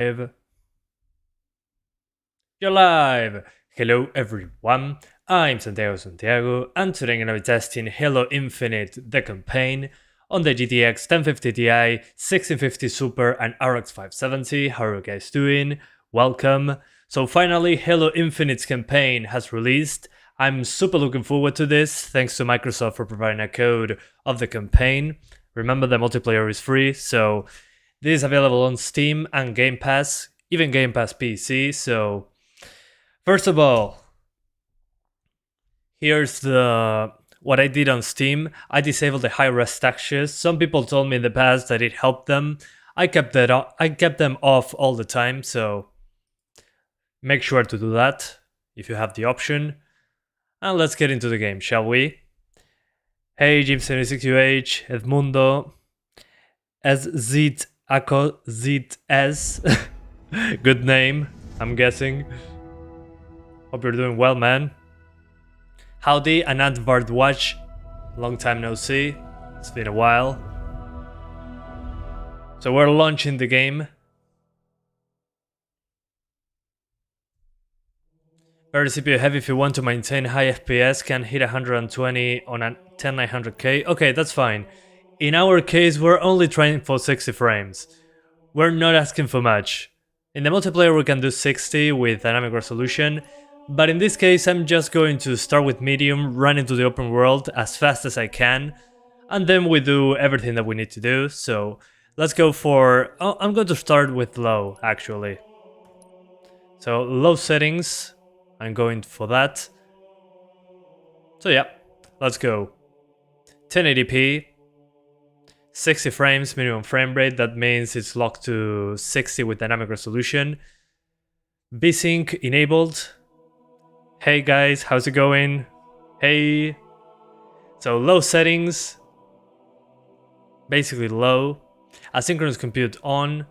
You're live! Hello everyone, I'm Santiago, and today I'm going to be testing Halo Infinite, the campaign, on the GTX 1050 Ti, 1650 Super and RX 570. How are you guys doing? Welcome! So finally, Halo Infinite's campaign has released. I'm super looking forward to this, thanks to Microsoft for providing a code of the campaign. Remember, the multiplayer is free, so this is available on Steam and Game Pass, even Game Pass PC. So first of all, here's what I did on Steam. I disabled the high-res textures. Some people told me in the past that it helped them. I kept them off all the time, so make sure to do that if you have the option. And let's get into the game, shall we? Hey, Jim76UH, Edmundo, SZit Ako Zit S. Good name, I'm guessing. Hope you're doing well, man. Howdy, Anand Watch. Long time no see. It's been a while. So we're launching the game. Very CPU heavy if you want to maintain high FPS, can hit 120 on a 10900K. Okay, that's fine. In our case, we're only trying for 60 frames. We're not asking for much. In the multiplayer we can do 60 with dynamic resolution, but in this case I'm just going to start with medium, run into the open world as fast as I can, and then we do everything that we need to do. So let's go for... oh, I'm going to start with low, actually. So low settings, I'm going for that. So yeah, let's go. 1080p. 60 frames minimum frame rate, that means it's locked to 60 with dynamic resolution. VSync enabled. Hey guys, how's it going? Hey. So low settings. Basically low. Asynchronous compute on.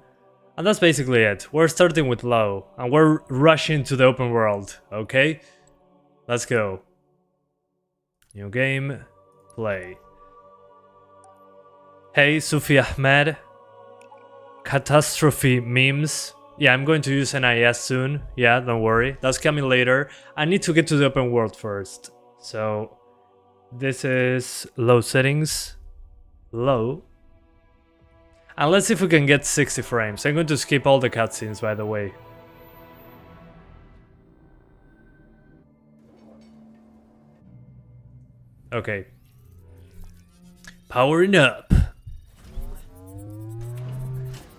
And that's basically it. We're starting with low and we're rushing to the open world, okay? Let's go. New game. Play. Hey, Sufi Ahmed. Catastrophe memes. Yeah, I'm going to use NIS soon. Yeah, don't worry. That's coming later. I need to get to the open world first. So, this is low settings. Low. And let's see if we can get 60 frames. I'm going to skip all the cutscenes, by the way. Okay. Powering up.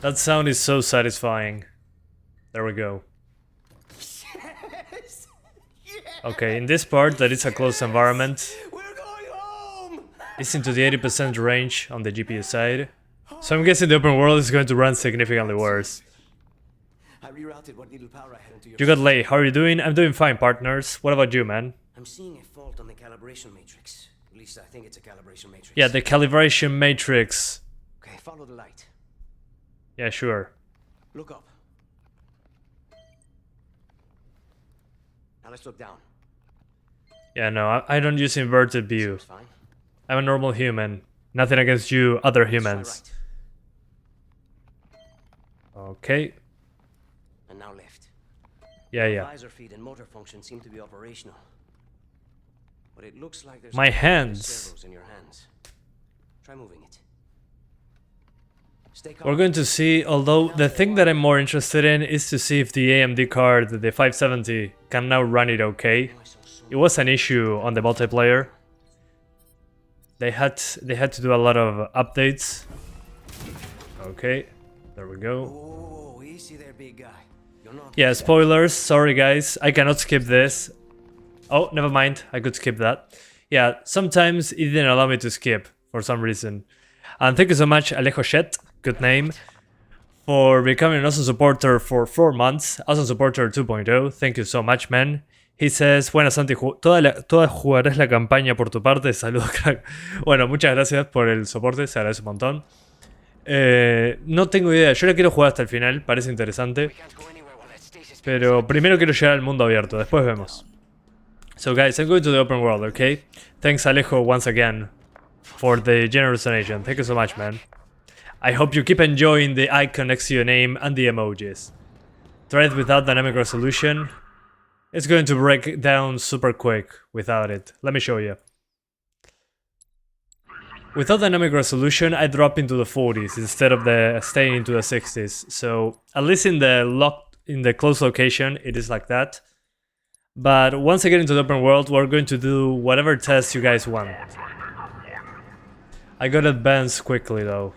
That sound is so satisfying. There we go. Yes! Yes! Okay, in this part, that is a closed environment, We're going home! it's into the 80% range on the GPU side. So I'm guessing the open world is going to run significantly worse. I rerouted what little power I had into your... You got late. How are you doing? I'm doing fine, partners. What about you, man? I'm seeing a fault on the calibration matrix. At least I think it's a calibration matrix. Yeah, the calibration matrix. Okay, follow the light. Yeah, sure. Look up. Now let's look down. Yeah, no, I don't use inverted view. Seems fine. I'm a normal human. Nothing against you, other Let's try humans. right. Okay. And now left. Yeah, yeah. Visor feed and motor function seem to be operational. But it looks like there's... My a hands. servos in your hands. Try moving it. Stay calm. We're going to see, although the thing that I'm more interested in is to see if the AMD card, the 570, can now run it okay. It was an issue on the multiplayer. They had to do a lot of updates. Okay, there we go. Oh, easy there, big guy. You're not... Yeah, spoilers, sorry guys, I cannot skip this. Oh, never mind, I could skip that. Yeah, sometimes it didn't allow me to skip, for some reason. And thank you so much, Alejo Shet, good name, for becoming an awesome supporter for 4 months. Awesome supporter 2.0, thank you so much, man. He says, buenas Santi, toda jugarás la campaña por tu parte, saludos crack. Bueno, muchas gracias por el soporte, se agradece un montón. No tengo idea, yo la quiero jugar hasta el final, parece interesante. Pero primero quiero llegar al mundo abierto, después vemos. So guys, I'm going to the open world, okay? Thanks Alejo once again for the generous donation. Thank you so much, man. I hope you keep enjoying the icon next to your name and the emojis. Try it without dynamic resolution. It's going to break down super quick without it. Let me show you. Without dynamic resolution, I drop into the 40s instead of staying into the 60s. So at least in the close location, it is like that. But once I get into the open world, we're going to do whatever test you guys want. I got advanced quickly though.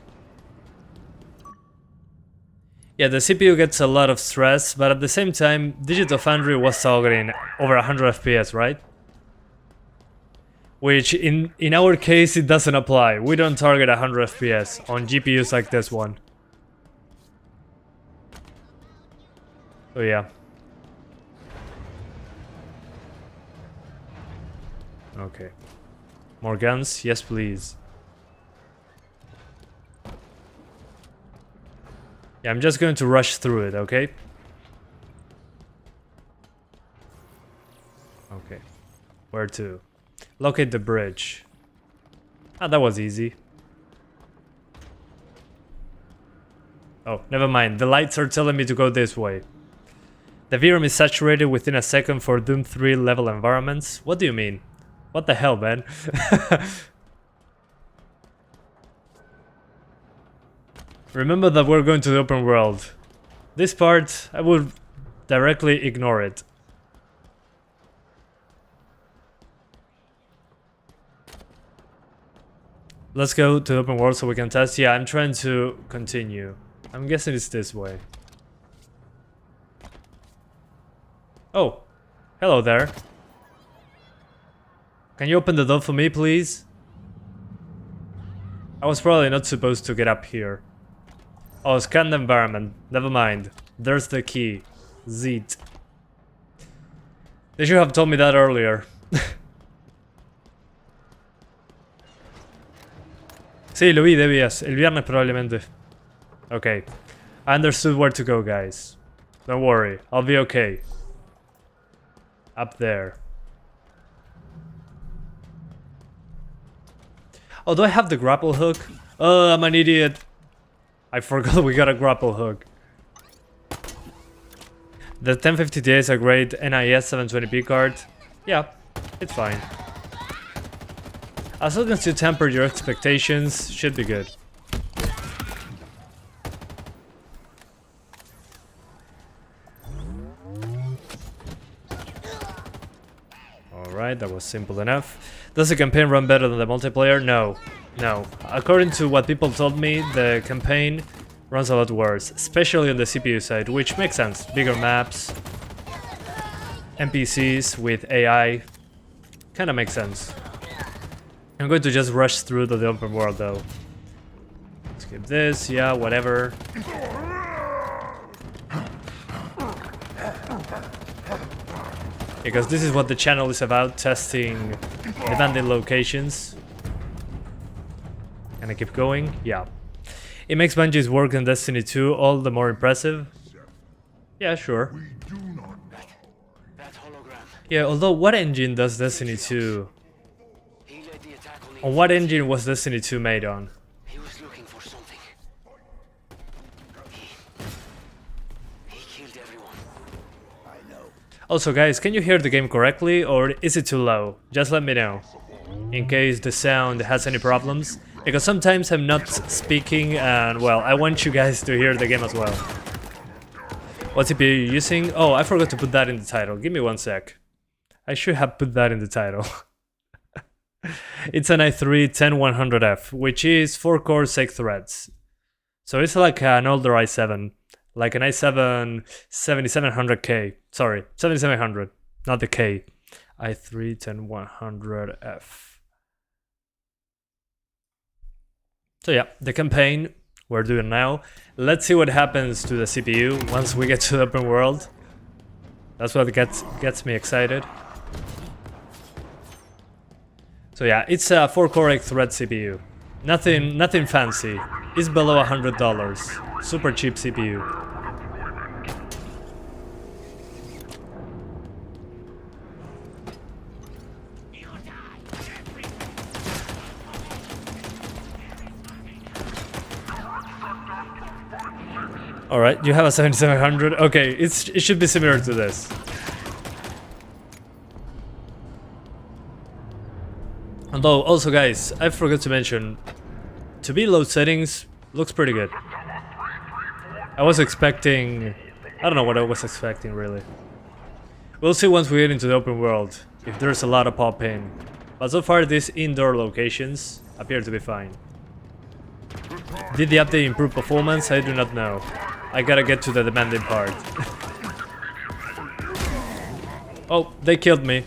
Yeah, the CPU gets a lot of stress, but at the same time, Digital Foundry was targeting over 100 FPS, right? Which in our case, it doesn't apply. We don't target 100 FPS on GPUs like this one. So yeah. Okay. More guns? Yes, please. Yeah, I'm just going to rush through it, okay? Okay. Where to? Locate the bridge. Ah, that was easy. Oh, never mind. The lights are telling me to go this way. The VRAM is saturated within a second for Doom 3 level environments. What do you mean? What the hell, man? Remember that we're going to the open world. This part, I would directly ignore it. Let's go to the open world so we can test. Yeah, I'm trying to continue. I'm guessing it's this way. Oh, hello there. Can you open the door for me, please? I was probably not supposed to get up here. Oh, scan the environment. Never mind. There's the key. ZIT. They should have told me that earlier. Sí, lo vi, debías. El viernes probablemente. Okay. I understood where to go, guys. Don't worry. I'll be okay. Up there. Oh, do I have the grapple hook? Oh, I'm an idiot. I forgot we got a grapple hook. The 1050 Ti is a great NIS 720p card. Yeah, it's fine. As long as you temper your expectations, should be good. Alright, that was simple enough. Does the campaign run better than the multiplayer? No. No. According to what people told me, the campaign runs a lot worse, especially on the CPU side, which makes sense. Bigger maps, NPCs with AI, kinda makes sense. I'm going to just rush through the open world though. Skip this, yeah, whatever. Because this is what the channel is about, testing abandoned locations. Can I keep going? Yeah. It makes Bungie's work in Destiny 2 all the more impressive. Yeah, sure. Yeah, although what engine does Destiny 2? On what engine was Destiny 2 made on? He was looking for something. He killed everyone. I know. Also guys, can you hear the game correctly or is it too low? Just let me know. In case the sound has any problems. Because sometimes I'm not speaking and well, I want you guys to hear the game as well. What CPU are you using? Oh, I forgot to put that in the title. Give me one sec. I should have put that in the title. It's an i3-10100F, which is 4-core 6 threads. So it's like an older i7, like an i7 7700K. Sorry, 7700, not the K. i3-10100F. So yeah, the campaign we're doing now. Let's see what happens to the CPU once we get to the open world. That's what gets me excited. So yeah, it's a 4-core 8-thread CPU. Nothing fancy. It's below $100. Super cheap CPU. Alright, you have a 7700. Okay, it should be similar to this. Although, also guys, I forgot to mention, to be low settings, looks pretty good. I was expecting... I don't know what I was expecting, really. We'll see once we get into the open world, if there's a lot of pop-in. But so far, these indoor locations appear to be fine. Did the update improve performance? I do not know. I gotta get to the demanding part. Oh, they killed me.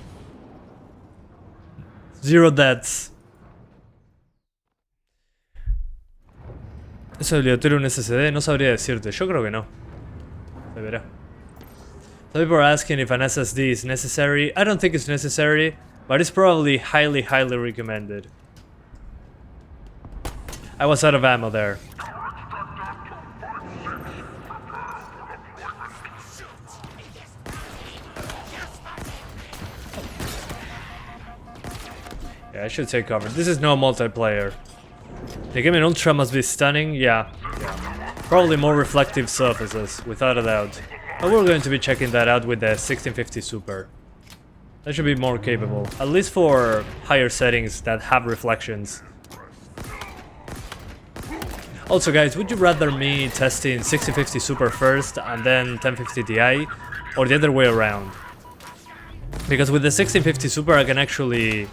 0 deaths. ¿Es obligatorio un SSD? No sabría decirte. Yo creo que no. Se verá. Some people are asking if an SSD is necessary. I don't think it's necessary, but it's probably highly recommended. I was out of ammo there. Yeah, I should take cover. This is no multiplayer. The game in Ultra must be stunning. Yeah. Probably more reflective surfaces, without a doubt. But we're going to be checking that out with the 1650 Super. That should be more capable, at least for higher settings that have reflections. Also guys, would you rather me testing 1650 Super first and then 1050 Ti, or the other way around? Because with the 1650 Super I can actually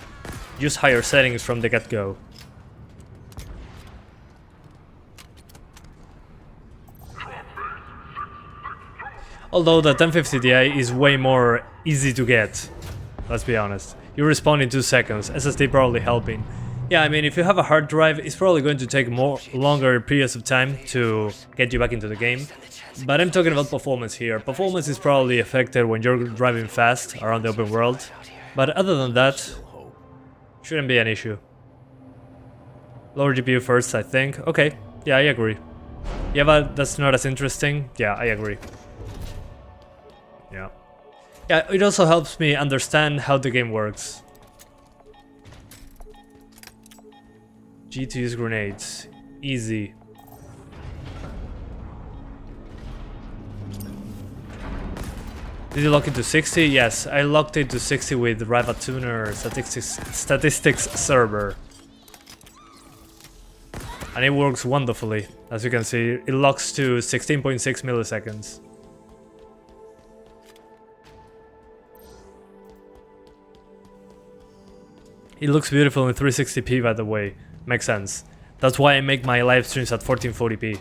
use higher settings from the get-go. Although the 1050 Ti is way more easy to get, let's be honest. You respawn in 2 seconds, SSD probably helping. Yeah, I mean, if you have a hard drive, it's probably going to take longer periods of time to get you back into the game. But I'm talking about performance here. Performance is probably affected when you're driving fast around the open world. But other than that, shouldn't be an issue. Lower GPU first, I think. Okay, yeah, I agree. Yeah, but that's not as interesting. Yeah, I agree. Yeah. Yeah, it also helps me understand how the game works. G to use grenades. Easy. Did you lock it to 60? Yes, I locked it to 60 with Riva Tuner statistics server. And it works wonderfully. As you can see, it locks to 16.6 milliseconds. It looks beautiful in 360p, by the way. Makes sense. That's why I make my live streams at 1440p.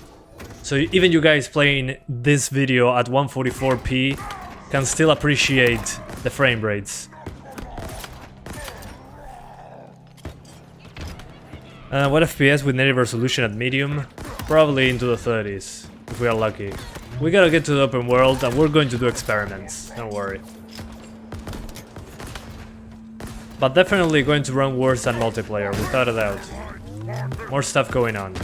So even you guys playing this video at 144p can still appreciate the frame rates. What FPS with native resolution at medium? Probably into the 30s, if we are lucky. We gotta get to the open world and we're going to do experiments, don't worry. But definitely going to run worse than multiplayer, without a doubt. More stuff going on.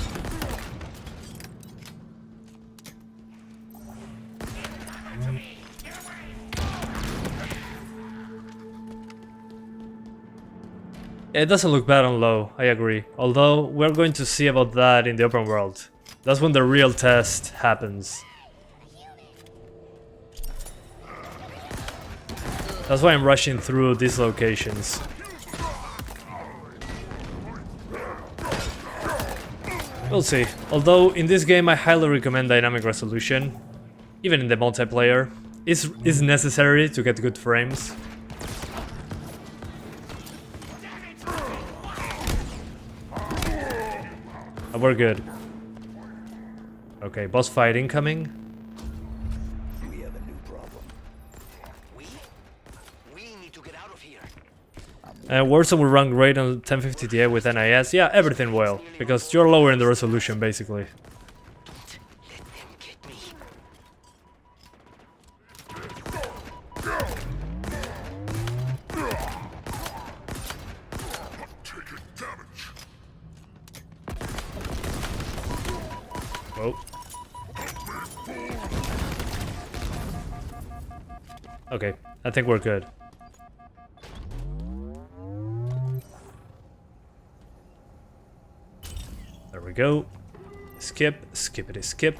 It doesn't look bad on low, I agree. Although, we're going to see about that in the open world. That's when the real test happens. That's why I'm rushing through these locations. We'll see. Although, in this game I highly recommend dynamic resolution. Even in the multiplayer. It's necessary to get good frames. And we're good. Okay, boss fight incoming. We have a new problem. We need to get out of here. Warzone will run great on 1050 Ti with NIS. Yeah, everything will, because you're lowering the resolution basically. Let them get me. Whoa. Okay, I think we're good. There we go. Skip, skippity skip.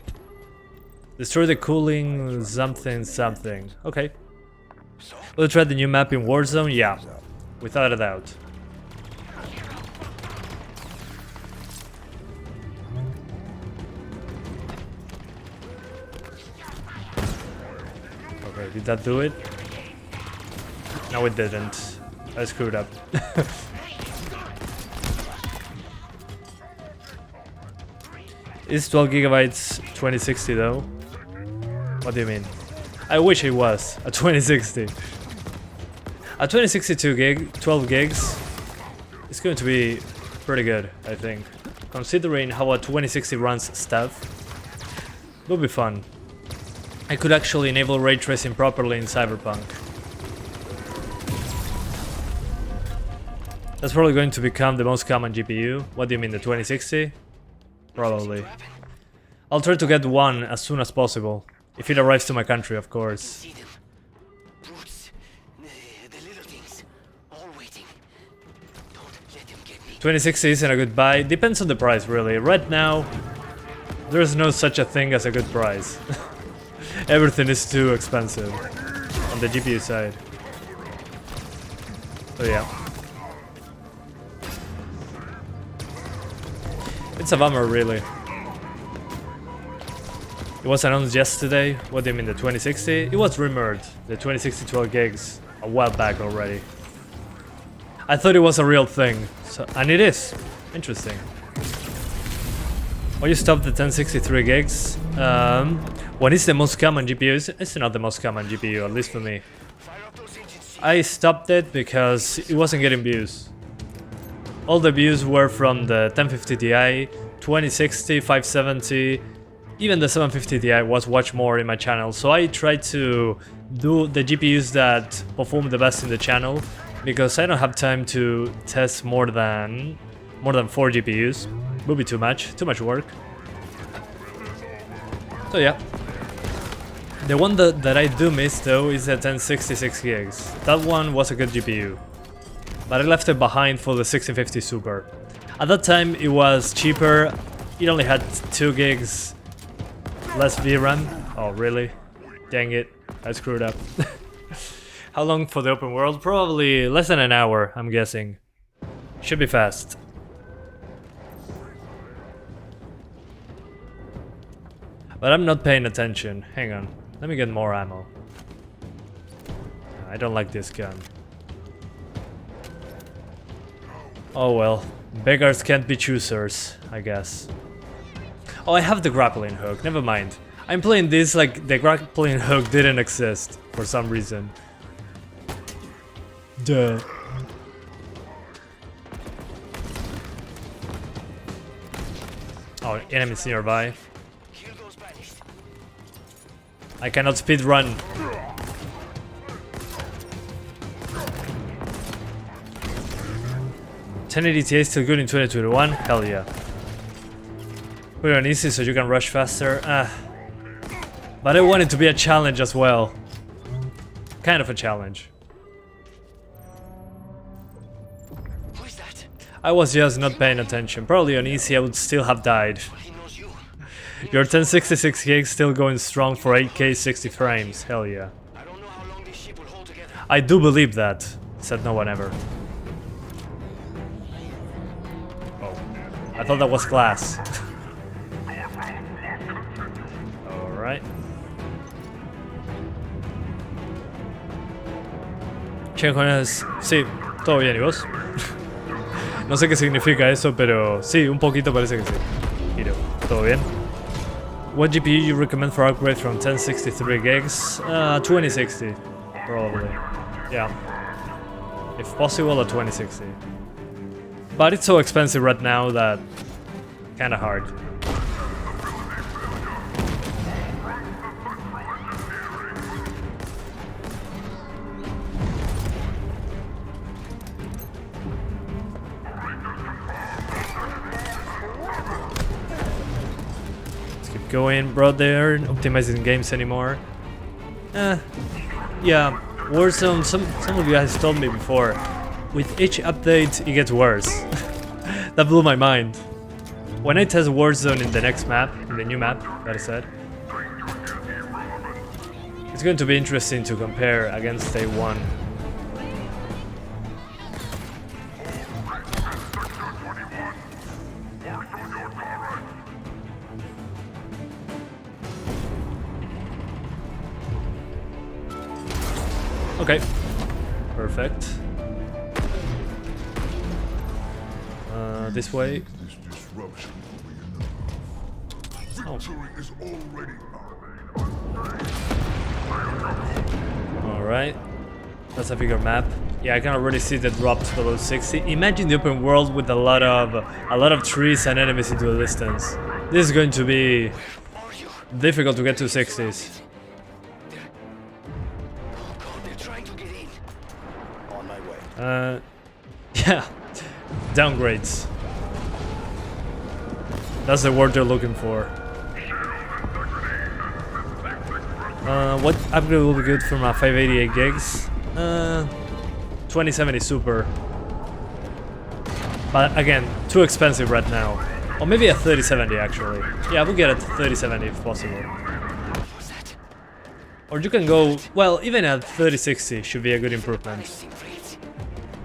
Destroy the cooling something something. Okay. Will you try the new map in Warzone? Yeah. Without a doubt. Okay, did that do it? No, it didn't. I screwed up. Is 12 gigabytes 2060 though? What do you mean? I wish it was a 2060. A 2062 gig, 12 gigs, it's going to be pretty good, I think. Considering how a 2060 runs stuff, it will be fun. I could actually enable ray tracing properly in Cyberpunk. That's probably going to become the most common GPU. What do you mean, the 2060? Probably. I'll try to get one as soon as possible. If it arrives to my country, of course. 2060 isn't a good buy. Depends on the price, really. Right now, there's no such a thing as a good price. Everything is too expensive on the GPU side. So yeah. It's a bummer, really. It was announced yesterday. What do you mean, the 2060? It was rumored, the 2060 12 gigs, a while back already. I thought it was a real thing, and it is. Interesting. Why you stopped the 1063 gigs? What is the most common GPU? It's not the most common GPU, at least for me. I stopped it because it wasn't getting views. All the views were from the 1050 Ti, 2060, 570, even the 750 Ti was watched more in my channel. So I tried to do the GPUs that perform the best in the channel, because I don't have time to test more than 4 GPUs. Would be too much work. So yeah. The one that I do miss though is the 1066 gigs. That one was a good GPU, but I left it behind for the 1650 Super. At that time it was cheaper. It only had 2 gigs less VRAM. Oh really? Dang it, I screwed up. How long for the open world? Probably less than an hour, I'm guessing. Should be fast. But I'm not paying attention. Hang on. Let me get more ammo. I don't like this gun. Oh well. Beggars can't be choosers, I guess. Oh, I have the grappling hook. Never mind. I'm playing this like the grappling hook didn't exist for some reason. Duh. Oh, enemies nearby. I cannot speedrun. $1080 Ti still good in 2021? Hell yeah. Put it on easy so you can rush faster. But I want it to be a challenge as well. Kind of a challenge. Who is that? I was just not paying attention. Probably on easy I would still have died. He knows you. Your 1066 gigs still going strong for 8K 60 frames. Hell yeah. I don't know how long this ship will hold together. I do believe that, said no one ever. Oh, I thought that was glass. Alright. Che cojones. Sí, todo bien, ¿y vos? No sé qué significa eso, pero sí, un poquito parece que sí. Hiro, ¿todo bien? What GPU you recommend for upgrade from 1063 gigs? 2060, probably. Yeah. If possible, a 2060. But it's so expensive right now that kinda hard. Going, bro, they aren't optimizing games anymore. Yeah, Warzone, some of you guys told me before, with each update it gets worse. That blew my mind. When I test Warzone in the next map, in the new map, that I said, It's going to be interesting to compare against day one. Okay, perfect. This way. Oh. Alright, that's a bigger map. Yeah, I can already see the drops below 60. Imagine the open world with a lot of trees and enemies into the distance. This is going to be difficult to get to 60s. Yeah, downgrades. That's the word they're looking for. What upgrade will be good for my 588 gigs? 2070 Super. But again, too expensive right now. Or maybe a 3070 actually. Yeah, we'll get a 3070 if possible. Or you can go, well, even a 3060 should be a good improvement.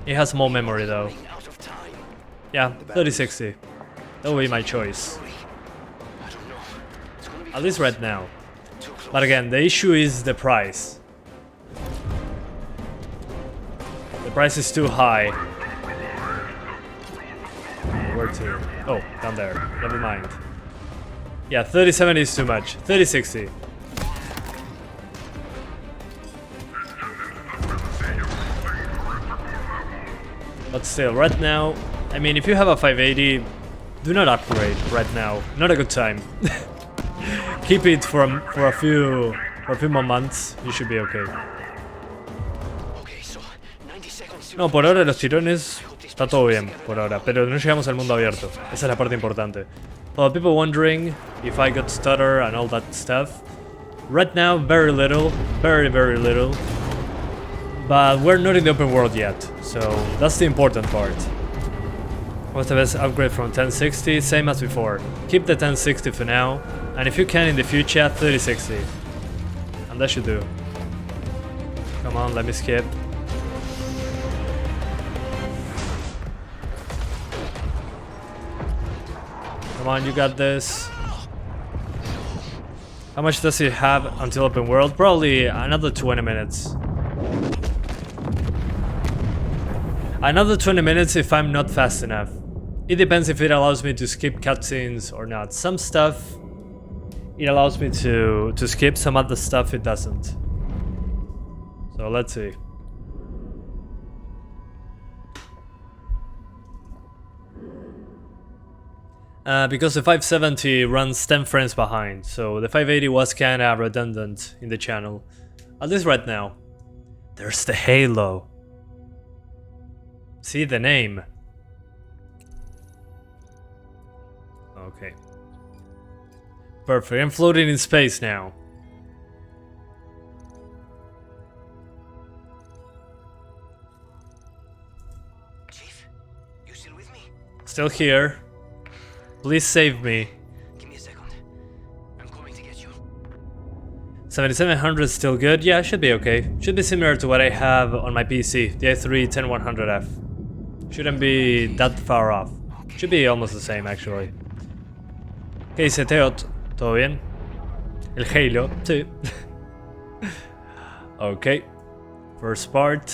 It has more memory though. Yeah, 3060. That will be my choice. At least right now. But again, the issue is the price. The price is too high. Where to? Oh, down there. Never mind. Yeah, 3070 is too much. 3060. But still, right now, I mean, if you have a 580, do not upgrade right now. Not a good time. Keep it for a few more months. You should be okay. No, por ahora los tirones está todo bien por ahora, pero no llegamos al mundo abierto. Esa es la parte importante. For people wondering if I got stutter and all that stuff, right now very little, very little. But we're not in the open world yet, so that's the important part. What's the best upgrade from 1060? Same as before. Keep the 1060 for now, and if you can in the future, 3060. And that should do. Come on, let me skip. Come on, you got this. How much does it have until open world? Probably another 20 minutes. Another 20 minutes if I'm not fast enough. It depends if it allows me to skip cutscenes or not. Some stuff it allows me to skip, some other stuff it doesn't. So let's see. Because the 570 runs 10 frames behind, so the 580 was kinda redundant in the channel. At least right now. There's the halo. See the name. Okay. Perfect. I'm floating in space now. Chief, you still with me? Still here. Please save me. Give me a second. I'm coming to get you. 7700 is still good. Yeah, it should be okay. Should be similar to what I have on my PC, the i3 10100F. Shouldn't be that far off. Should be almost the same actually. ¿Qué dice Teot? ¿Todo bien? El Halo, sí. Okay. First part.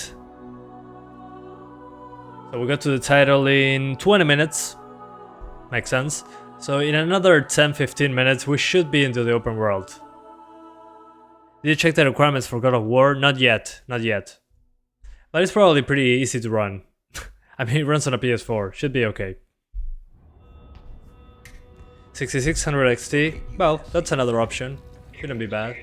So we got to the title in 20 minutes. Makes sense. So in another 10-15 minutes we should be into the open world. Did you check the requirements for God of War? Not yet, not yet. But it's probably pretty easy to run. I mean, it runs on a PS4, should be okay. 6600 XT, well, that's another option. Shouldn't be bad.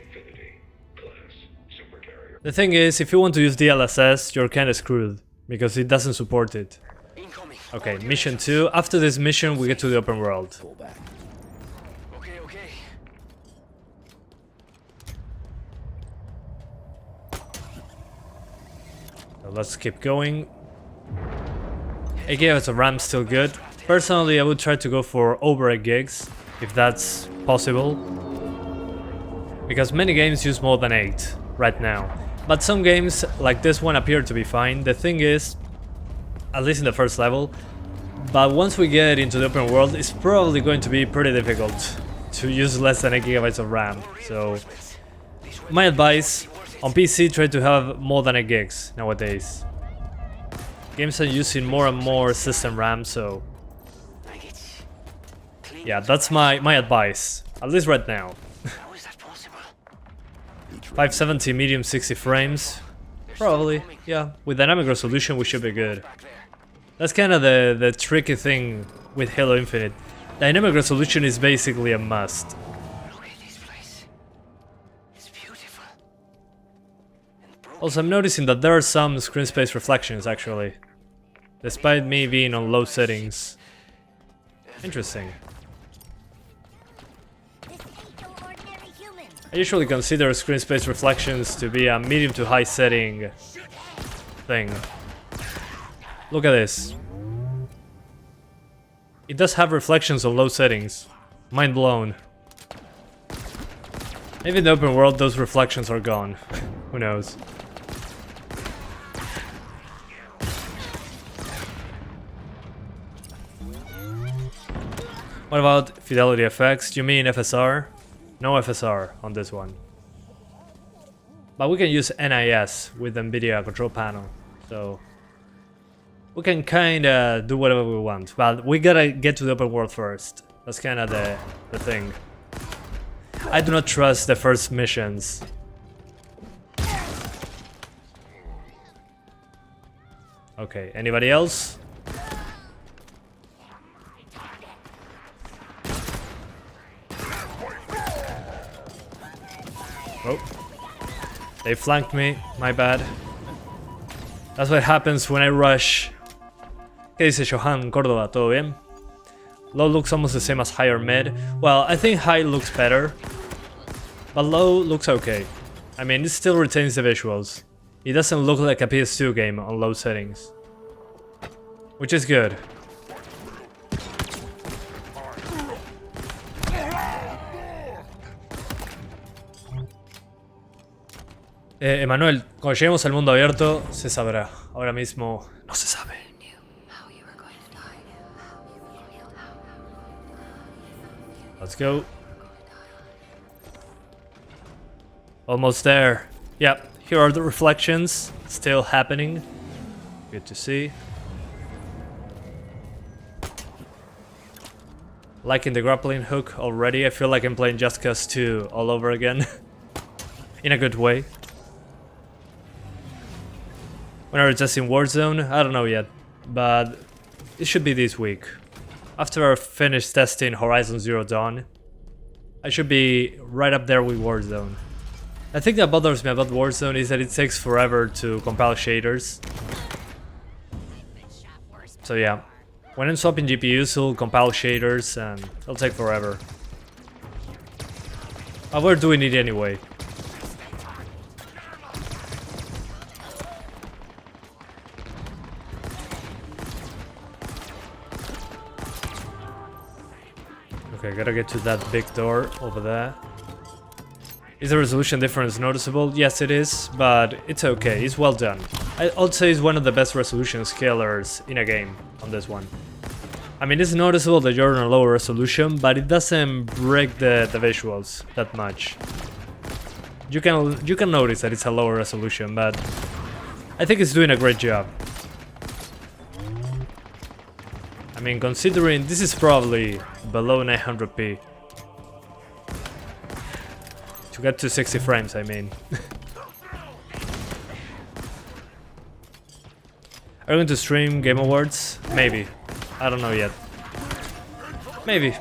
The thing is, if you want to use DLSS, you're kinda screwed, because it doesn't support it. Okay, mission 2. After this mission, we get to the open world. Okay, okay. So let's keep going. 8 gigs of RAM still good. Personally, I would try to go for over 8 gigs, if that's possible. Because many games use more than 8. right now. But some games, like this one, appear to be fine. The thing is, at least in the first level, but once we get into the open world, it's probably going to be pretty difficult to use less than 8 GB of RAM. So, my advice, on PC, try to have more than 8 gigs nowadays. Games are using more and more system RAM, so yeah, that's my advice, at least right now. 570 medium 60 frames, probably, yeah. With dynamic resolution we should be good. That's kind of the tricky thing with Halo Infinite. Dynamic resolution is basically a must. Also, I'm noticing that there are some screen space reflections actually, despite me being on low settings. Interesting. I usually consider screen space reflections to be a medium to high setting thing. Look at this. It does have reflections on low settings. Mind blown. Maybe in the open world those reflections are gone. Who knows? What about fidelity effects? Do you mean FSR? No FSR on this one. But we can use NIS with NVIDIA control panel. So we can kinda do whatever we want. But we gotta get to the open world first. That's kinda the thing. I do not trust the first missions. Okay, anybody else? Oh, they flanked me, my bad. That's what happens when I rush. ¿Qué dice Johan Córdoba? ¿Todo bien? Low looks almost the same as high or mid. Well, I think high looks better, but low looks okay. I mean, it still retains the visuals. It doesn't look like a PS2 game on low settings, which is good. Emanuel, cuando lleguemos al mundo abierto, se sabrá. Ahora mismo no se sabe. Let's go. Almost there. Yep, here are the reflections. Still happening. Good to see. Liking the grappling hook already. I feel like I'm playing Just Cause 2 all over again. In a good way. When are we testing Warzone? I don't know yet, but it should be this week. After I finish testing Horizon Zero Dawn, I should be right up there with Warzone. The thing that bothers me about Warzone is that it takes forever to compile shaders. So yeah, when I'm swapping GPUs, it'll compile shaders and it'll take forever. But we're doing it anyway. Okay, gotta get to that big door over there. Is the resolution difference noticeable? Yes, it is, but it's okay, it's well done. I'd say it's one of the best resolution scalers in a game on this one. I mean, it's noticeable that you're on a lower resolution, but it doesn't break the visuals that much. You can notice that it's a lower resolution, but I think it's doing a great job. I mean, considering this is probably below 900p. To get to 60 frames, I mean. Are you going to stream Game Awards? Maybe. I don't know yet. Maybe.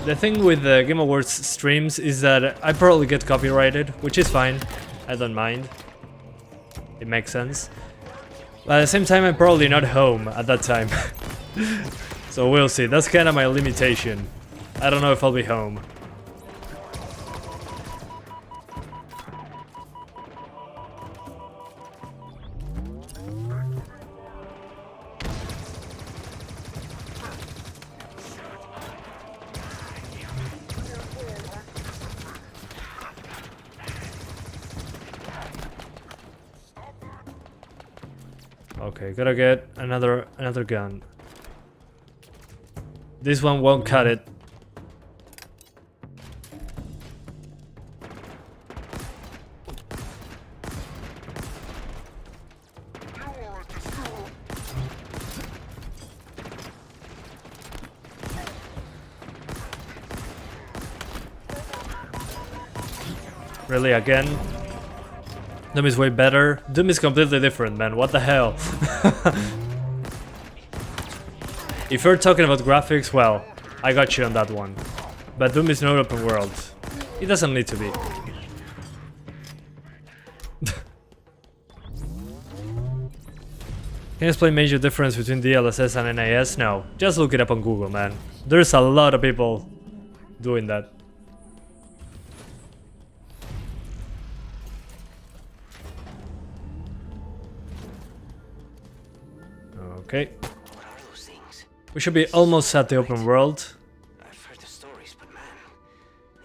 The thing with the Game Awards streams is that I probably get copyrighted, which is fine. I don't mind. It makes sense. But at the same time, I'm probably not home at that time. So we'll see. That's kind of my limitation. I don't know if I'll be home. Okay, gotta get another gun. This one won't cut it. Really, again? Doom is way better. Doom is completely different, man. What the hell? If you're talking about graphics, well, I got you on that one. But Doom is not open world. It doesn't need to be. Can you explain major difference between DLSS and NIS? No, just look it up on Google, man. There's a lot of people doing that. Okay. What are those things? We should be almost at the open world. I've heard the stories, but man,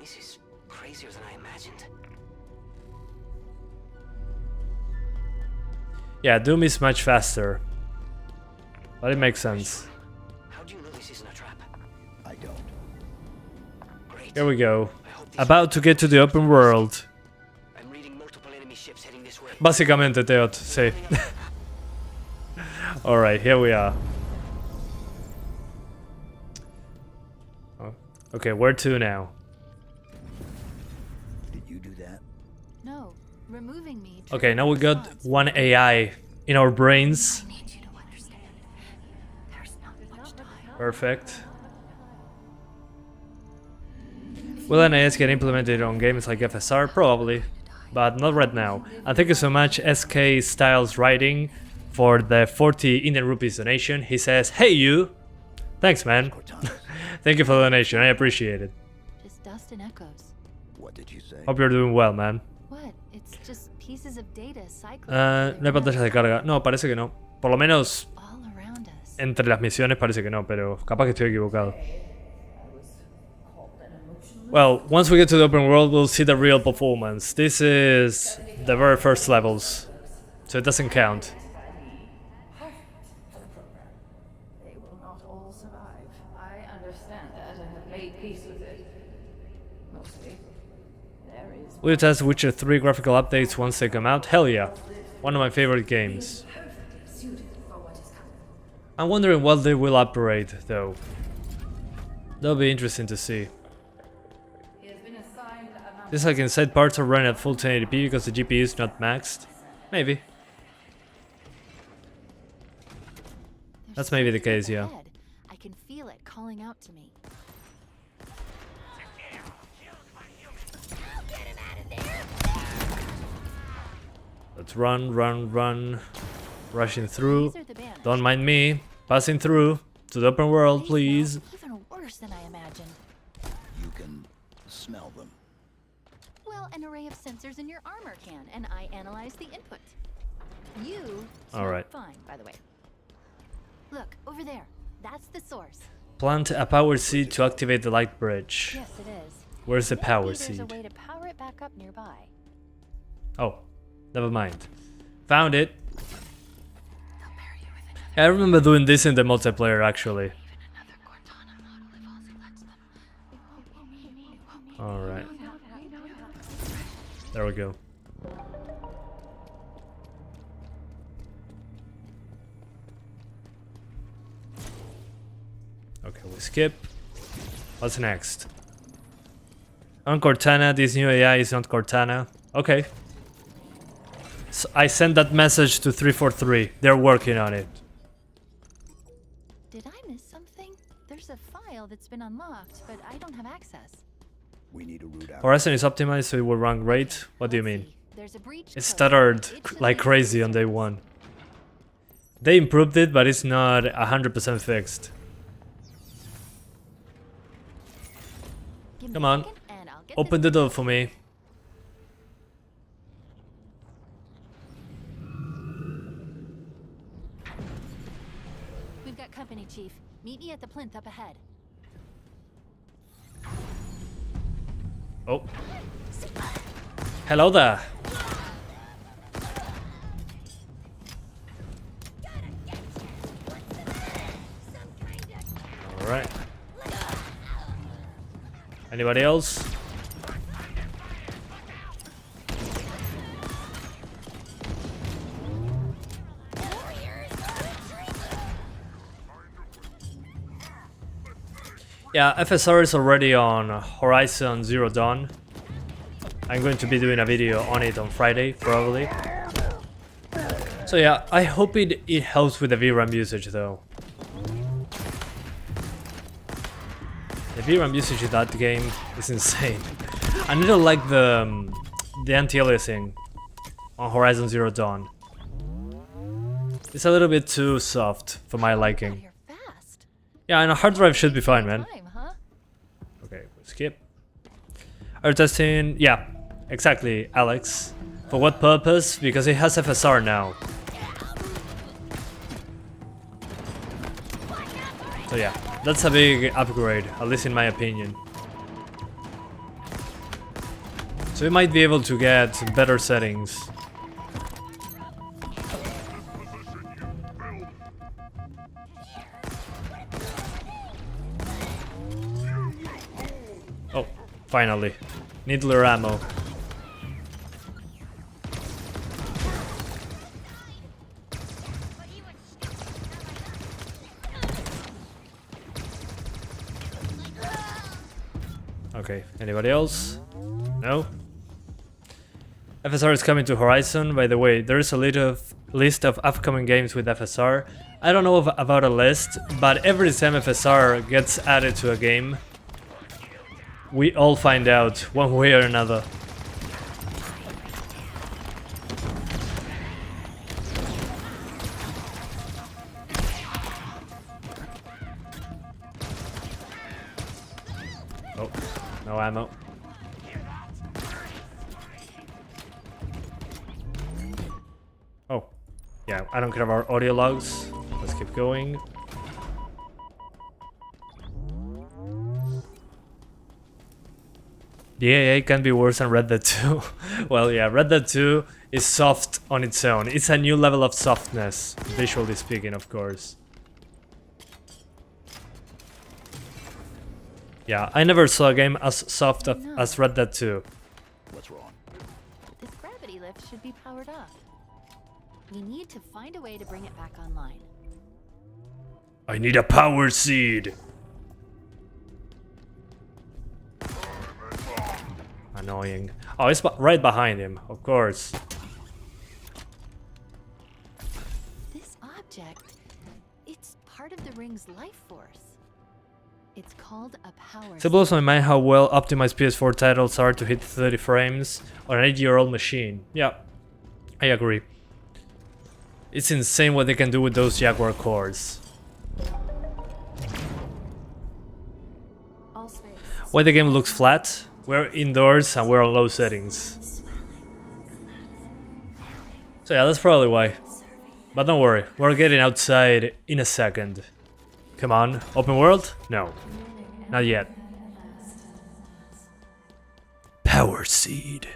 this is crazier than I imagined. Yeah, Doom is much faster. But it makes sense. How do you know this isn't a trap? I don't. Great. Here we go. I hope this About to get to the open world. I'm reading multiple enemy ships heading this way. Básicamente, Teot, sí. Alright, here we are. Oh, okay, where to now? Did you do that? No, removing me. Okay, now we got one AI in our brains. I need you to understand. There's not much time. Perfect. Will NIS get implemented on games like FSR? Probably, but not right now. And thank you so much, SK Styles Writing, for the 40 Indian rupees donation. He says, "Hey you!" Thanks, man. Thank you for the donation, I appreciate it. Just dust and echoes. What did you say? Hope you're doing well, man. What? It's just pieces of data cycling. No hay pantallas de carga. No, parece que no. Por lo menos All around us. entre las misiones parece que no, pero capaz que estoy equivocado. Well, once we get to the open world, we'll see the real performance. This is the very first levels, so it doesn't count. They will not all survive. I understand that and have made peace with it. Mostly. There is Will you test Witcher 3 graphical updates once they come out? Hell yeah. One of my favorite games. suited for what is coming. I'm wondering what they will upgrade, though. That'll be interesting to see. He has been assigned a This like inside parts are running at full 1080p because the GPU is not maxed? Maybe. That's maybe the case, yeah. Ahead. I can feel it calling out to me. Let's run, run, run. Rushing through. These are the banished. Don't mind me. Passing through to the open world, They please. smell even worse than I imagined. You can smell them. Well, an array of sensors in your armor can, and I analyze the input. You smell All right. fine, by the way. Look, over there. That's the source. Plant a power seed to activate the light bridge. Yes, it is. Where's the Maybe power there's seed? a way to power it back up nearby. Oh, never mind. Found it. They'll bury you with another, I remember doing this in the multiplayer, actually. another Cortana model if Ozzy lets them. Alright. There we go. Okay, we skip. What's next? On Cortana, this new AI is not Cortana. Okay. So I sent that message to 343. They're working on it. Did I miss something? There's a file that's been unlocked, but I don't have access. We need a route out. Horizon is optimized so it will run great. What do you mean? See, there's a breach It code. stuttered It should like be crazy on day one. They improved it, but it's not 100% fixed. Give me Come a on. second and I'll get Open the door for me. We've got company, Chief. Meet me at the plinth up ahead. Oh. Hello there. Alright. Anybody else? Yeah, FSR is already on Horizon Zero Dawn. I'm going to be doing a video on it on Friday, probably. So yeah, I hope it helps with the VRAM usage though. The VRAM usage in that game is insane. I need to like the anti-aliasing on Horizon Zero Dawn. It's a little bit too soft for my liking. You're fast. Yeah, and a hard drive should be fine, man. Time, huh? Okay, skip. Are you testing? Yeah, exactly, Alex. For what purpose? Because it has FSR now. So yeah, that's a big upgrade, at least in my opinion. So we might be able to get better settings. Oh, finally. Needler ammo. Okay, anybody else? No? FSR is coming to Horizon. By the way, there is a list of upcoming games with FSR. I don't know about a list, but every time FSR gets added to a game, we all find out one way or another. Oh, no ammo. Oh, yeah, I don't care about audio logs. Let's keep going. The AA can be worse than Red Dead 2. Well, yeah, Red Dead 2 is soft on its own. It's a new level of softness, visually speaking, of course. Yeah, I never saw a game as soft as Red Dead 2. What's wrong? This gravity lift should be powered up. We need to find a way to bring it back online. I need a power seed. Annoying. Oh, it's right behind him, of course. This object, it's part of the ring's life force. It's called a power. It blows my mind how well optimized PS4 titles are to hit 30 frames on an 8-year-old machine. Yeah, I agree. It's insane what they can do with those Jaguar cores. All space. Why the game looks flat? We're indoors and we're on low settings. So yeah, that's probably why. But don't worry, we're getting outside in a second. Come on, open world? No, not yet. Power seed.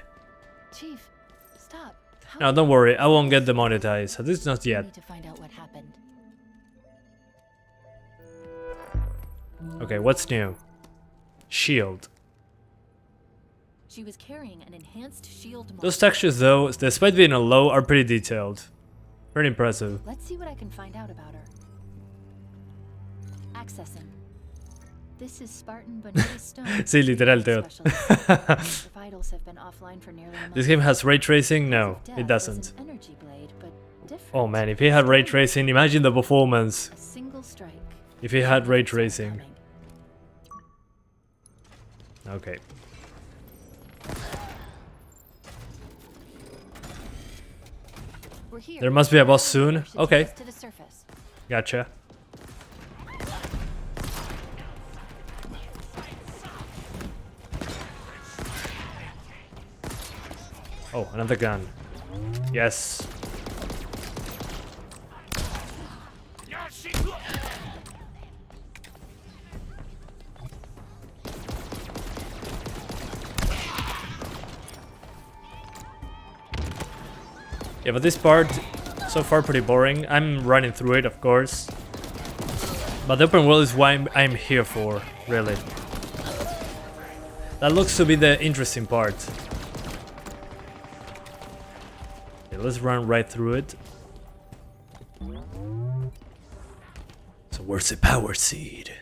Chief, stop. How No, don't worry, I won't get demonetized, at least not we yet. need to find out what happened. Okay, what's new? Shield. She was carrying an enhanced shield module. Those textures though, despite being a low, are pretty detailed. Pretty impressive. Let's see what I can find out about her. Accessing. This is Spartan Bonita Stone. Sí, literal, Teo. The vitals have been offline for nearly a month. This game has ray tracing? No, Death it was doesn't. an energy blade, but different. Oh man, if it had ray tracing, imagine the performance. A single strike. If it had ray tracing. Okay. We're here. There must be a boss soon. Should take Okay, us to the surface. gotcha. Oh, another gun. Yes. Yeah, but this part, so far pretty boring. I'm running through it, of course. But the open world is what I'm here for, really. That looks to be the interesting part. Okay, let's run right through it. So where's the power seed?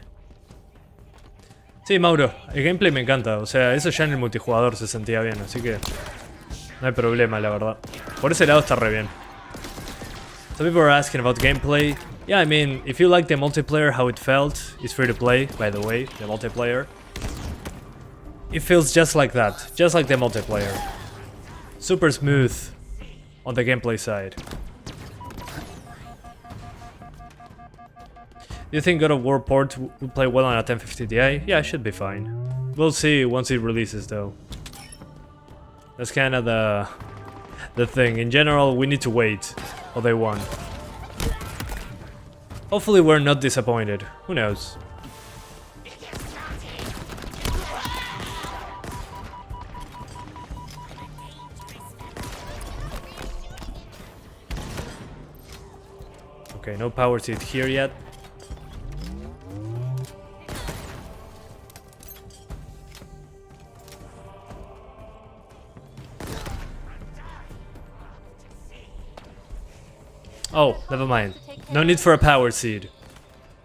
Sí, Mauro, el gameplay me encanta, o sea, eso ya en el multijugador se sentía bien, así que no hay problema, la verdad. Por ese lado está re bien. Some people are asking about gameplay. Yeah, I mean, if you like the multiplayer, how it felt, it's free to play, by the way, the multiplayer. It feels just like that, just like the multiplayer. Super smooth on the gameplay side. Do you think God of War port will play well on a 1050 Ti? Yeah, it should be fine. We'll see once it releases though. That's kind of the thing. In general, we need to wait all day one. Hopefully we're not disappointed. Who knows? Okay, no power seed here yet. Oh, never mind. No need for a power seed.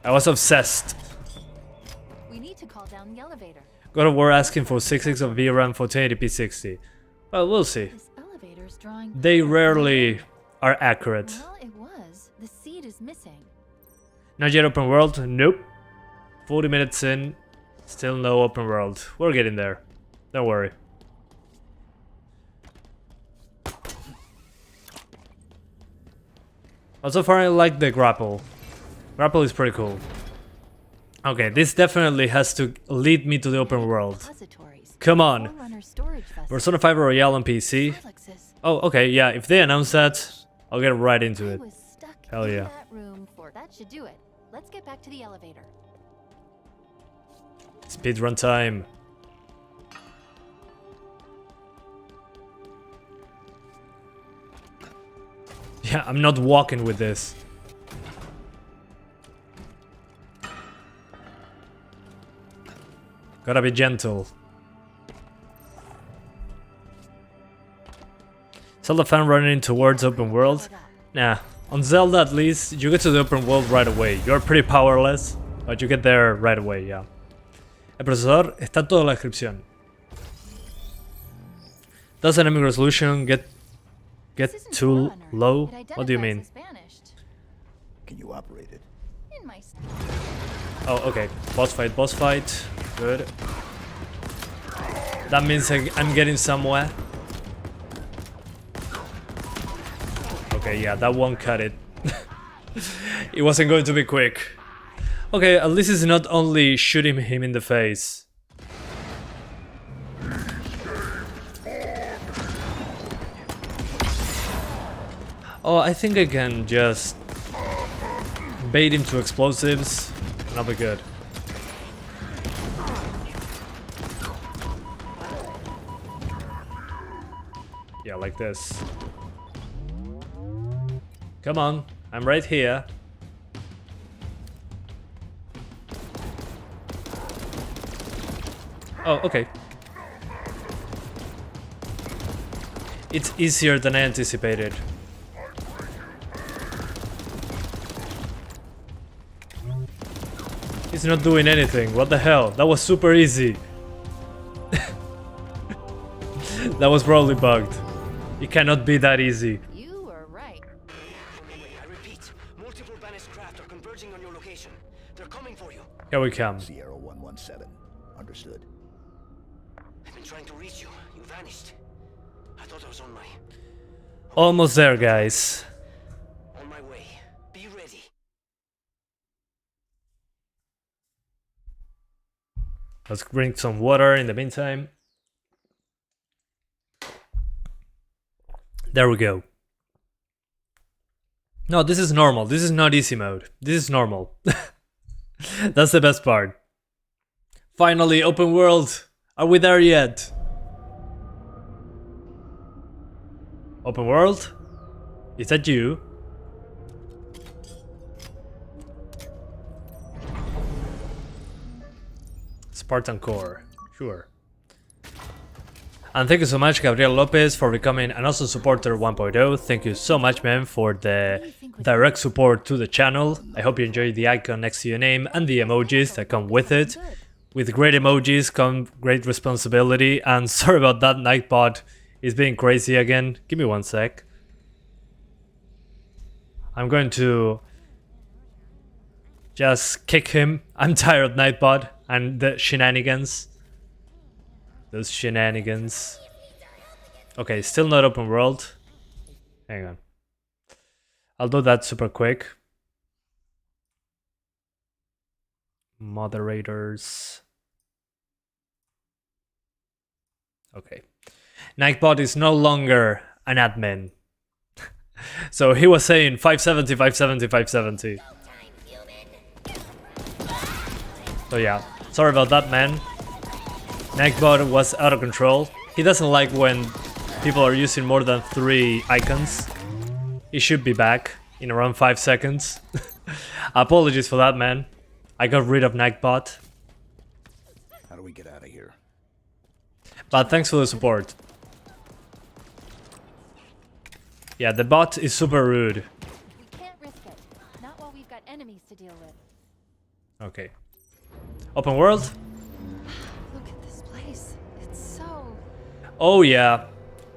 I was obsessed. We need to call down the elevator. God of War asking for 6 of VRAM for 1080p 60. Well, we'll see. This elevator's drawing. They rarely are accurate. Well, it was. The seed is missing. Not yet open world? Nope. 40 minutes in, still no open world. We're getting there. Don't worry. But so far I like the grapple. Grapple is pretty cool. Okay, this definitely has to lead me to the open world. Repositories. Come on. Forerunner storage vessels. Persona 5 Royale on PC. Alexis, Oh, okay, yeah, if they announce that, I'll get right into I it. was stuck Hell in yeah. that room for that should do it. Let's get back to the elevator. Speedrun time. Yeah, I'm not walking with this. Gotta be gentle. Zelda fan running towards open world? Nah, on Zelda at least, you get to the open world right away. You're pretty powerless, but you get there right away, yeah. El procesador está todo en la descripción. Does enemy resolution get This isn't too Forerunner. low? It What do you identifies mean? as banished. Can you operate it? In my Oh, okay. Boss fight. Good. That means I'm getting somewhere. Okay, yeah, that one cut it. It wasn't going to be quick. Okay, at least it's not only shooting him in the face. Oh, I think I can just bait him to explosives and I'll be good. Yeah, like this. Come on, I'm right here. Oh, okay. It's easier than I anticipated. He's not doing anything. What the hell? That was super easy. That was probably bugged. It cannot be that easy. You were right. I repeat, multiple banished craft are converging on your location. They're coming for you. Here we come. Sierra 117. Understood. I've been trying to reach you. You vanished. I thought I was on my Almost there, guys. way. Be ready. Let's drink some water in the meantime. There we go. No, this is normal. This is not easy mode. This is normal. That's the best part. Finally, open world. Are we there yet? Open world? Is that you? Spartan Core. Sure. And thank you so much, Gabriel Lopez, for becoming an awesome supporter 1.0. Thank you so much, man, for the direct support to the channel. I hope you enjoyed the icon next to your name and the emojis that come with it. With great emojis come great responsibility. And sorry about that, Nightbot is being crazy again. Give me one sec. I'm going to just kick him. I'm tired of Nightbot and the shenanigans. Those shenanigans. Okay, still not open world. Hang on. I'll do that super quick. Moderators. Okay. Nightbot is no longer an admin. So he was saying 570, 570, 570. So yeah, sorry about that, man. Nightbot was out of control. He doesn't like when people are using more than 3 icons. He should be back in around 5 seconds. Apologies for that, man. I got rid of Nightbot. How do we get out of here? But thanks for the support. Yeah, the bot is super rude. We can't risk it. Not while we've got enemies to deal with. Okay. Open world? Look at this place. It's so... Oh yeah.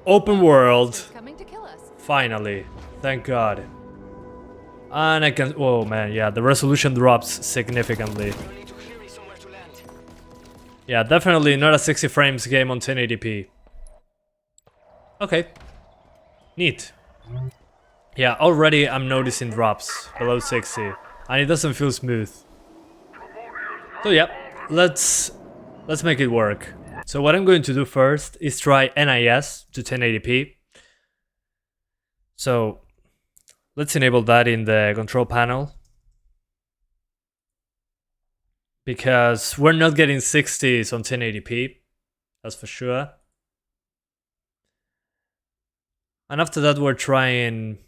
Open world. It's coming to kill us. Finally. Thank God. And I can... Oh man, yeah, the resolution drops significantly. You'll need to clear me somewhere to land. Yeah, definitely not a 60 frames game on 1080p. Okay. Neat. Yeah, already I'm noticing drops below 60. And it doesn't feel smooth. So yeah, let's make it work. So what I'm going to do first is try NIS to 1080p. So let's enable that in the control panel. Because we're not getting 60s on 1080p, that's for sure. And after that we're trying...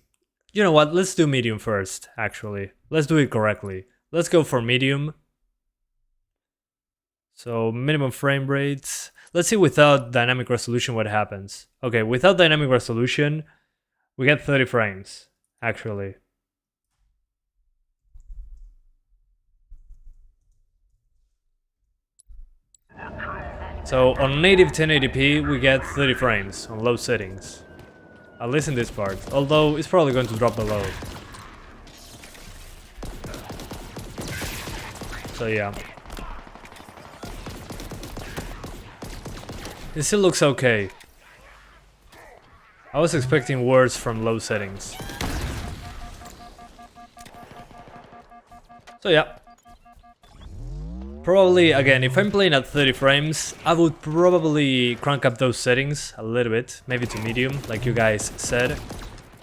You know what, let's do medium first, actually. Let's do it correctly. Let's go for medium. So minimum frame rates. Let's see without dynamic resolution what happens. Okay, without dynamic resolution, we get 30 frames, actually. So on native 1080p, we get 30 frames on low settings. At least in this part, although it's probably going to drop below. So yeah. It still looks okay. I was expecting worse from low settings. So yeah. Probably, again, if I'm playing at 30 frames, I would probably crank up those settings a little bit, maybe to medium, like you guys said.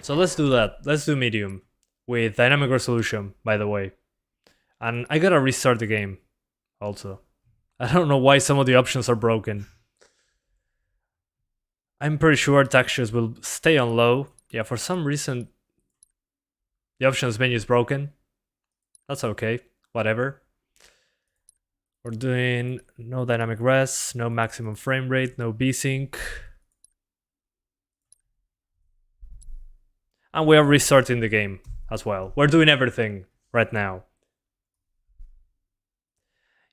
So let's do that. Let's do medium, with dynamic resolution, by the way. And I gotta restart the game, also. I don't know why some of the options are broken. I'm pretty sure textures will stay on low. Yeah, for some reason, the options menu is broken. That's okay, whatever. We're doing no dynamic res, no maximum frame rate, no VSync. And we are restarting the game as well. We're doing everything right now.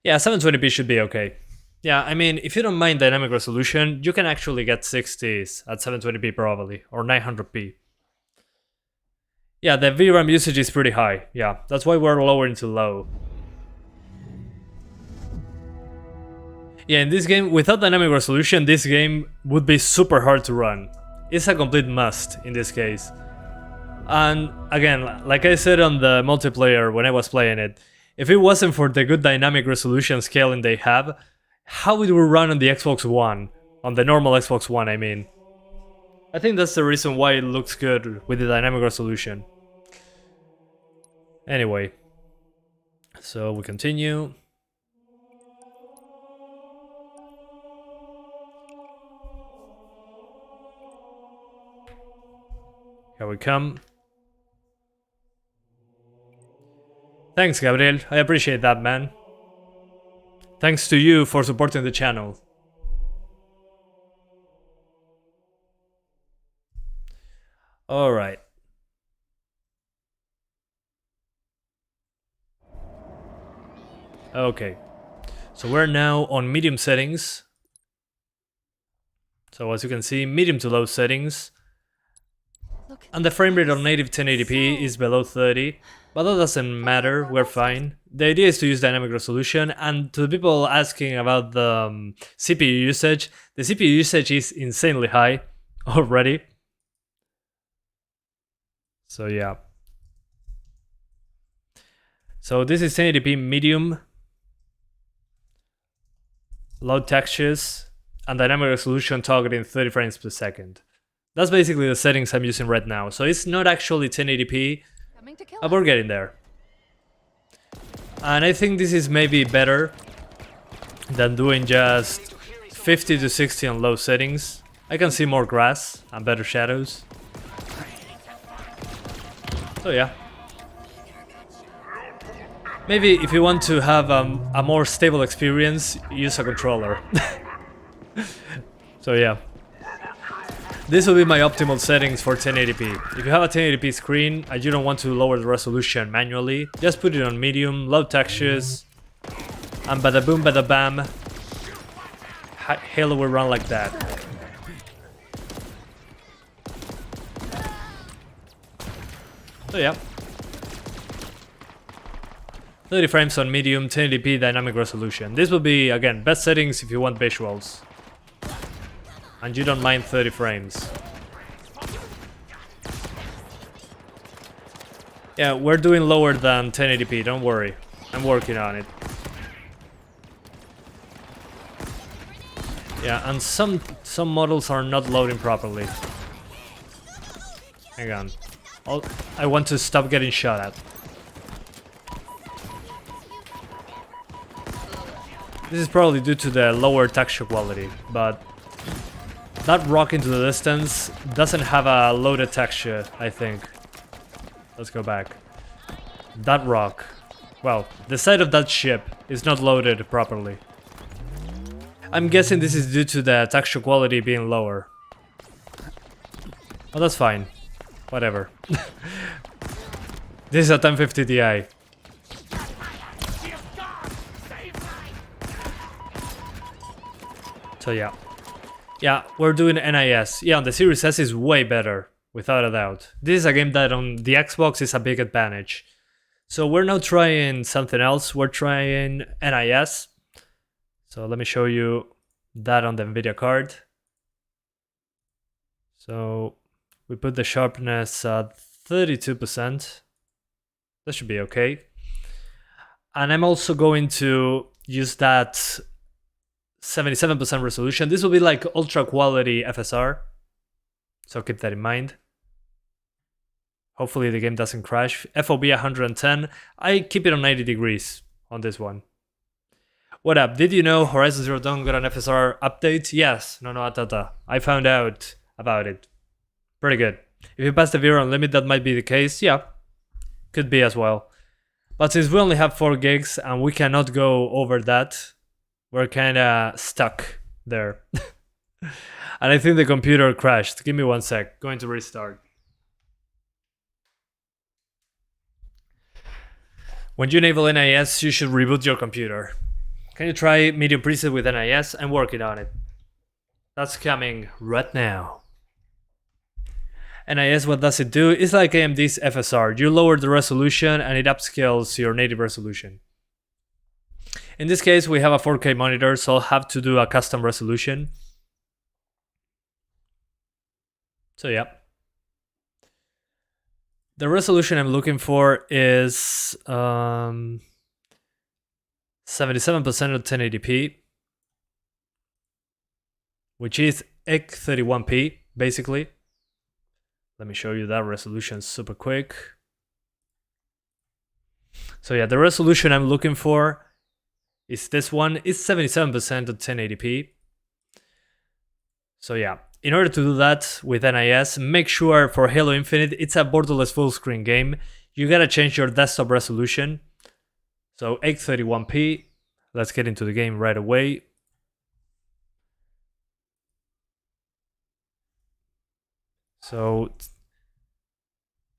Yeah, 720p should be okay. Yeah, I mean, if you don't mind dynamic resolution, you can actually get 60s at 720p probably, or 900p. Yeah, the VRAM usage is pretty high. Yeah, that's why we're lowering to low. Yeah, in this game, without dynamic resolution, this game would be super hard to run. It's a complete must in this case. And again, like I said on the multiplayer when I was playing it, if it wasn't for the good dynamic resolution scaling they have, how it would run on the Xbox One? On the normal Xbox One, I mean. I think that's the reason why it looks good with the dynamic resolution. Anyway. So we continue. Here we come. Thanks, Gabriel. I appreciate that, man. Thanks to you for supporting the channel. Alright. Okay. So we're now on medium settings. So as you can see, medium to low settings. And the frame rate on native 1080p is below 30. But that doesn't matter, we're fine. The idea is to use dynamic resolution, and to the people asking about the CPU usage, the CPU usage is insanely high already. So yeah. So this is 1080p medium, low textures, and dynamic resolution targeting 30 frames per second. That's basically the settings I'm using right now. So it's not actually 1080p, but we're getting there. And I think this is maybe better than doing just 50 to 60 on low settings. I can see more grass and better shadows. So yeah. Maybe if you want to have a more stable experience, use a controller. So yeah. This will be my optimal settings for 1080p. If you have a 1080p screen and you don't want to lower the resolution manually, just put it on medium, low textures, and bada boom bada bam, Halo will run like that. So yeah. 30 frames on medium, 1080p dynamic resolution. This will be, again, best settings if you want visuals. And you don't mind 30 frames. Yeah, we're doing lower than 1080p, don't worry. I'm working on it. Yeah, and some models are not loading properly. Hang on. I want to stop getting shot at. This is probably due to the lower texture quality, but that rock into the distance doesn't have a loaded texture, I think. Let's go back. That rock. Well, the side of that ship is not loaded properly. I'm guessing this is due to the texture quality being lower. Well, that's fine. Whatever. This is a 1050 Ti. So yeah. Yeah, we're doing NIS. Yeah, on the Series S is way better, without a doubt. This is a game that on the Xbox is a big advantage. So we're now trying something else. We're trying NIS. So let me show you that on the Nvidia card. So we put the sharpness at 32%. That should be okay. And I'm also going to use that 77% resolution. This will be like ultra quality FSR. So keep that in mind. Hopefully the game doesn't crash. FOB 110. I keep it on 90 degrees on this one. What up? Did you know Horizon Zero Dawn got an FSR update? Yes. No, atata. I found out about it. Pretty good. If you pass the VRAM limit, that might be the case. Yeah. Could be as well. But since we only have 4 gigs and we cannot go over that, we're kinda stuck there. And I think the computer crashed. Give me 1 sec. Going to restart. When you enable NIS, you should reboot your computer. Can you try medium preset with NIS? I'm working on it. That's coming right now. NIS, what does it do? It's like AMD's FSR. You lower the resolution and it upscales your native resolution. In this case, we have a 4K monitor, so I'll have to do a custom resolution. So yeah. The resolution I'm looking for is 77% of 1080p, which is H31p, basically. Let me show you that resolution super quick. So yeah, the resolution I'm looking for is this one. It's 77% of 1080p. So yeah, in order to do that with NIS, make sure for Halo Infinite, it's a borderless full screen game. You gotta change your desktop resolution. So H31p, let's get into the game right away. So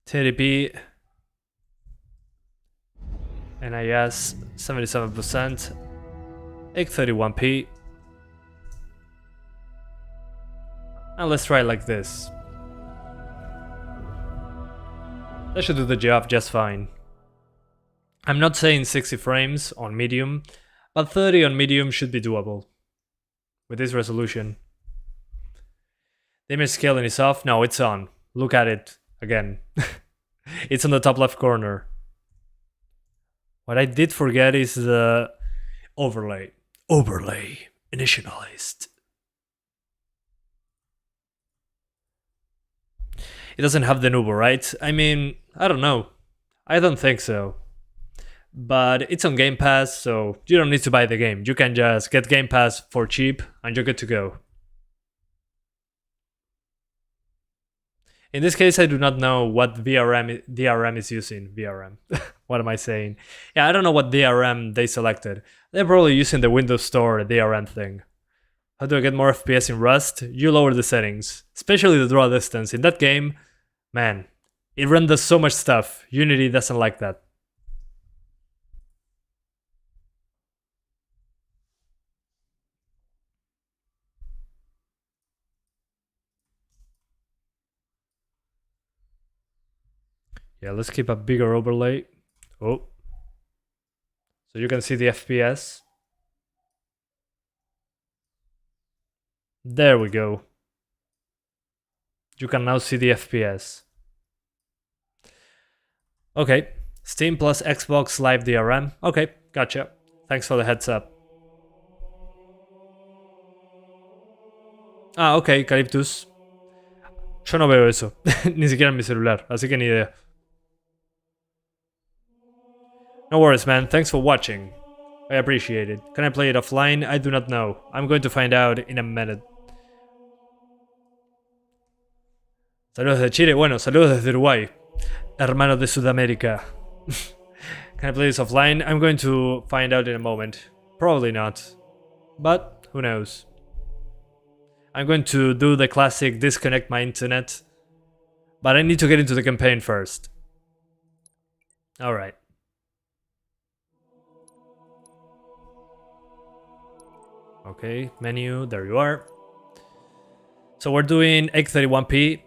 1080p, NIS 77%, 831p, and let's try it like this. That should do the job just fine. I'm not saying 60 frames on medium, but 30 on medium should be doable with this resolution. The image scaling is off. No, it's on. Look at it again. It's on the top left corner. What I did forget is the overlay. Overlay initialized. It doesn't have the Nubo, right? I mean, I don't know. I don't think so. But it's on Game Pass, so you don't need to buy the game. You can just get Game Pass for cheap and you're good to go. In this case, I do not know what DRM is using. VRM. What am I saying? Yeah, I don't know what DRM they selected. They're probably using the Windows Store DRM thing. How do I get more FPS in Rust? You lower the settings, especially the draw distance. In that game, man, it renders so much stuff. Unity doesn't like that. Yeah, let's keep a bigger overlay. Oh. So you can see the FPS. There we go. You can now see the FPS. Okay. Steam plus Xbox Live DRM. Okay, gotcha. Thanks for the heads up. Ah, ok, Calyptus. Yo no veo eso. Ni siquiera en mi celular, así que ni idea. No worries, man. Thanks for watching. I appreciate it. Can I play it offline? I do not know. I'm going to find out in a minute. Saludos de Chile. Bueno, saludos desde Uruguay. Hermanos de Sudamérica. Can I play this offline? I'm going to find out in a moment. Probably not. But who knows? I'm going to do the classic disconnect my internet. But I need to get into the campaign first. Alright. Okay, menu, there you are. So we're doing 831p,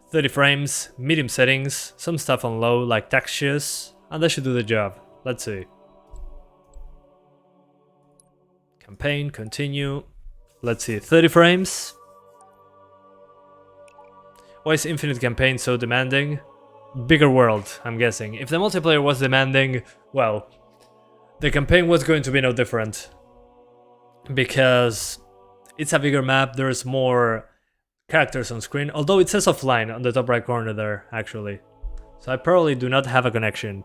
30 frames, medium settings, some stuff on low like textures, and that should do the job. Let's see. Campaign, continue. Let's see, 30 frames. Why is Infinite Campaign so demanding? Bigger world, I'm guessing. If the multiplayer was demanding, well, the campaign was going to be no different. Because it's a bigger map, there's more characters on screen, although it says offline on the top right corner there, actually. So I probably do not have a connection.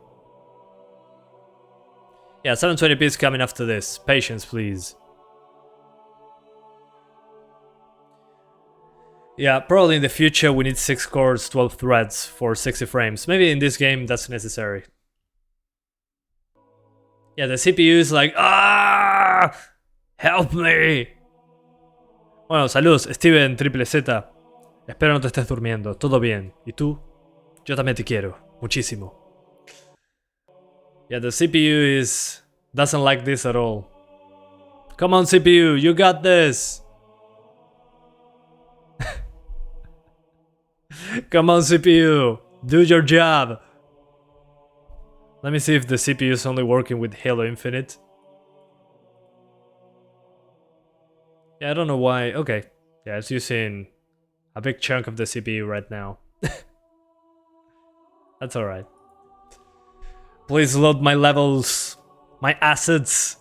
Yeah, 720p is coming after this. Patience, please. Yeah, probably in the future we need 6 cores, 12 threads for 60 frames. Maybe in this game that's necessary. Yeah, the CPU is like, ah! Help me! Bueno, saludos, Steven Triple Z. Espero no te estés durmiendo, todo bien. ¿Y tú? Yo también te quiero, muchísimo. Yeah, the CPU doesn't like this at all. Come on, CPU, you got this! Come on, CPU, do your job! Let me see if the CPU is only working with Halo Infinite. Yeah, I don't know why. Okay. Yeah, it's using a big chunk of the CPU right now. That's alright. Please load my levels, my assets.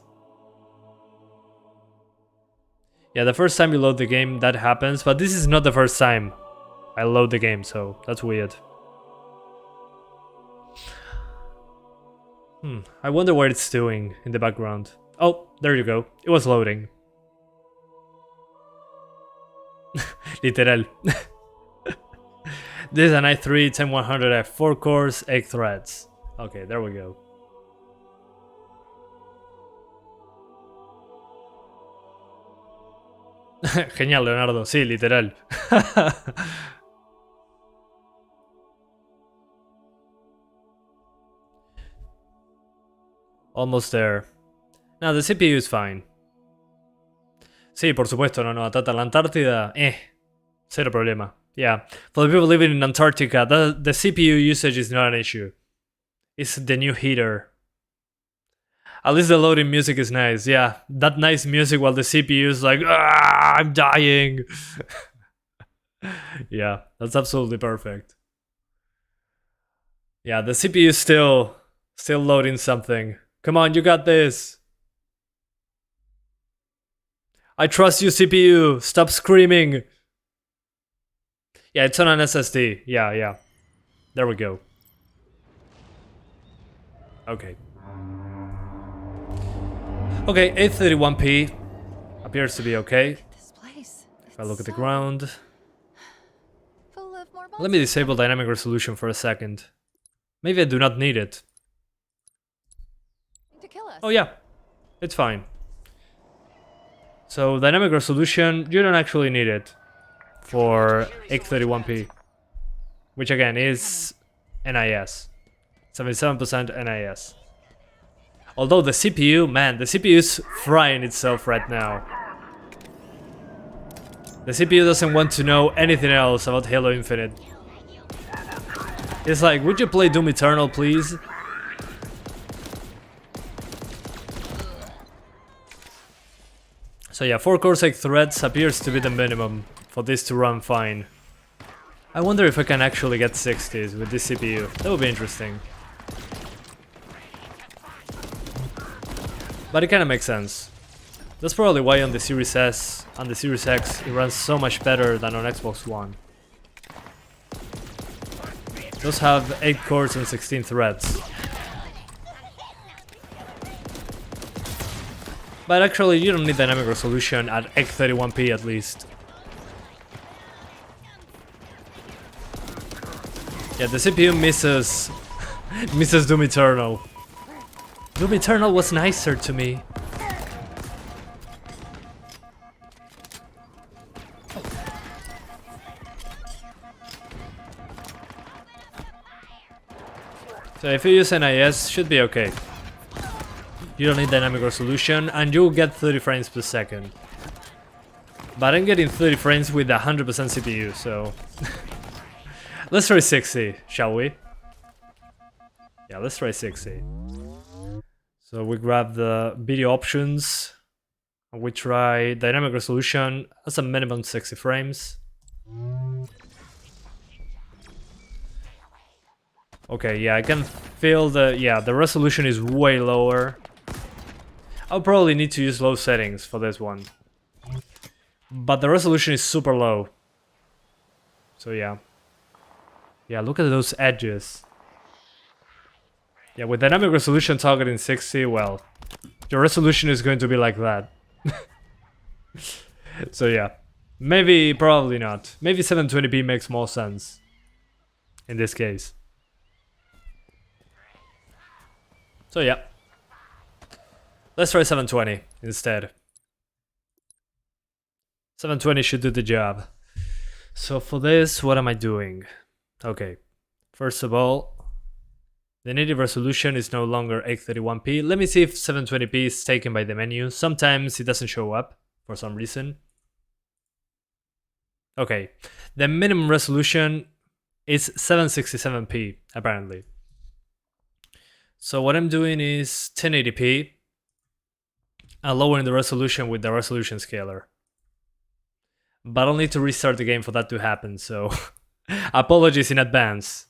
Yeah, the first time you load the game, that happens, but this is not the first time I load the game, so that's weird. I wonder what it's doing in the background. Oh, there you go. It was loading. Literal. This is an i3 10100F, 4 cores, 8 threads. Okay, there we go. Genial, Leonardo. Sí, literal. Almost there. No, the CPU is fine. Sí, por supuesto, no, Atata la Antártida, cero problema. Yeah, for the people living in Antarctica, the CPU usage is not an issue. It's the new heater. At least the loading music is nice, yeah. That nice music while the CPU is like, I'm dying. Yeah, that's absolutely perfect. Yeah, the CPU is still loading something. Come on, you got this. I trust you, CPU. Stop screaming. Yeah, it's on an SSD. Yeah. There we go. Okay. Okay, 831p appears to be okay. This place. If I look at the ground. Full of more Let me disable dynamic resolution for a second. Maybe I do not need it. to kill us. Oh yeah, it's fine. So dynamic resolution, you don't actually need it for 831p, which again is NIS, 77% NIS. Although the CPU, man, the CPU is frying itself right now. The CPU doesn't want to know anything else about Halo Infinite. It's like, would you play Doom Eternal, please? So yeah, 4 cores, 8 threads appears to be the minimum for this to run fine. I wonder if I can actually get 60s with this CPU. That would be interesting. But it kinda makes sense. That's probably why on the Series S and the Series X it runs so much better than on Xbox One. Those have 8 cores and 16 threads. But actually, you don't need dynamic resolution at 831p at least. Yeah, the CPU misses misses Doom Eternal. Doom Eternal was nicer to me. So if you use NIS, should be okay. You don't need dynamic resolution, and you'll get 30 frames per second. But I'm getting 30 frames with 100% CPU, so... Let's try 60, shall we? Yeah, let's try 60. So we grab the video options, and we try dynamic resolution as a minimum 60 frames. Okay, yeah, I can feel the resolution is way lower. I'll probably need to use low settings for this one. But the resolution is super low. So yeah. Yeah, look at those edges. Yeah, with dynamic resolution targeting 60, well, your resolution is going to be like that. So yeah. Maybe, probably not. Maybe 720p makes more sense. In this case. So yeah. Let's try 720 instead. 720 should do the job. So for this, what am I doing? Okay, first of all, the native resolution is no longer 831p. Let me see if 720p is taken by the menu. Sometimes it doesn't show up for some reason. Okay, the minimum resolution is 767p apparently. So what I'm doing is 1080p. And lowering the resolution with the resolution scaler. But I'll need to restart the game for that to happen, so apologies in advance.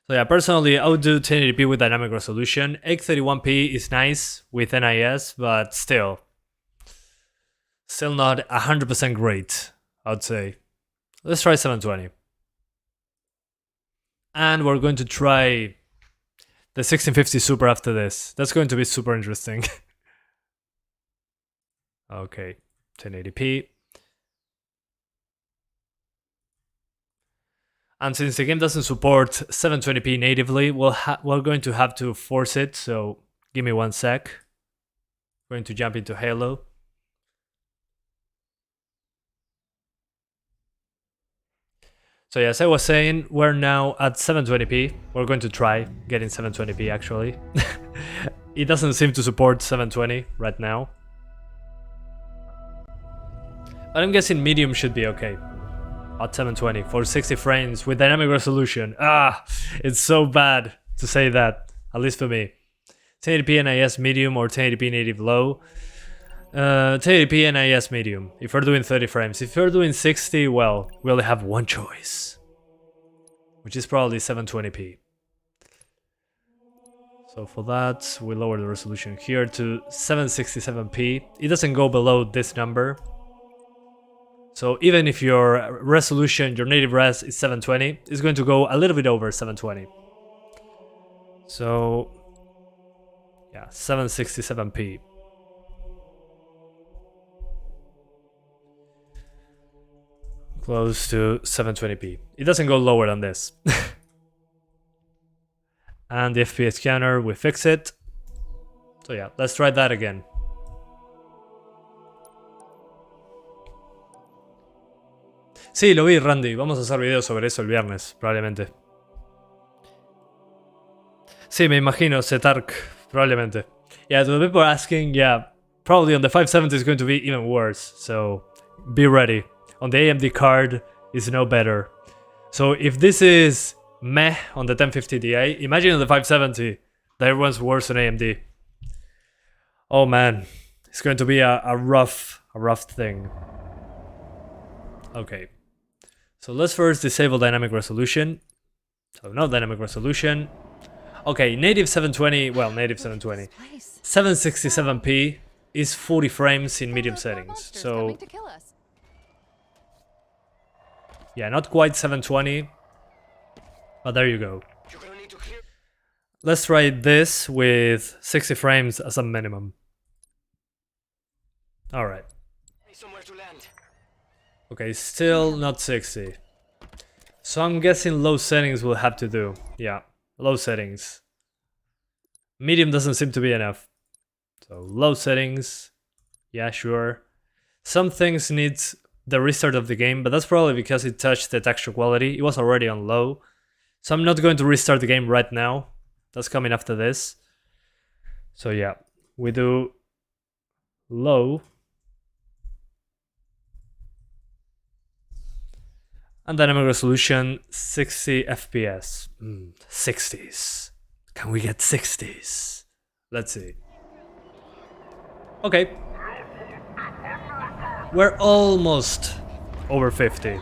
So yeah, personally, I would do 1080p with dynamic resolution. 831p is nice with NIS, but still not 100% great, I'd say. Let's try 720. And we're going to try the 1650 Super after this. That's going to be super interesting. Okay, 1080p. And since the game doesn't support 720p natively, we're going to have to force it, so give me one sec. I'm going to jump into Halo. So yeah, as I was saying, we're now at 720p. We're going to try getting 720p actually. It doesn't seem to support 720 right now. But I'm guessing medium should be okay. At 720 for 60 frames with dynamic resolution. Ah, it's so bad to say that, at least for me. 1080p NIS medium or 1080p native low. 1080p NIS medium, if you're doing 30 frames. If you're doing 60, well, we only have one choice, which is probably 720p. So for that, we lower the resolution here to 767p. It doesn't go below this number. So even if your resolution, your native res is 720, it's going to go a little bit over 720. So yeah, 767p. Close to 720p. It doesn't go lower than this. And the FPS counter, we fix it. So yeah, let's try that again. Sí, lo vi, Randy. Vamos a hacer videos sobre eso el viernes, probablemente. Sí, me imagino, Setark, probablemente. Yeah, to the people asking, yeah, probably on the 570 is going to be even worse, so be ready. On the AMD card is no better. So if this is meh on the 1050 Ti, imagine on the 570 that everyone's worse than AMD. Oh man, it's going to be a rough thing. Okay, so let's first disable dynamic resolution. So no dynamic resolution. Okay, native 720, well, native 720. 767p is 40 frames in medium settings. So yeah, not quite 720, but there you go. Let's try this with 60 frames as a minimum. Alright. Okay, still not 60. So I'm guessing low settings will have to do. Yeah, low settings. Medium doesn't seem to be enough. So low settings. Yeah, sure. Some things need the restart of the game, but that's probably because it touched the texture quality. It was already on low. So I'm not going to restart the game right now. That's coming after this. So yeah, we do low. And dynamic resolution 60 FPS. 60s. Can we get 60s? Let's see. Okay. We're almost over 50.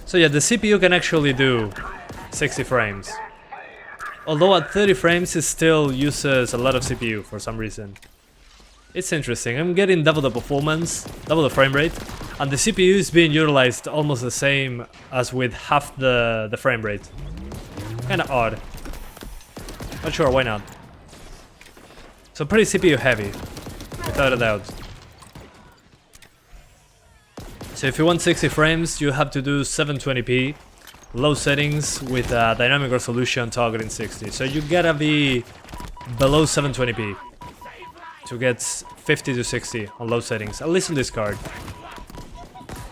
So yeah, the CPU can actually do 60 frames. Although at 30 frames it still uses a lot of CPU for some reason. It's interesting. I'm getting double the performance, double the frame rate, and the CPU is being utilized almost the same as with half the frame rate. Kinda odd. Not sure, why not? So pretty CPU heavy, without a doubt. So if you want 60 frames, you have to do 720p, low settings with a dynamic resolution targeting 60. So you gotta be below 720p to get 50 to 60 on low settings, at least on this card.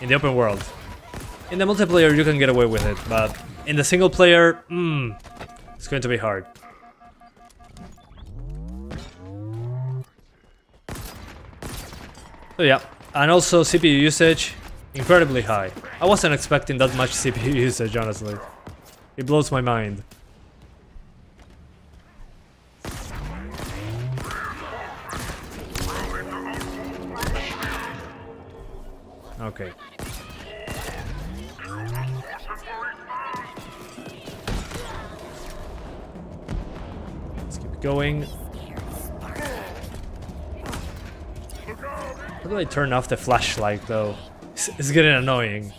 In the open world. In the multiplayer you can get away with it, but in the single player, it's going to be hard. So yeah, and also CPU usage, incredibly high. I wasn't expecting that much CPU usage, honestly. It blows my mind. Okay. Let's keep going. How do I turn off the flashlight though? It's getting annoying.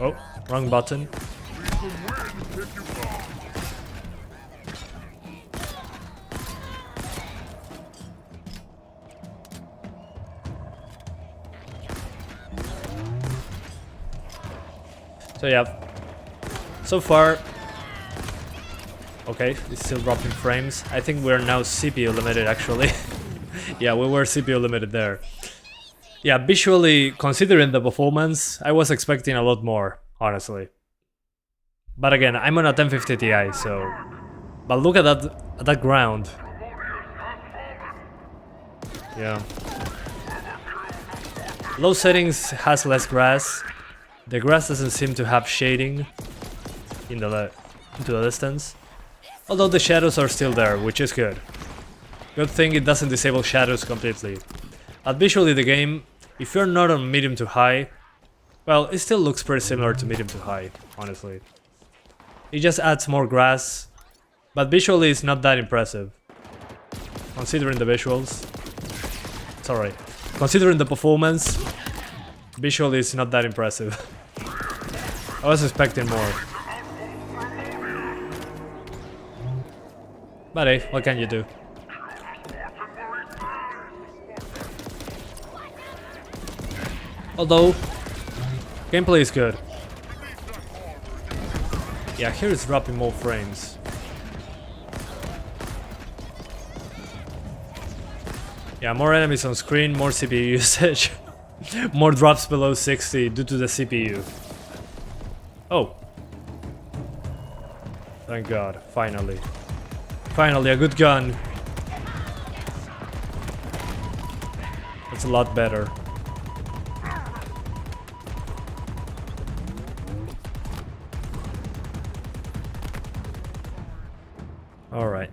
Oh, wrong button. So yeah, so far, okay, it's still dropping frames. I think we're now CPU limited actually. Yeah, we were CPU limited there. Yeah, visually, considering the performance, I was expecting a lot more. honestly. But again, I'm on a 1050 Ti, so... But look at that ground. Yeah. Low settings has less grass. The grass doesn't seem to have shading into the distance. Although the shadows are still there, which is good. Good thing it doesn't disable shadows completely. But visually the game, if you're not on medium to high, well, it still looks pretty similar to medium to high, honestly. It just adds more grass, but visually it's not that impressive. Considering the visuals. Sorry. Considering the performance, visually it's not that impressive. I was expecting more. But hey, what can you do? Although, gameplay is good. Yeah, here it's dropping more frames. Yeah, more enemies on screen, more CPU usage. More drops below 60 due to the CPU. Oh. Thank God, finally. Finally, a good gun. That's a lot better. Alright.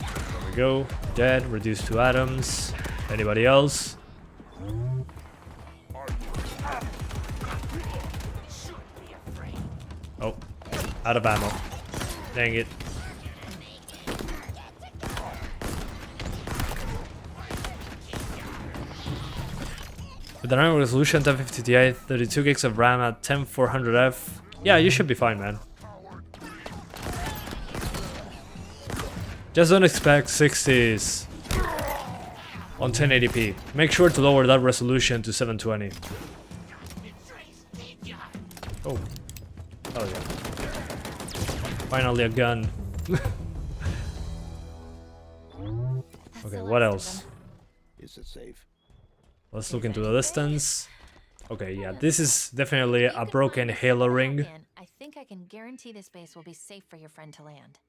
There we go. Dead, reduced to atoms. Anybody else? Oh, out of ammo. Dang it. With the RAM resolution 1050 Ti, 32 gigs of RAM at 10400F. Yeah, you should be fine, man. Just don't expect 60s on 1080p. Make sure to lower that resolution to 720. Oh. Oh yeah. Finally a gun. Okay, what else? Is it safe? Let's look into the distance. Okay, yeah, this is definitely a broken Halo ring. I think I can guarantee this base will be safe for your friend to land.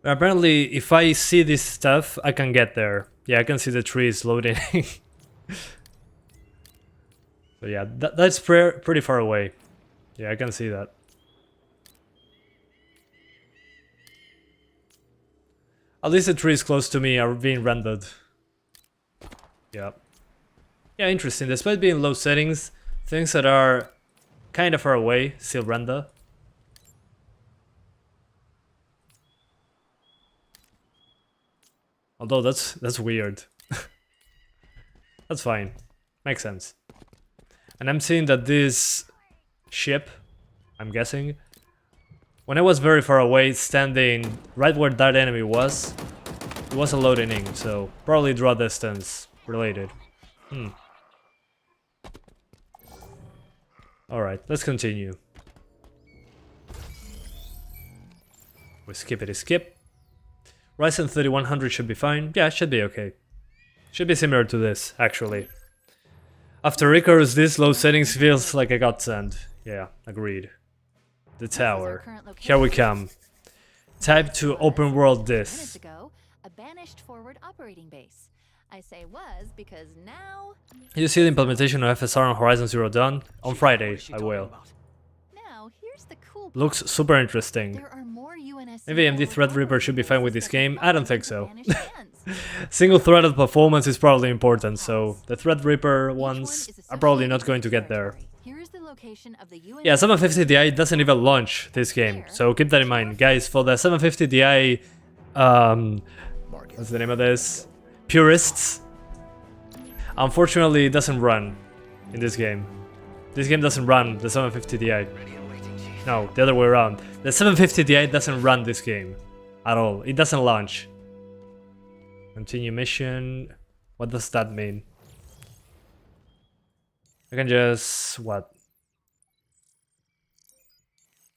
Apparently, if I see this stuff, I can get there. Yeah, I can see the trees loading. So yeah, that's pretty far away. Yeah, I can see that. At least the trees close to me are being rendered. Yeah. Yeah, interesting. Despite being low settings, things that are kind of far away still render. Although that's weird. That's fine. Makes sense. And I'm seeing that this ship, I'm guessing, when I was very far away, standing right where that enemy was, it wasn't loading in, so probably draw distance related. Alright, let's continue. We skip. Ryzen 3100 should be fine. Yeah, it should be okay. Should be similar to this, actually. After Icarus, this low settings feels like a godsend. Yeah, agreed. The tower. Here we come. Type to open world Minutes this. ago, a banished forward operating base. I say was because now. You see the implementation of FSR on Horizon Zero Dawn? On Friday, I will. Now here's the cool. Looks super interesting. There are more UNSC. Maybe AMD Threadripper should be fine with this game. I don't think so. Banished lands. Single-threaded performance is probably important, so the Threadripper ones are probably not going to get there. Here is the location of the UNSC. Yeah, 750 Ti doesn't even launch this game, so keep that in mind. Guys, for the 750 Ti, what's the name of this? Purists. Unfortunately, it doesn't run in this game. This game doesn't run the 750 Ti. No, the other way around. The 750 Ti doesn't run this game at all. It doesn't launch. Continue mission. What does that mean? I can just... what?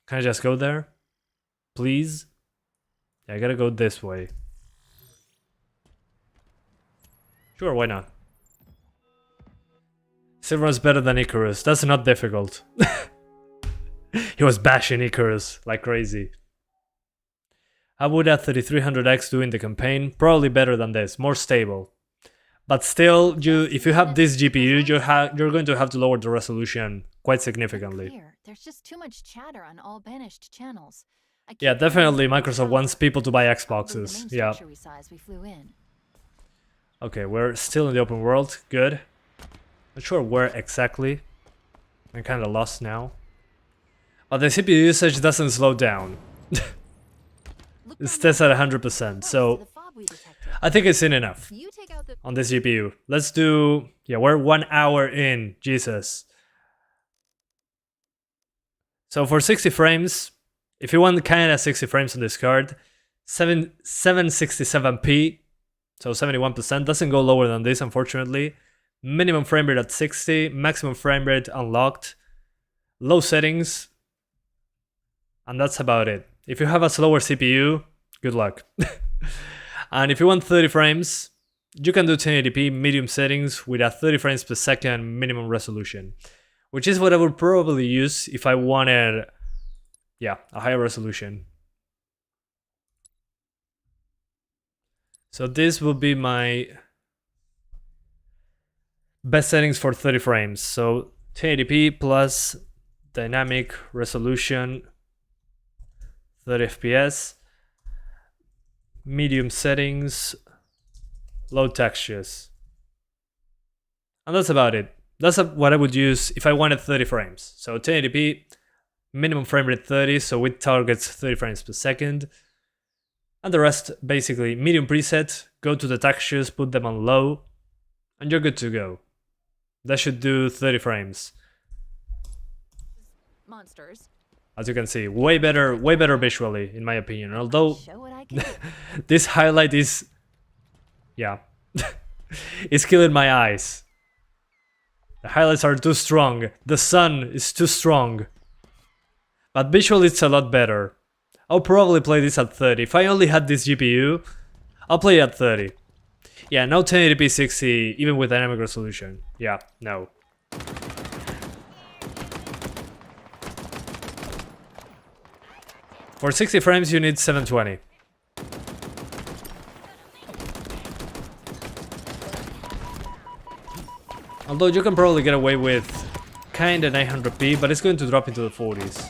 Can I just go there? Please? Yeah, I gotta go this way. Sure, why not? Still runs better than Icarus. That's not difficult. He was bashing Icarus like crazy. How would a 3300X do in the campaign? Probably better than this, more stable. But still, if you have this GPU, you're going to have to lower the resolution quite significantly. Clear. There's just too much chatter on all banished channels. I Yeah, keep definitely hearing Microsoft wants people to buy probably Xboxes. the main Yeah. structure we saw as we flew in. Okay, we're still in the open world. Good. Not sure where exactly. I'm kind of lost now. But the CPU usage doesn't slow down. Look It down stays there. at 100%, Thanks to so the fob we detected. I think it's in enough You take out the on this GPU. Let's do... Yeah, we're 1 hour in. Jesus. So for 60 frames, if you want kind of 60 frames on this card, 767p, so 71%, doesn't go lower than this, unfortunately. Minimum frame rate at 60, maximum frame rate unlocked, low settings, and that's about it. If you have a slower CPU, good luck. And if you want 30 frames, you can do 1080p medium settings with a 30 frames per second minimum resolution, which is what I would probably use if I wanted, yeah, a higher resolution. So this will be my best settings for 30 frames. So 1080p plus dynamic resolution, 30 FPS, medium settings, low textures. And that's about it. That's what I would use if I wanted 30 frames. So 1080p, minimum frame rate 30, so it targets 30 frames per second. And the rest, basically, medium preset, go to the textures, put them on low, and you're good to go. That should do 30 frames. monsters. As you can see, way better visually, in my opinion. Although, Show what I can do. this highlight is... yeah. It's killing my eyes. The highlights are too strong. The sun is too strong. But visually it's a lot better. I'll probably play this at 30. If I only had this GPU, I'll play it at 30. Yeah, no 1080p 60, even with dynamic resolution. Yeah, no. For 60 frames you need 720. Although you can probably get away with kinda 900p, but it's going to drop into the 40s.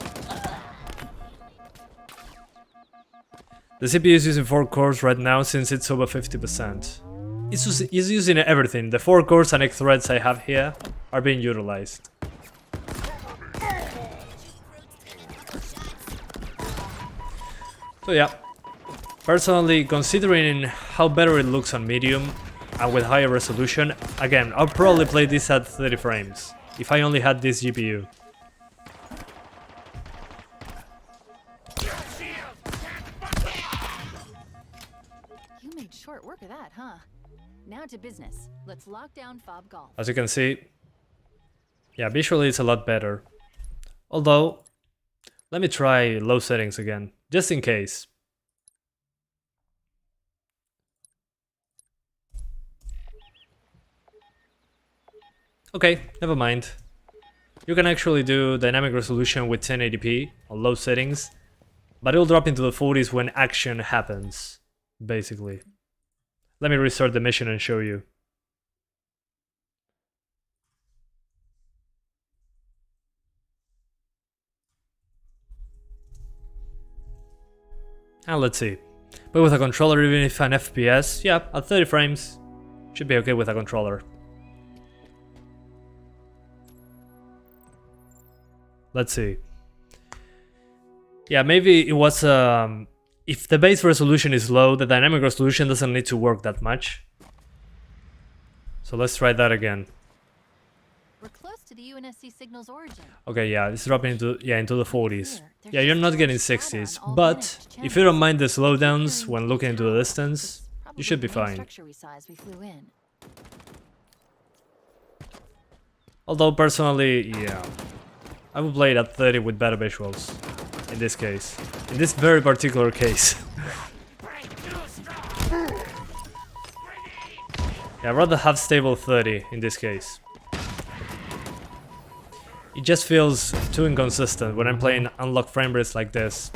The CPU is using 4 cores right now since it's over 50%. It's using everything. The 4 cores and 8 threads I have here are being utilized. So yeah, personally, considering how better it looks on medium and with higher resolution, again, I'll probably play this at 30 frames if I only had this GPU. You made short work of that, huh? Now to business. Let's lock down Fob Golf. As you can see, yeah, visually it's a lot better. Although, let me try low settings again, just in case. Okay, never mind. You can actually do dynamic resolution with 1080p on low settings, but it'll drop into the 40s when action happens, basically. Let me restart the mission and show you. And let's see. But with a controller, even if an FPS, yeah, at 30 frames, should be okay with a controller. Let's see. Yeah, maybe it was, if the base resolution is low, the dynamic resolution doesn't need to work that much. So let's try that again. We're close to the UNSC signal's origin. Okay, yeah, it's dropping into the 40s. Clear. There's Yeah, you're just not so getting much chatter 60s, on all but banished if you don't channels. mind the slowdowns Securing when the looking into the tower distance, is probably you should be the main fine. structure we saw as we flew in. Although personally, yeah, I would play it at 30 with better visuals. In this case, in this very particular case. Yeah, I'd rather have stable 30 in this case. It just feels too inconsistent when I'm playing unlocked frame rates like this.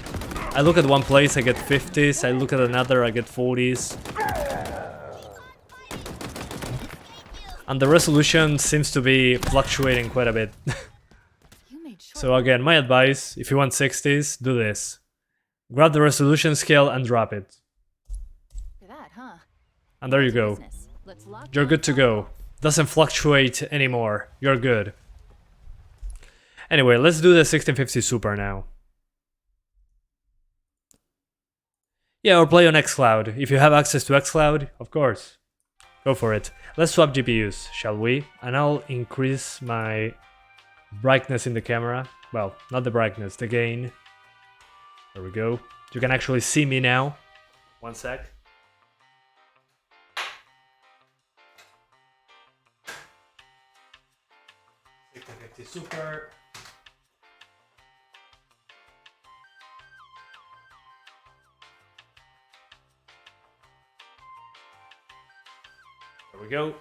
I look at one place, I get 50s, I look at another, I get 40s. And the resolution seems to be fluctuating quite a bit. So again, my advice, if you want 60s, do this. Grab the resolution scale and drop it. And there you go. You're good to go. Doesn't fluctuate anymore. You're good. Anyway, let's do the 1650 Super now. Yeah, or play on xCloud. If you have access to xCloud, of course. Go for it. Let's swap GPUs, shall we? And I'll increase my brightness in the camera. Well, not the brightness, the gain. There we go. You can actually see me now. One sec. 1650 Super. There we go.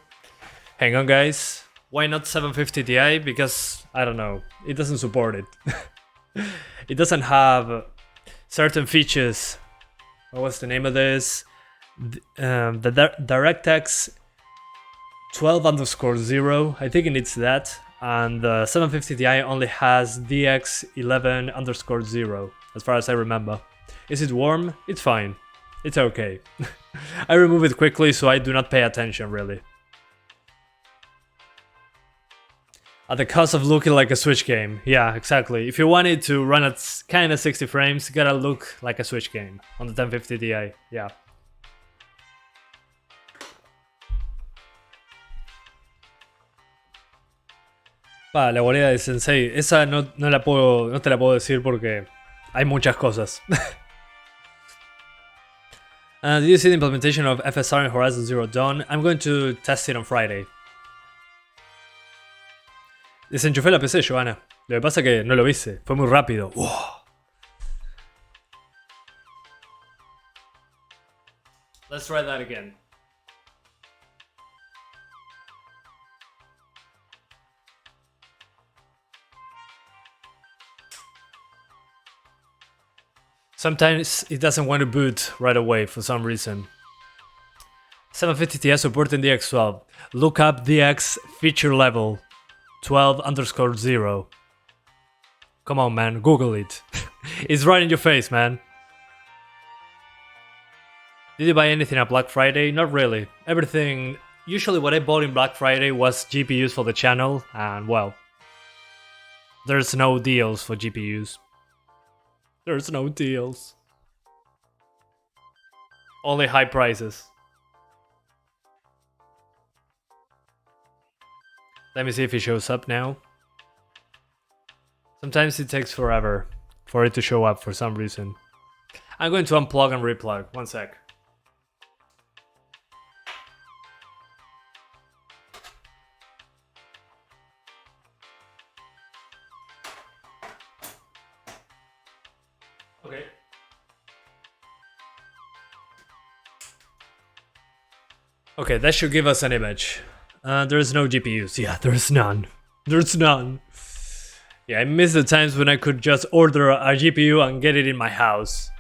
Hang on, guys. Why not 750 Ti? Because, I don't know, it doesn't support it. It doesn't have certain features. What's the name of this? The DirectX 12_0. I think it needs that. And the 750 Ti only has DX11_0, as far as I remember. Is it warm? It's fine. It's okay. I remove it quickly, so I do not pay attention, really. At the cost of looking like a Switch game. Yeah, exactly. If you want it to run at kinda 60 frames, you gotta look like a Switch game on the 1050 Ti. Yeah. La guarida de Sensei, esa no te la puedo decir porque hay muchas cosas. Did you see the implementation of FSR in Horizon Zero Dawn? I'm going to test it on Friday. Desenchufé la PC, Joana. Lo que pasa es que no lo hice, fue muy rápido. Let's try that again. Sometimes it doesn't want to boot right away for some reason. 750 Ti supporting DX12. Look up DX feature level 12_0. Come on, man, Google it. It's right in your face, man. Did you buy anything at Black Friday? Not really. Everything. Usually what I bought in Black Friday was GPUs for the channel, and well, there's no deals for GPUs. There's no deals. Only high prices. Let me see if it shows up now. Sometimes it takes forever for it to show up for some reason. I'm going to unplug and replug. One sec. Okay. Okay, that should give us an image. There's no GPUs. Yeah, there's none. There's none. Yeah, I miss the times when I could just order a GPU and get it in my house.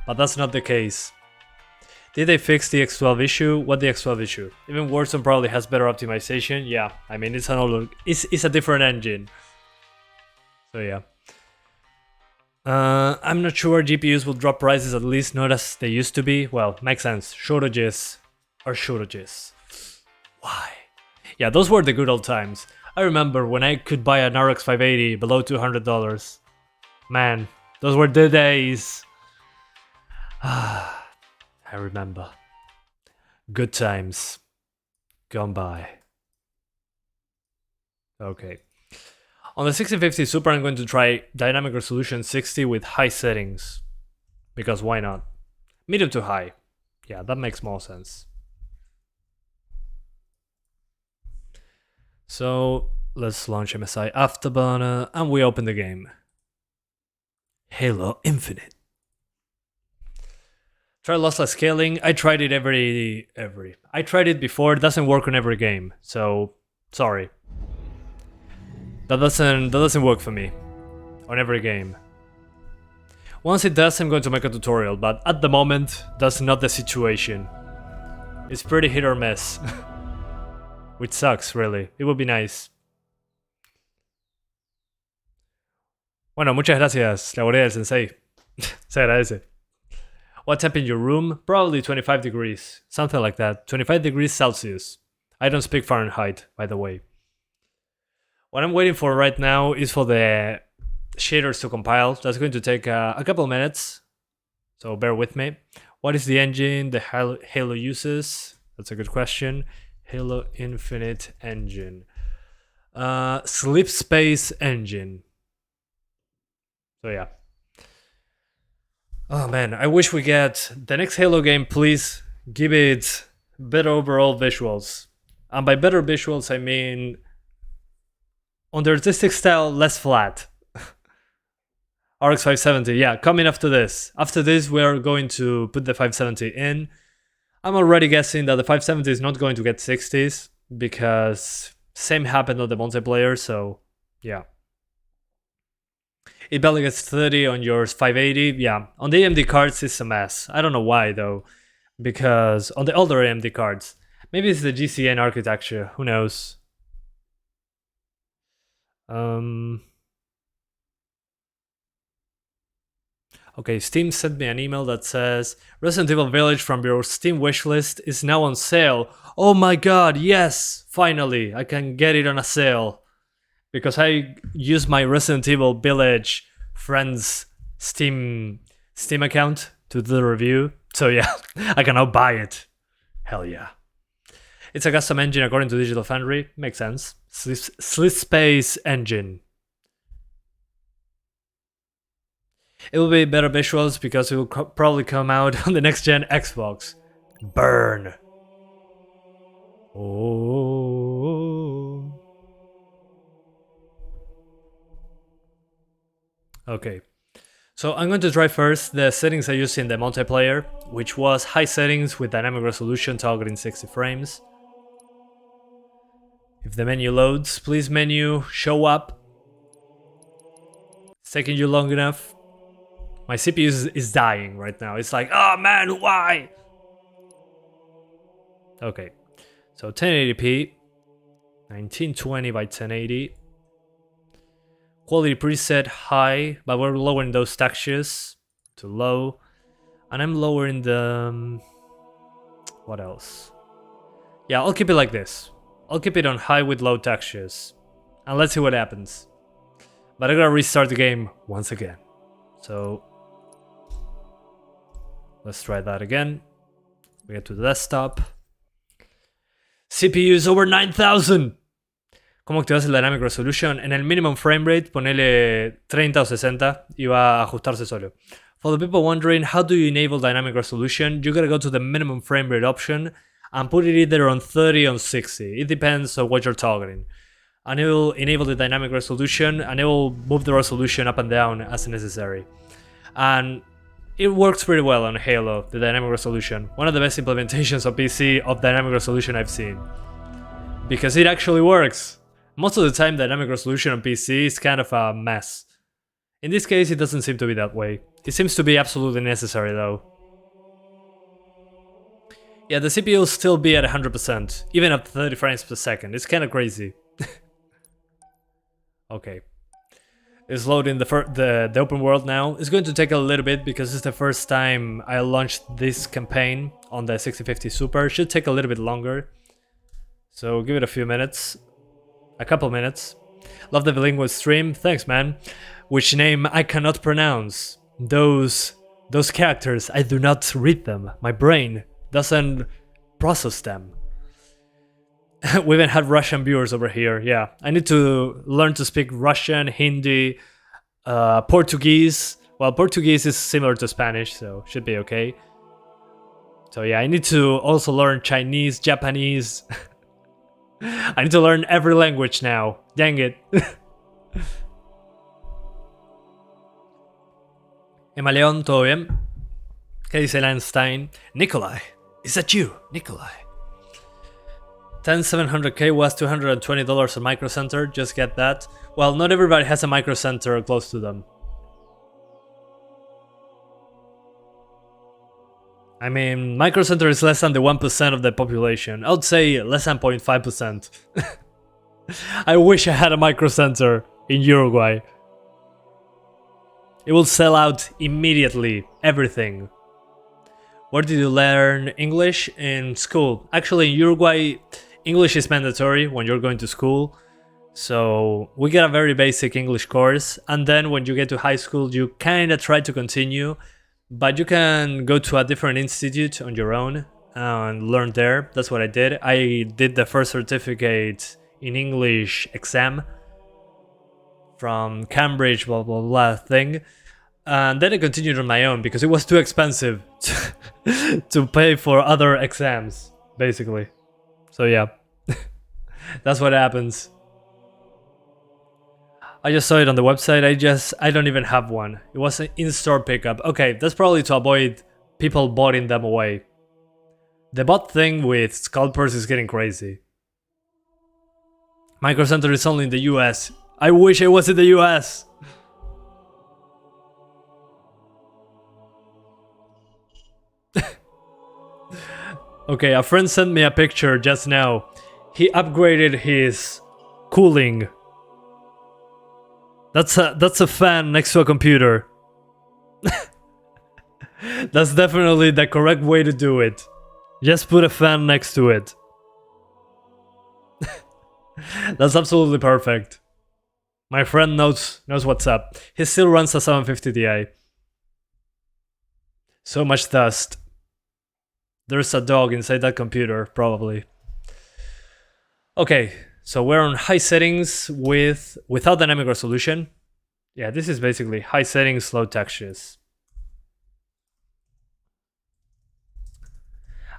But that's not the case. Did they fix the X12 issue? What the X12 issue? Even Warzone probably has better optimization. Yeah, I mean, it's a different engine. So yeah. I'm not sure GPUs will drop prices, at least not as they used to be. Well, makes sense. Shortages are shortages. Why? Yeah, those were the good old times. I remember when I could buy an RX 580 below $200. Man, those were the days. I remember. Good times. Gone by. Okay. On the 1650 Super, I'm going to try Dynamic Resolution 60 with high settings. Because why not? Medium to high. Yeah, that makes more sense. So, let's launch MSI Afterburner, and we open the game. Halo Infinite. Try lossless scaling. I tried it I tried it before, it doesn't work on every game. So, sorry. That doesn't work for me on every game. Once it does, I'm going to make a tutorial, but at the moment, that's not the situation. It's pretty hit or miss. Which sucks, really. It would be nice. Bueno, muchas gracias, la guardia del sensei. Se agradece. What temp in your room? Probably 25 degrees. Something like that. 25 degrees Celsius. I don't speak Fahrenheit, by the way. What I'm waiting for right now is for the shaders to compile. That's going to take a couple minutes, so bear with me. What is the engine the Halo uses? That's a good question. Halo Infinite engine. Sleep Space engine. So yeah. Oh man, I wish we get the next Halo game, please give it better overall visuals. And by better visuals, I mean on the artistic style, less flat. RX 570, yeah, coming after this. After this, we're going to put the 570 in. I'm already guessing that the 570 is not going to get 60s because same happened on the multiplayer, so yeah. It barely gets 30 on yours 580, yeah. On the AMD cards, it's a mess. I don't know why though, because on the older AMD cards, maybe it's the GCN architecture, who knows. Okay, Steam sent me an email that says Resident Evil Village from your Steam wishlist is now on sale. Oh my god, yes! Finally, I can get it on a sale. Because I used my Resident Evil Village friends Steam account to do the review. So yeah, I can now buy it. Hell yeah. It's a custom engine according to Digital Foundry. Makes sense. Sleep Space engine. It will be better visuals because it will probably come out on the next gen Xbox. Burn. Oh. Okay. So I'm going to try first the settings I used in the multiplayer, which was high settings with dynamic resolution targeting 60 frames. If the menu loads, please menu, show up. It's taking you long enough. My CPU is dying right now. It's like, oh man, why? Okay, so 1080p, 1920 by 1080. Quality preset high, but we're lowering those textures to low. And I'm lowering the... what else? Yeah, I'll keep it like this. I'll keep it on high with low textures. And let's see what happens. But I gotta restart the game once again. So... let's try that again. We get to the desktop. CPU is over 9000. ¿Cómo activas el Dynamic Resolution? En el minimum frame rate, ponele 30 o 60 y va a ajustarse solo. For the people wondering, how do you enable Dynamic Resolution? You gotta go to the minimum frame rate option and put it either on 30 or 60. It depends on what you're targeting. And it will enable the Dynamic Resolution and it will move the resolution up and down as necessary. And it works pretty well on Halo, the Dynamic Resolution. One of the best implementations on PC of Dynamic Resolution I've seen. Because it actually works. Most of the time, Dynamic Resolution on PC is kind of a mess. In this case, it doesn't seem to be that way. It seems to be absolutely necessary though. Yeah, the CPU will still be at 100%, even at 30 frames per second. It's kind of crazy. Okay. It's loading the open world now. It's going to take a little bit because it's the first time I launched this campaign on the 6050 Super. It should take a little bit longer. So give it a few minutes. A couple minutes. Love the bilingual stream. Thanks, man. Which name I cannot pronounce. Those characters, I do not read them. My brain doesn't process them. We even had Russian viewers over here, yeah. I need to learn to speak Russian, Hindi, Portuguese. Well, Portuguese is similar to Spanish, so should be okay. So yeah, I need to also learn Chinese, Japanese. I need to learn every language now. Dang it. Emma León, ¿todo bien? ¿Qué dice Einstein? Nikolai, is that you, Nikolai? 10700K was $220 a micro center, just get that. Well, not everybody has a micro center close to them. I mean, micro center is less than the 1% of the population. I would say less than 0.5%. I wish I had a micro center in Uruguay. It will sell out immediately, everything. Where did you learn English? In school. Actually, in Uruguay, English is mandatory when you're going to school. So we get a very basic English course. And then when you get to high school, you kind of try to continue. But you can go to a different institute on your own and learn there. That's what I did. I did the first certificate in English exam from Cambridge, blah, blah, blah thing. And then I continued on my own because it was too expensive to pay for other exams, basically. So yeah, that's what happens. I just saw it on the website. I don't even have one. It was an in-store pickup. Okay, that's probably to avoid people botting them away. The bot thing with scalpers is getting crazy. Micro Center is only in the US. I wish it was in the US. Okay, a friend sent me a picture just now. He upgraded his cooling. That's a fan next to a computer. That's definitely the correct way to do it. Just put a fan next to it. That's absolutely perfect. My friend knows what's up. He still runs a 750 Ti. So much dust. There's a dog inside that computer, probably. Okay, so we're on high settings without dynamic resolution. Yeah, this is basically high settings, low textures.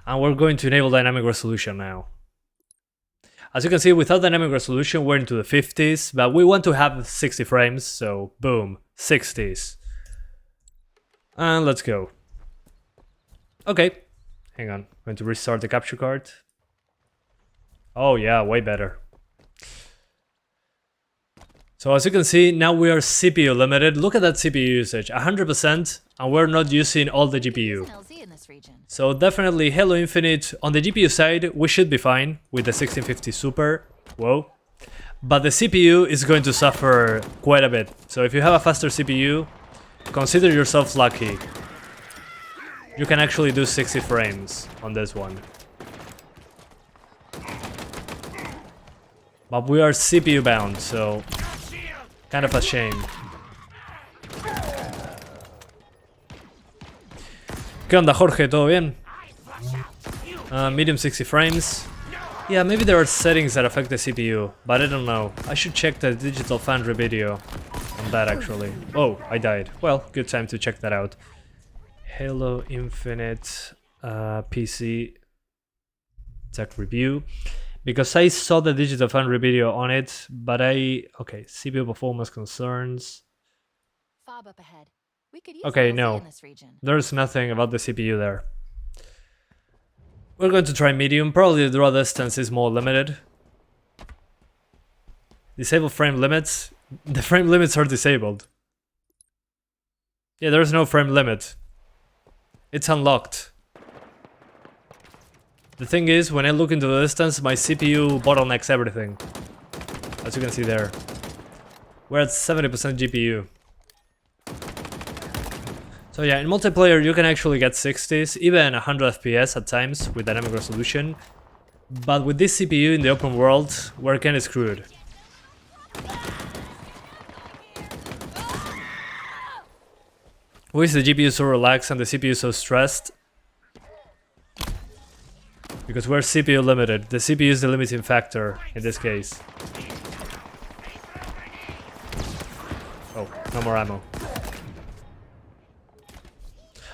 And we're going to enable dynamic resolution now. As you can see, without dynamic resolution, we're into the 50s, but we want to have 60 frames, so boom, 60s. And let's go. Okay, hang on, I'm going to restart the capture card. Oh yeah, way better. So as you can see, now we are CPU limited. Look at that CPU usage, 100%, and we're not using all the GPU. So definitely Halo Infinite, on the GPU side, we should be fine with the 1650 Super. Whoa. But the CPU is going to suffer quite a bit. So if you have a faster CPU, consider yourself lucky. You can actually do 60 frames on this one. But we are CPU bound, so kind of a shame. ¿Qué onda, Jorge? ¿Todo bien? Medium 60 frames. Yeah, maybe there are settings that affect the CPU, but I don't know. I should check the Digital Foundry video on that actually. Oh, I died. Well, good time to check that out. Halo Infinite PC tech review. Because I saw the Digital Foundry video on it, but okay, CPU performance concerns. Fob up ahead. We could use Okay, LZ no. in this region. There's nothing about the CPU there. We're going to try medium. Probably the draw distance is more limited. Disable frame limits. The frame limits are disabled. Yeah, there's no frame limit. It's unlocked. The thing is, when I look into the distance, my CPU bottlenecks everything. As you can see there. We're at 70% GPU. So yeah, in multiplayer you can actually get 60s, even 100 FPS at times with dynamic resolution. But with this CPU in the open world, we're kinda screwed. Why is the GPU so relaxed and the CPU so stressed? Because we're CPU limited. The CPU is the limiting factor in this case. Oh, no more ammo.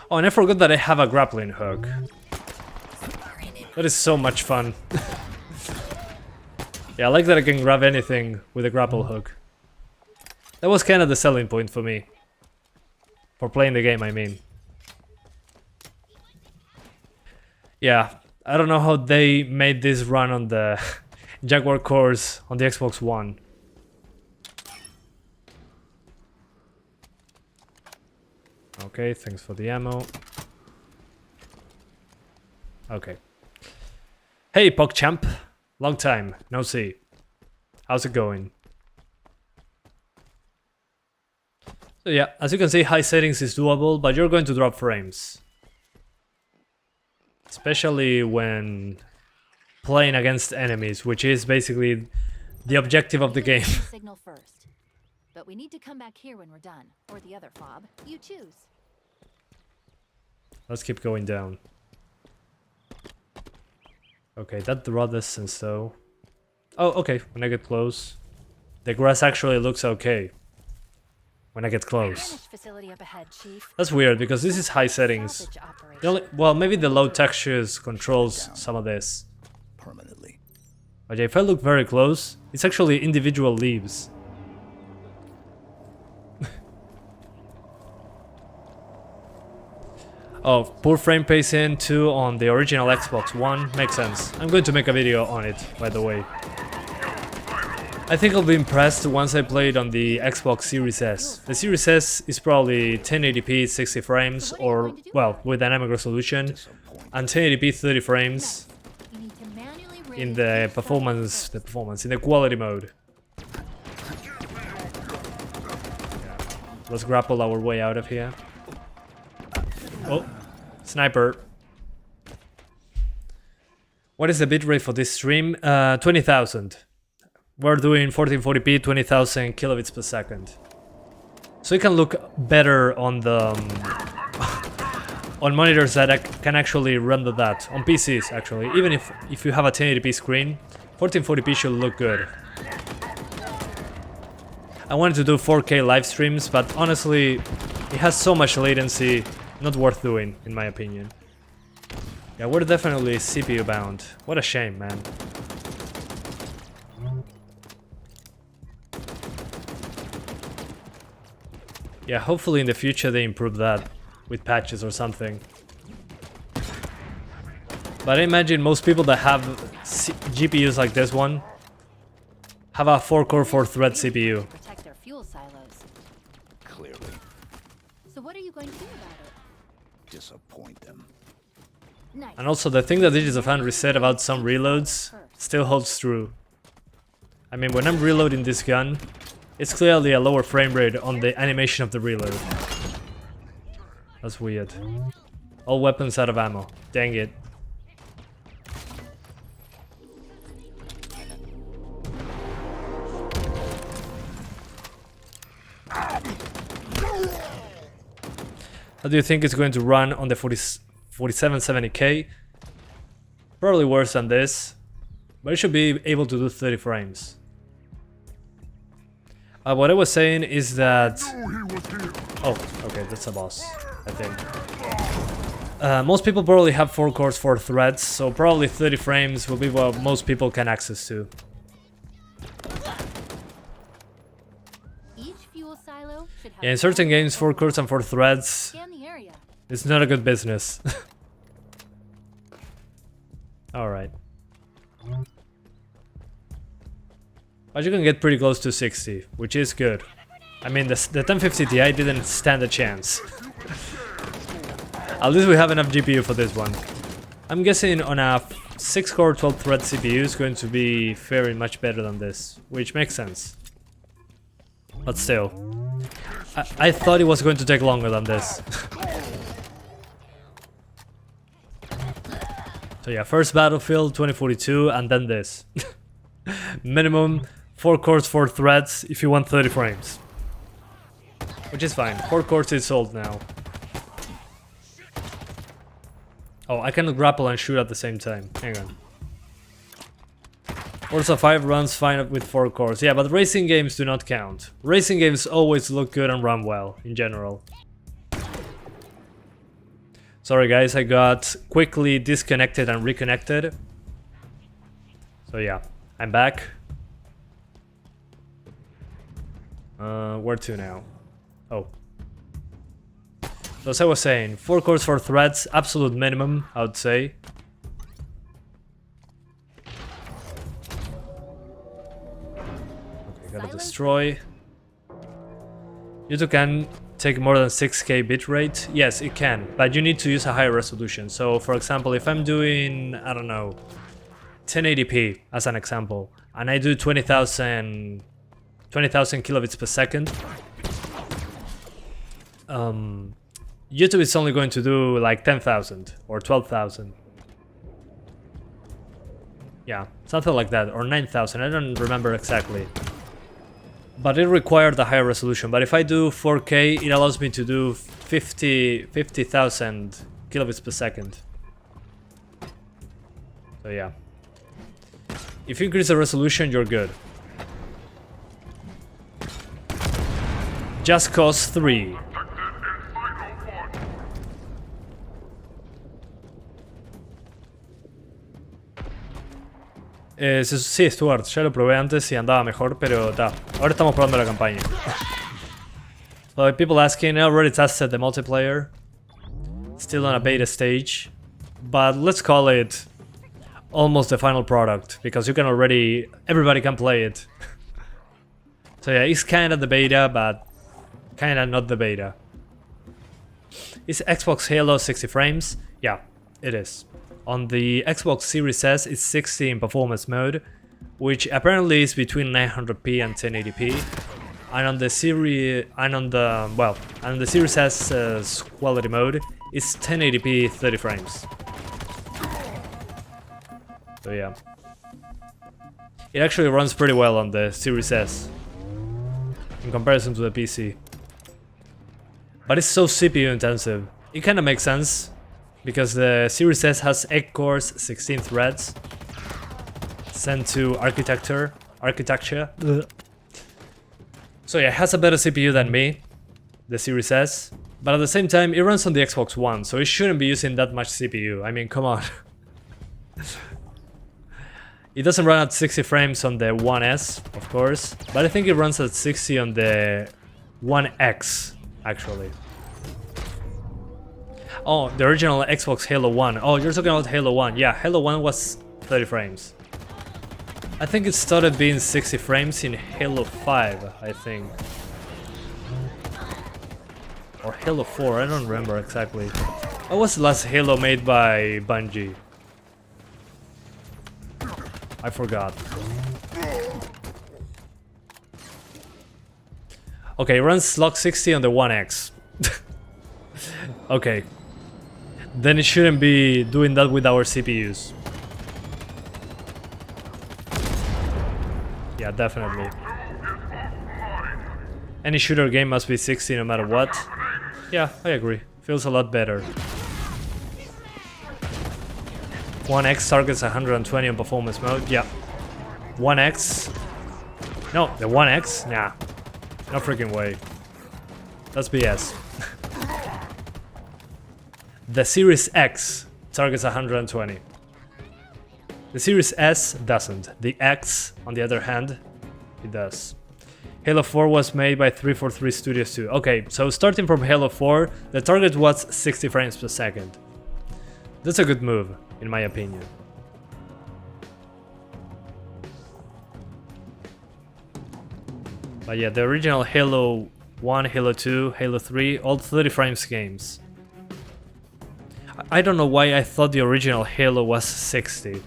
Oh, and I forgot that I have a grappling hook. That is so much fun. Yeah, I like that I can grab anything with a grapple hook. That was kind of the selling point for me. For playing the game, I mean. Yeah, I don't know how they made this run on the Jaguar cores on the Xbox One. Okay, thanks for the ammo. Okay. Hey, PogChamp. Long time, no see. How's it going? So yeah, as you can see, high settings is doable, but you're going to drop frames. Especially when playing against enemies, which is basically the objective of the game. Signal first. But we need to come back here when we're done. Or the other fob. You choose. Let's keep going down. Okay, that draw distance though. Oh, okay, when I get close. The grass actually looks okay. When I get close. Facility up ahead, Chief. That's weird because this is high settings. Well, maybe the low textures controls some of this. Permanently. But yeah, if I look very close, it's actually individual leaves. Oh, poor frame pacing too on the original Xbox One. Makes sense. I'm going to make a video on it, by the way. I think I'll be impressed once I play it on the Xbox Series S. The Series S is probably 1080p 60 frames, or, well, with dynamic resolution, and 1080p 30 frames in the performance, in the quality mode. Let's grapple our way out of here. Oh, sniper. What is the bitrate for this stream? 20,000. We're doing 1440p, 20,000 kilobits per second. So it can look better on the on monitors that can actually render that. On PCs, actually. Even if you have a 1080p screen, 1440p should look good. I wanted to do 4K live streams, but honestly, it has so much latency, not worth doing, in my opinion. Yeah, we're definitely CPU bound. What a shame, man. Yeah, hopefully in the future they improve that with patches or something. But I imagine most people that have GPUs like this one have a 4-core 4-thread CPU. Protect their fuel silos. Clearly. So what are you going to do about it? Disappoint them. Nice. And also the thing that Digital Foundry said about some reloads still holds true. I mean, when I'm reloading this gun, it's clearly a lower frame rate on the animation of the reload. That's weird. All weapons out of ammo. Dang it. How do you think it's going to run on the 4770K? Probably worse than this, but it should be able to do 30 frames. What I was saying is that... Oh, okay, that's a boss, I think. Most people probably have 4 cores, 4 threads, so probably 30 frames will be what most people can access to. Each fuel silo should have Yeah, in certain games, 4 cores and 4 threads, scan the area. it's not a good business. Alright. But you can get pretty close to 60, which is good. I mean, the 1050 Ti didn't stand a chance. At least we have enough GPU for this one. I'm guessing on a 6-core 12-thread CPU is going to be very much better than this, which makes sense. But still, I thought it was going to take longer than this. So yeah, first Battlefield 2042 and then this. Minimum 4 cores, 4 threads if you want 30 frames. Which is fine. 4 cores is sold now. Oh, I can grapple and shoot at the same time. Hang on. Forza 5 runs fine with 4 cores. Yeah, but racing games do not count. Racing games always look good and run well, in general. Sorry guys, I got quickly disconnected and reconnected. So yeah, I'm back. Where to now? Oh. So as I was saying, 4 cores, 4 threads, absolute minimum, I would say. destroy. YouTube can take more than 6K bitrate. Yes, it can, but you need to use a higher resolution. So, for example, if I'm doing, I don't know, 1080p as an example, and I do 20,000 kilobits per second, YouTube is only going to do like 10,000 or 12,000. Yeah, something like that, or 9,000, I don't remember exactly. But it required a higher resolution. But if I do 4K, it allows me to do 50,000 kilobits per second. So yeah. If you increase the resolution, you're good. Just Cause 3. Sí, Stuart, ya lo probé antes y andaba mejor, pero ahora estamos probando la campaña. Well, people asking, I already tested the multiplayer. Still on a beta stage. But let's call it almost the final product, because you can already... everybody can play it. So yeah, it's kinda the beta, but kinda not the beta. Is Xbox Halo 60 frames? Yeah, it is. On the Xbox Series S, it's 60 in performance mode, which apparently is between 900p and 1080p. And on the Series S quality mode, it's 1080p 30 frames. So yeah, it actually runs pretty well on the Series S in comparison to the PC. But it's so CPU intensive. It kind of makes sense, because the Series S has 8 cores, 16 threads, sent to architecture. So yeah, it has a better CPU than me, the Series S, but at the same time it runs on the Xbox One, so it shouldn't be using that much CPU. I mean, come on. It doesn't run at 60 frames on the One S, of course, but I think it runs at 60 on the One X, actually. Oh, the original Xbox Halo 1. Oh, you're talking about Halo 1. Yeah, Halo 1 was 30 frames. I think it started being 60 frames in Halo 5, I think. Or Halo 4, I don't remember exactly. What was the last Halo made by Bungie? I forgot. Okay, it runs log 60 on the One X. Okay. Then it shouldn't be doing that with our CPUs. Yeah, definitely. Any shooter game must be 60 no matter what. Yeah, I agree. Feels a lot better. One X targets 120 on performance mode. Yeah. One X. No, the One X? Nah. No freaking way. That's BS. The Series X targets 120. The Series S doesn't. The X, on the other hand, it does. Halo 4 was made by 343 Studios too. Okay, so starting from Halo 4, the target was 60 frames per second. That's a good move, in my opinion. But yeah, the original Halo 1, Halo 2, Halo 3, all 30 frames games. I don't know why I thought the original Halo was 60.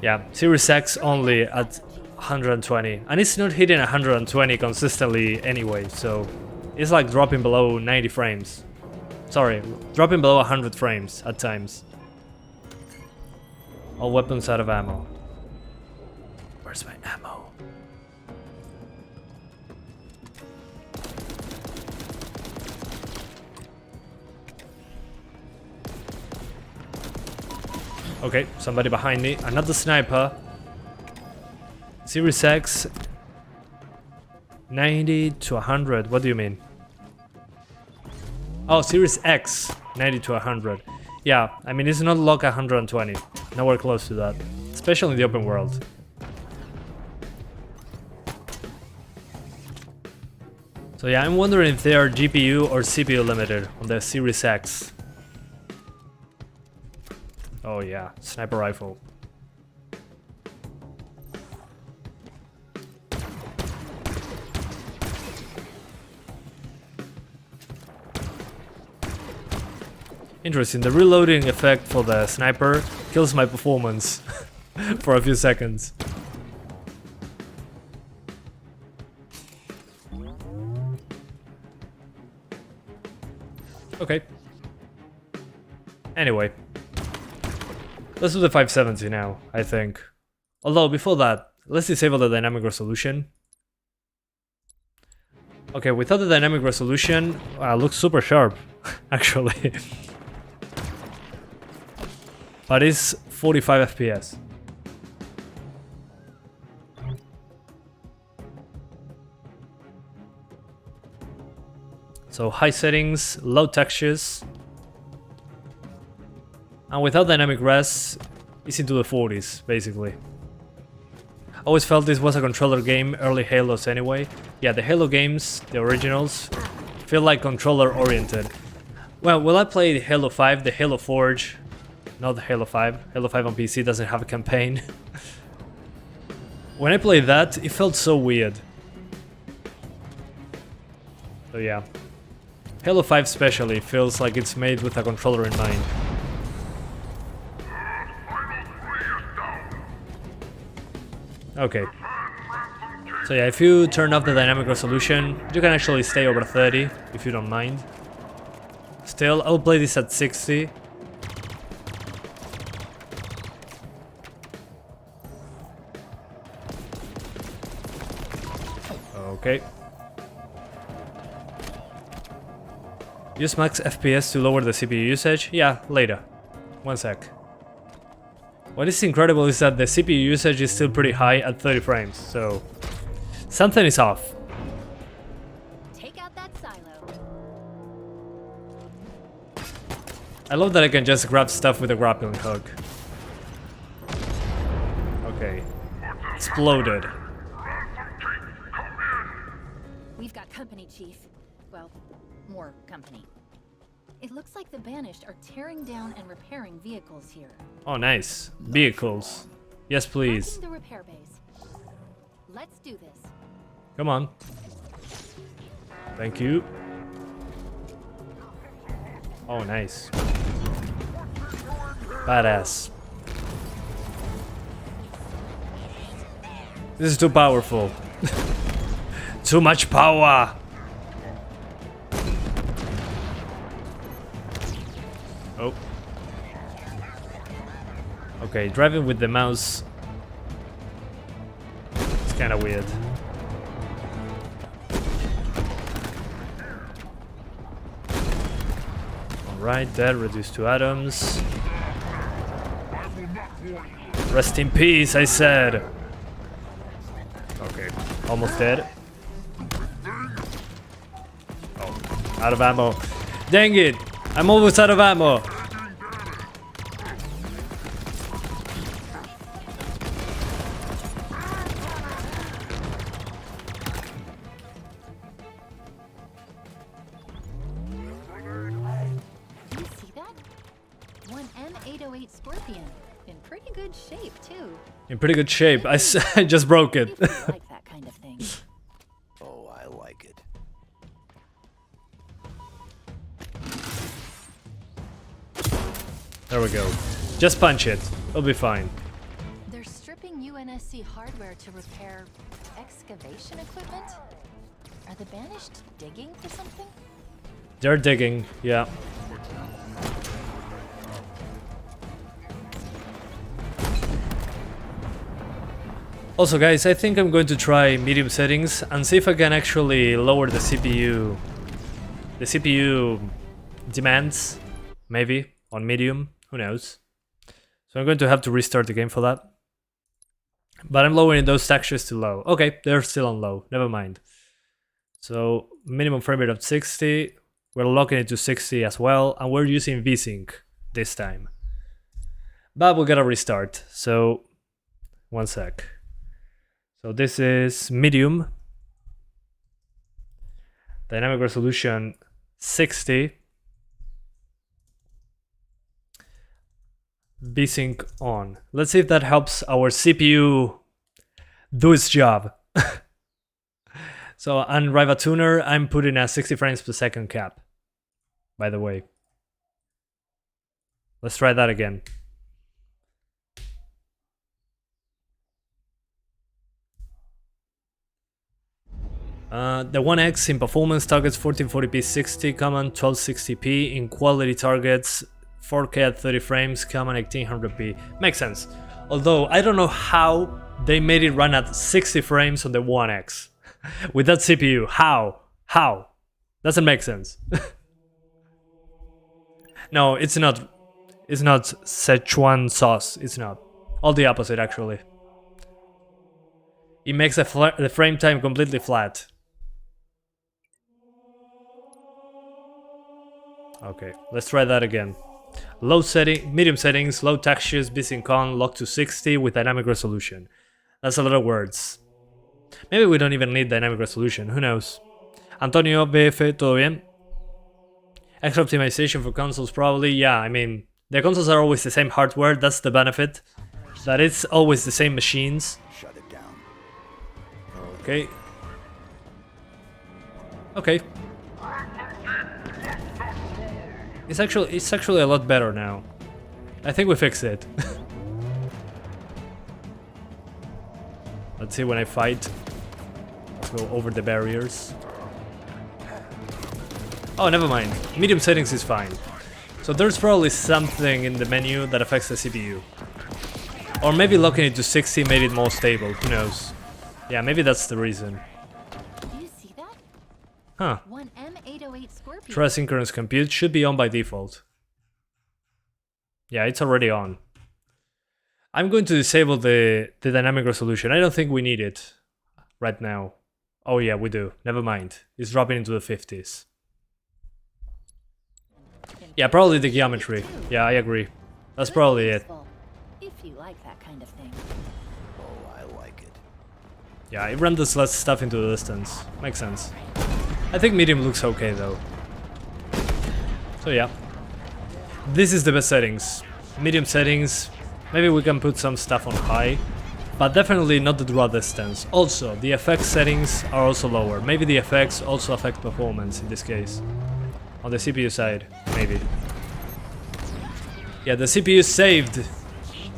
Yeah, Series X only at 120. And it's not hitting 120 consistently anyway, so it's like dropping below 90 frames. Sorry, dropping below 100 frames at times. All weapons out of ammo. Where's my ammo? Okay, somebody behind me. Another sniper. Series X. 90 to 100. What do you mean? Oh, Series X. 90 to 100. Yeah, I mean, it's not locked 120. Nowhere close to that. Especially in the open world. So yeah, I'm wondering if they are GPU or CPU limited on the Series X. Oh yeah, sniper rifle. Interesting, the reloading effect for the sniper kills my performance for a few seconds. Okay. Anyway. Let's do the 570 now, I think. Although, before that, let's disable the dynamic resolution. Okay, without the dynamic resolution, looks super sharp, actually. But it's 45 FPS. So high settings, low textures. And without dynamic res, it's into the 40s, basically. I always felt this was a controller game, early Halos anyway. Yeah, the Halo games, the originals, feel like controller oriented. Well, when I played Halo 5, the Halo Forge, not the Halo 5. Halo 5 on PC doesn't have a campaign. When I played that, it felt so weird. So yeah. Halo 5 especially feels like it's made with a controller in mind. Okay. So yeah, if you turn off the dynamic resolution, you can actually stay over 30 if you don't mind. Still, I'll play this at 60. Okay. Use max FPS to lower the CPU usage? Yeah, later. One sec. What is incredible is that the CPU usage is still pretty high at 30 frames, so something is off. Take out that silo. I love that I can just grab stuff with a grappling hook. Okay. Exploded. We've got company, Chief. Well, more company. It looks like the Banished are tearing down and repairing vehicles here. Oh, nice. Vehicles. Yes, please. Marking the repair base. Let's do this. Come on. Thank you. Oh, nice. Badass. This is too powerful. Too much power. Oh. Okay, driving with the mouse. It's kind of weird. Alright, that reduced to atoms. Rest in peace, I said. Okay, almost dead. Oh, out of ammo. Dang it! I'm almost out of ammo. Do you see that? One M808 Scorpion. In pretty good shape, too. In pretty good shape. I just broke it. People like that kind of thing. Oh, I like it. There we go. Just punch it. It'll be fine. They're stripping UNSC hardware to repair excavation equipment? Are the Banished digging for something? They're digging, yeah. Also guys, I think I'm going to try medium settings and see if I can actually lower the CPU. The CPU demands, maybe, on medium, who knows. So I'm going to have to restart the game for that. But I'm lowering those textures to low. Okay, they're still on low, never mind. So minimum frame rate of 60, we're locking it to 60 as well, and we're using ViewSync this time. But we gotta restart, so one sec. So this is medium, dynamic resolution 60, VSync on. Let's see if that helps our CPU do its job. So on Riva Tuner, I'm putting a 60 frames per second cap, by the way. Let's try that again. The One X in performance targets 1440p 60, common 1260p. In quality targets 4K at 30 frames, common 1800p. Makes sense. Although I don't know how they made it run at 60 frames on the One X with that CPU. How? How? Doesn't make sense. No, it's not. It's not Szechuan sauce. It's not. All the opposite, actually. It makes the frame time completely flat. Okay, let's try that again. Medium settings, low textures, VSync on, lock to 60 with dynamic resolution. That's a lot of words. Maybe we don't even need dynamic resolution, who knows? Antonio, BF, todo bien? Extra optimization for consoles probably, yeah, I mean, the consoles are always the same hardware, that's the benefit. That it's always the same machines. Shut it down. Okay. Okay. It's actually a lot better now. I think we fixed it. Let's see when I fight. Let's go over the barriers. Oh, never mind. Medium settings is fine. So there's probably something in the menu that affects the CPU. Or maybe locking it to 60 made it more stable, who knows. Yeah, maybe that's the reason. Do you see that? Huh. One M808 Scorpio. True asynchronous compute should be on by default. Yeah, it's already on. I'm going to disable the dynamic resolution. I don't think we need it right now. Oh yeah, we do. Never mind. It's dropping into the 50s. Yeah, probably the geometry. Yeah, I agree. That's probably it. If you like that kind of thing. Oh, I like it. Yeah, it renders less stuff into the distance. Makes sense. I think medium looks okay though. So yeah. This is the best settings. Medium settings. Maybe we can put some stuff on high. But definitely not the draw distance. Also, the effects settings are also lower. Maybe the effects also affect performance in this case. On the CPU side, maybe. Yeah, the CPU is saved.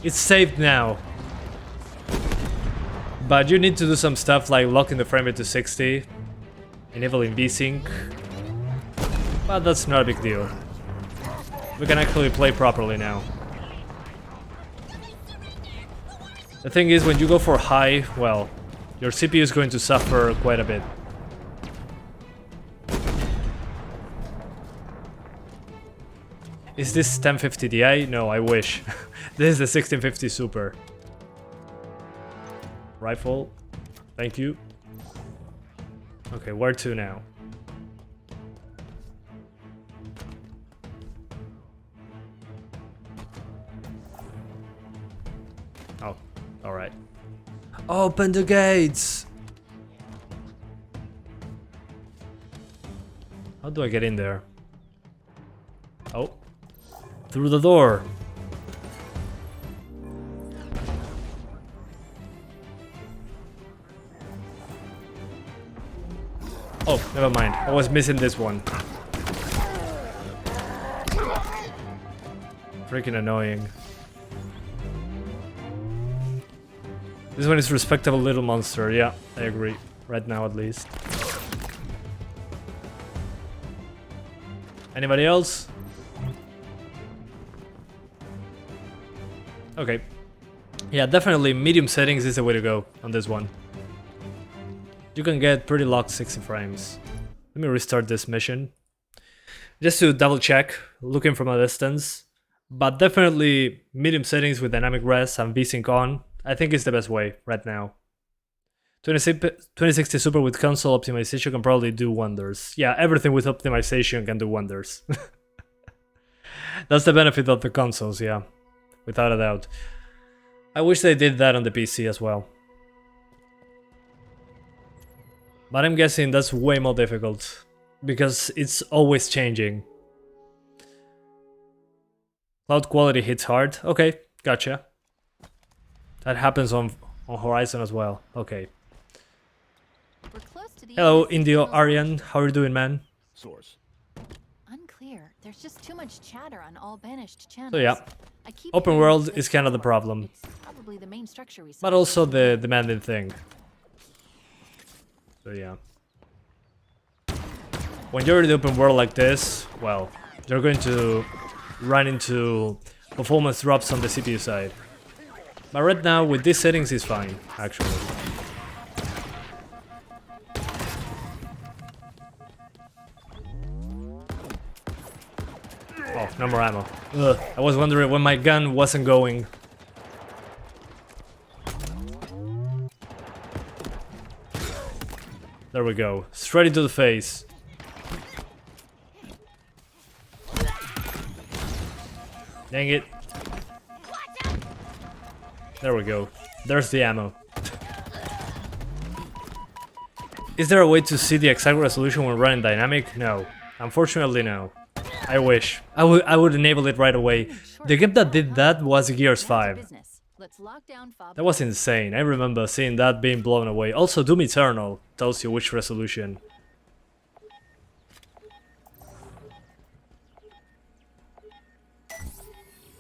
It's saved now. But you need to do some stuff like locking the frame rate to 60. Enabling VSync. But that's not a big deal. We can actually play properly now. The thing is, when you go for high, well, your CPU is going to suffer quite a bit. Is this 1050 Ti? No, I wish. This is the 1650 Super. Rifle. Thank you. Okay, where to now? Oh, alright. Open the gates! How do I get in there? Oh. Through the door. Oh, never mind. I was missing this one. Freaking annoying. This one is respectable little monster. Yeah, I agree. Right now, at least. Anybody else? Okay. Yeah, definitely medium settings is the way to go on this one. You can get pretty locked 60 frames. Let me restart this mission. Just to double check, looking from a distance. But definitely medium settings with dynamic res and VSync on, I think is the best way right now. 2060 Super with console optimization can probably do wonders. Yeah, everything with optimization can do wonders. That's the benefit of the consoles, yeah. Without a doubt. I wish they did that on the PC as well. But I'm guessing that's way more difficult. Because it's always changing. Cloud quality hits hard. Okay, gotcha. That happens on Horizon as well. Okay. We're close to the Hello, end of Indio signals. Aryan. How are you doing, man? Source. Unclear. There's just too much chatter on all banished channels. So yeah, I keep open hearing world it's is kind of the problem, It's probably the main structure we saw. but also the demanding thing. So yeah. When you're in the open world like this, well, you're going to run into performance drops on the CPU side. But right now, with these settings, it's fine, actually. Oh, no more ammo. Ugh, I was wondering when my gun wasn't going. There we go. Straight into the face. Dang it. There we go. There's the ammo. Is there a way to see the exact resolution when running dynamic? No. Unfortunately, no. I wish. I would enable it right away. The game that did that was Gears 5. That was insane. I remember seeing that being blown away. Also, Doom Eternal tells you which resolution.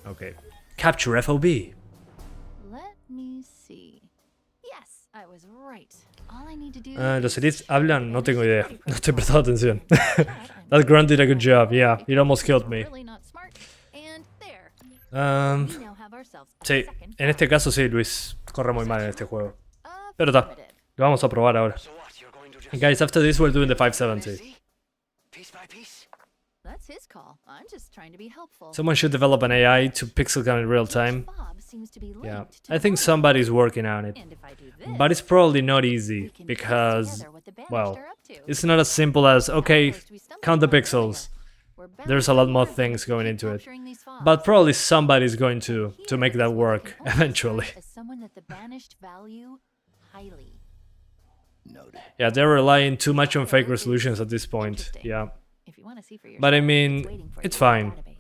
Okay. Capture FOB. Let me see. Yes, I was right. All I need to do Los elites hablan, no tengo idea. No estoy prestando atención. That grunt did a good job. Yeah, it almost killed me. really not smart. And there. Um, We now have ourselves a sí, second en este caso sí, Luis. Corre muy mal en este juego. file. Pero está. Affirmative. Lo vamos a probar ahora. So what? You're going to just And guys, after this we're doing the 570. see? Piece by piece? That's his call. I'm just trying to be helpful. Someone should develop an AI to pixel count in real time. Bob seems to be Yeah, linked to I think Bob. somebody's working on it. And if I do this, But it's probably not we easy can piece because, together what the banished well, are up to. it's not as simple as, okay, First, we stumbled count the upon it pixels. earlier. We're bound There's to a lot more learn things to going keep into it. capturing these fobs. But probably somebody's going to make Here that is what I work can only eventually. serve as someone that the banished value highly. Noted. Yeah, they're relying too much on fake resolutions at this point. Interesting. Yeah. If you want to see for yourself, But I mean, it's waiting for it's you in the fine. database.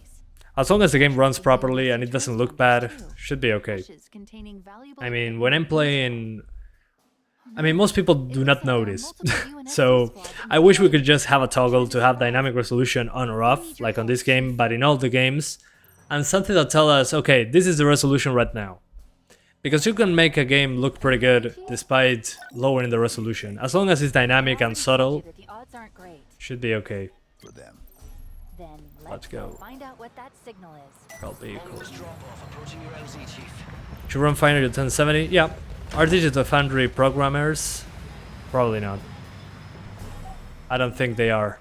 As long as the game runs properly and it doesn't look bad, should be okay. Caches containing valuable I mean, when I'm information. playing... I mean, most people do It not looks like our notice. multiple UNSC So, squads I wish we employed could just have a toggle to have dynamic resolution on or off, like on this game, but in all the games. And something that tells us, okay, this is the resolution right now. Because you can make a game look pretty good despite lowering the resolution. As long as it's dynamic and subtle, that the odds aren't great. should be okay. For them. Then Let's go. find out what that signal is. Call vehicle. This drop off approaching your LZ, Chief. Should run fine at 1070? Yeah. Are Digital Foundry programmers? Probably not. I don't think they are.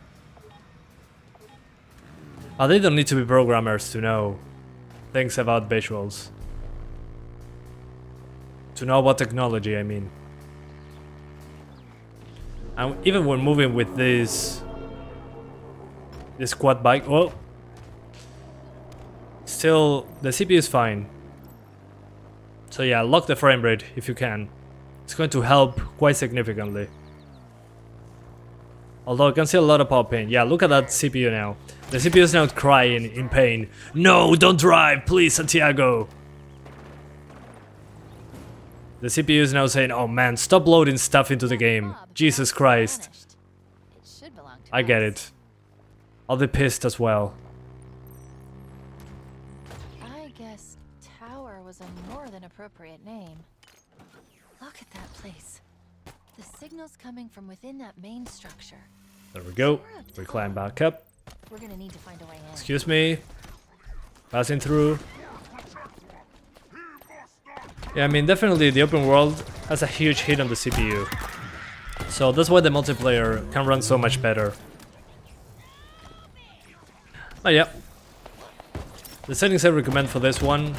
Oh, they don't need to be programmers to know things about visuals. To know about technology, I mean. And even when moving with this quad bike, well, still the CPU is fine. So yeah, lock the frame rate if you can. It's going to help quite significantly. Although I can see a lot of pop in. Yeah, look at that CPU now. The CPU is now crying in pain. No, don't drive, please, Santiago. The CPU is now saying, oh man, stop loading stuff into the game. Jesus Christ. Vanished. It should belong to I get us. it. I'll be pissed as well. I guess Tower was a more than appropriate name. Look at that place. The signal's coming from within that main structure. There we go. We climb back up. We're gonna need to find a way in. Excuse me. Passing through. Yeah, I mean, definitely the open world has a huge hit on the CPU. So that's why the multiplayer can run so much better. But yeah. The settings I recommend for this one,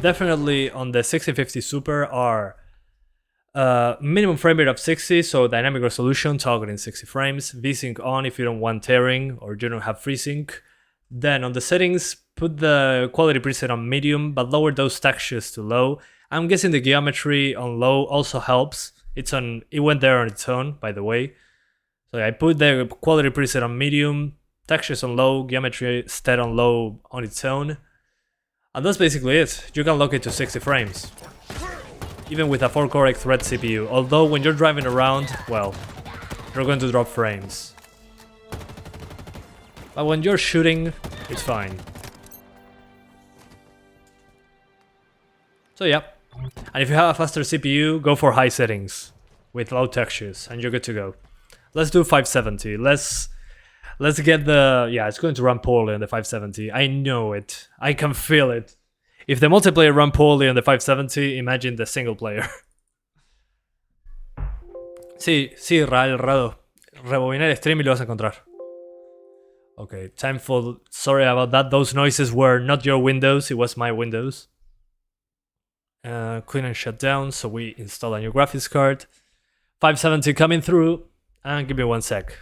definitely on the 6050 Super, are minimum frame rate of 60, so dynamic resolution targeting 60 frames, VSync on if you don't want tearing or you don't have FreeSync. Then on the settings, put the quality preset on medium, but lower those textures to low. I'm guessing the geometry on low also helps. It went there on its own, by the way. So I put the quality preset on medium, textures on low, geometry set on low on its own. And that's basically it. You can lock it to 60 frames. Even with a 4-core thread CPU, although when you're driving around, well, you're going to drop frames. But when you're shooting, It's fine. So yeah. And if you have a faster CPU, go for high settings with low textures and you're good to go. Let's do 570. Let's get the... Yeah, it's going to run poorly on the 570. I know it. I can feel it. If the multiplayer run poorly on the 570, imagine the single player. Sí, Rado. Rebobinar el stream y lo vas a encontrar. Okay, time for... Sorry about that. Those noises were not your Windows. It was my Windows. Clean and shut down, so we install a new graphics card. 570 coming through, and give me 1 sec.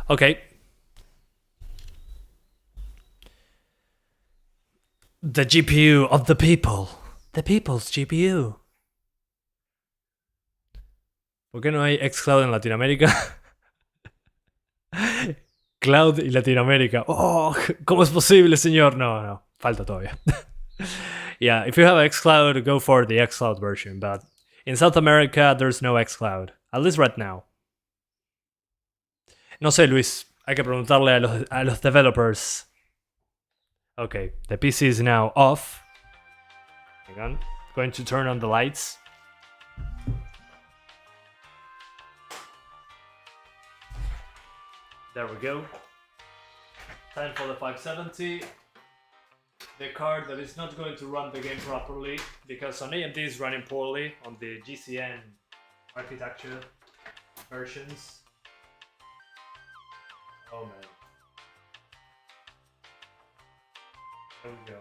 Okay. The GPU of the people. The people's GPU. ¿Por qué no hay xCloud en Latinoamérica? Cloud y Latinoamérica. Oh, ¿cómo es posible, señor? No, falta todavía. Yeah, if you have xCloud, go for the xCloud version, but in South America, there's no xCloud. At least right now. No sé, Luis. Hay que preguntarle a los developers. Okay, the PC is now off. Hang on. Going to turn on the lights. There we go. Time for the 570. The card that is not going to run the game properly because on AMD is running poorly on the GCN architecture versions. Oh man. There we go.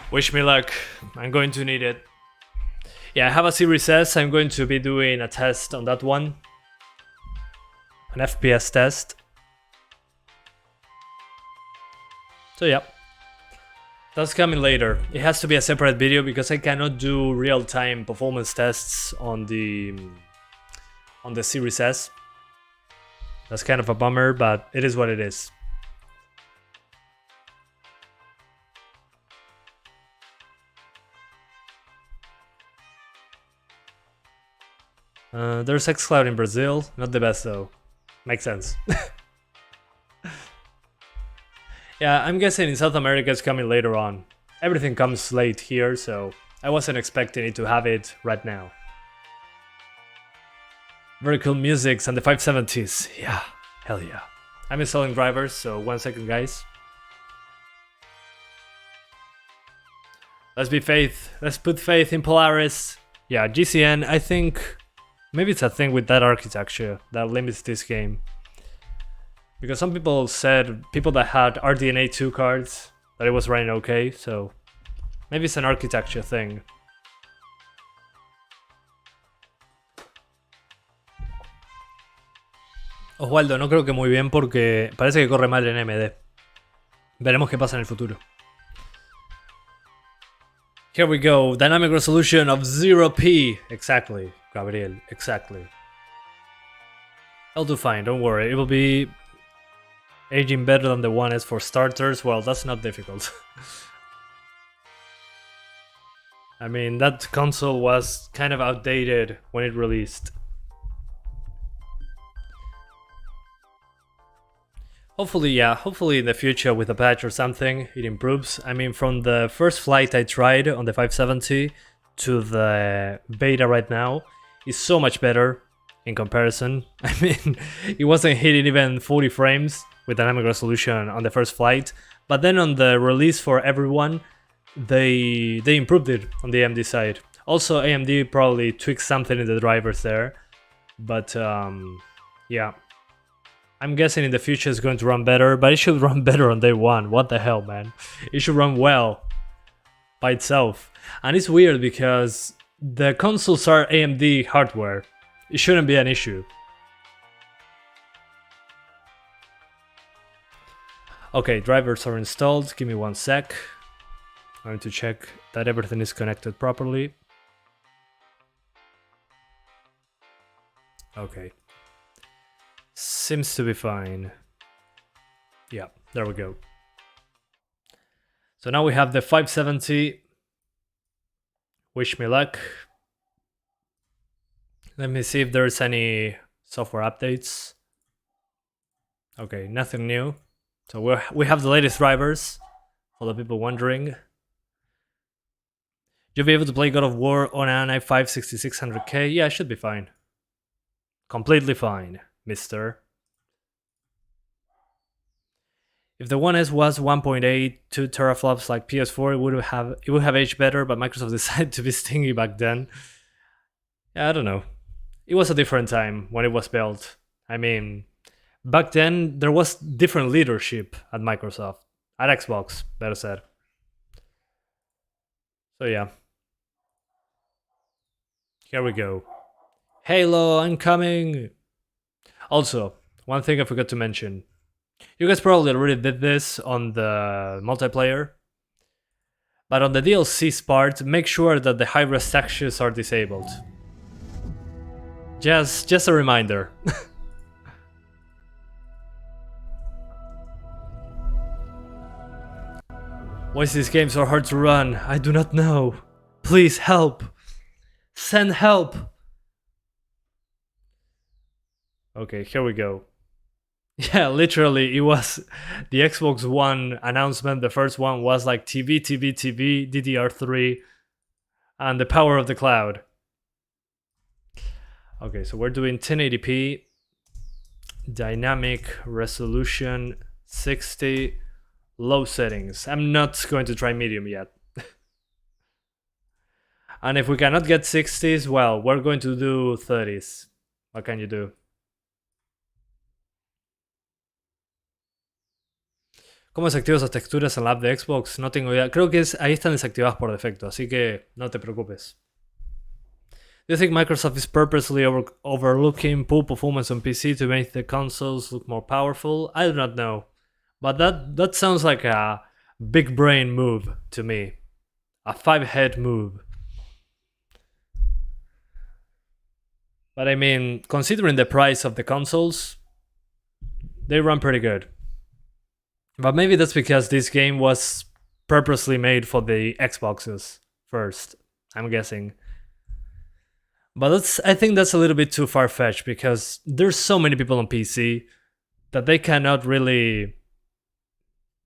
Wish me luck. I'm going to need it. Yeah, I have a Series S. I'm going to be doing a test on that one. An FPS test. So yeah. That's coming later. It has to be a separate video because I cannot do real-time performance tests on the Series S. That's kind of a bummer, but it is what it is. There's xCloud in Brazil. Not the best though. Makes sense. Yeah, I'm guessing in South America it's coming later on. Everything comes late here, so I wasn't expecting it to have it right now. Very cool musics and the 570s. Yeah, hell yeah. I'm installing drivers, so 1 second, guys. Let's put faith in Polaris. Yeah, GCN, I think maybe it's a thing with that architecture that limits this game. Because some people said, people that had RDNA 2 cards, that it was running okay, so maybe it's an architecture thing. Oswaldo, no creo que muy bien porque parece que corre mal en AMD. Veremos qué pasa en el futuro. Here we go, dynamic resolution of 0p. Exactly, Gabriel, exactly. I'll do fine, don't worry. It will be aging better than the One S for starters. Well, that's not difficult. I mean, that console was kind of outdated when it released. Hopefully, yeah, hopefully in the future with a patch or something, it improves. I mean, from the first flight I tried on the 570 to the beta right now, is so much better in comparison. I mean, it wasn't hitting even 40 frames with dynamic resolution on the first flight, but then on the release for everyone, they improved it on the AMD side. Also, AMD probably tweaked something in the drivers there, but yeah. I'm guessing in the future it's going to run better, but it should run better on day one. What the hell, man? It should run well by itself. And it's weird because the consoles are AMD hardware. It shouldn't be an issue. Okay, drivers are installed. Give me 1 sec. I'm going to check that everything is connected properly. Okay. Seems to be fine. Yeah, there we go. So now we have the 570. Wish me luck. Let me see if there's any software updates. Okay, nothing new. So we have the latest drivers, for the people wondering. You'll be able to play God of War on an i5 6600K? Yeah, it should be fine. Completely fine, mister. If the One S was 1.8, 2 teraflops like PS4, it would have aged better, but Microsoft decided to be stingy back then. Yeah, I don't know. It was a different time when it was built. I mean, back then there was different leadership at Microsoft, at Xbox, better said. So yeah. Here we go. Halo, I'm coming! Also, one thing I forgot to mention. You guys probably already did this on the multiplayer, but on the DLC's part, make sure that the high-res textures are disabled. Just a reminder. Why is this game so hard to run? I do not know. Please help. Send help. Okay, here we go. Yeah, literally, it was the Xbox One announcement. The first one was like TV, DDR3, and the power of the cloud. Okay, so we're doing 1080p, dynamic resolution 60, low settings. I'm not going to try medium yet. And if we cannot get 60s, well, we're going to do 30s. What can you do? ¿Cómo desactivo esas texturas en la app de Xbox? No tengo idea. Creo que ahí están desactivadas por defecto, así que no te preocupes. Do you think Microsoft is purposely overlooking poor performance on PC to make the consoles look more powerful? I do not know. But that sounds like a big brain move to me. A 5-head move. But I mean, considering the price of the consoles, they run pretty good. But maybe that's because this game was purposely made for the Xboxes first, I'm guessing. But I think that's a little bit too far-fetched because there's so many people on PC that they cannot really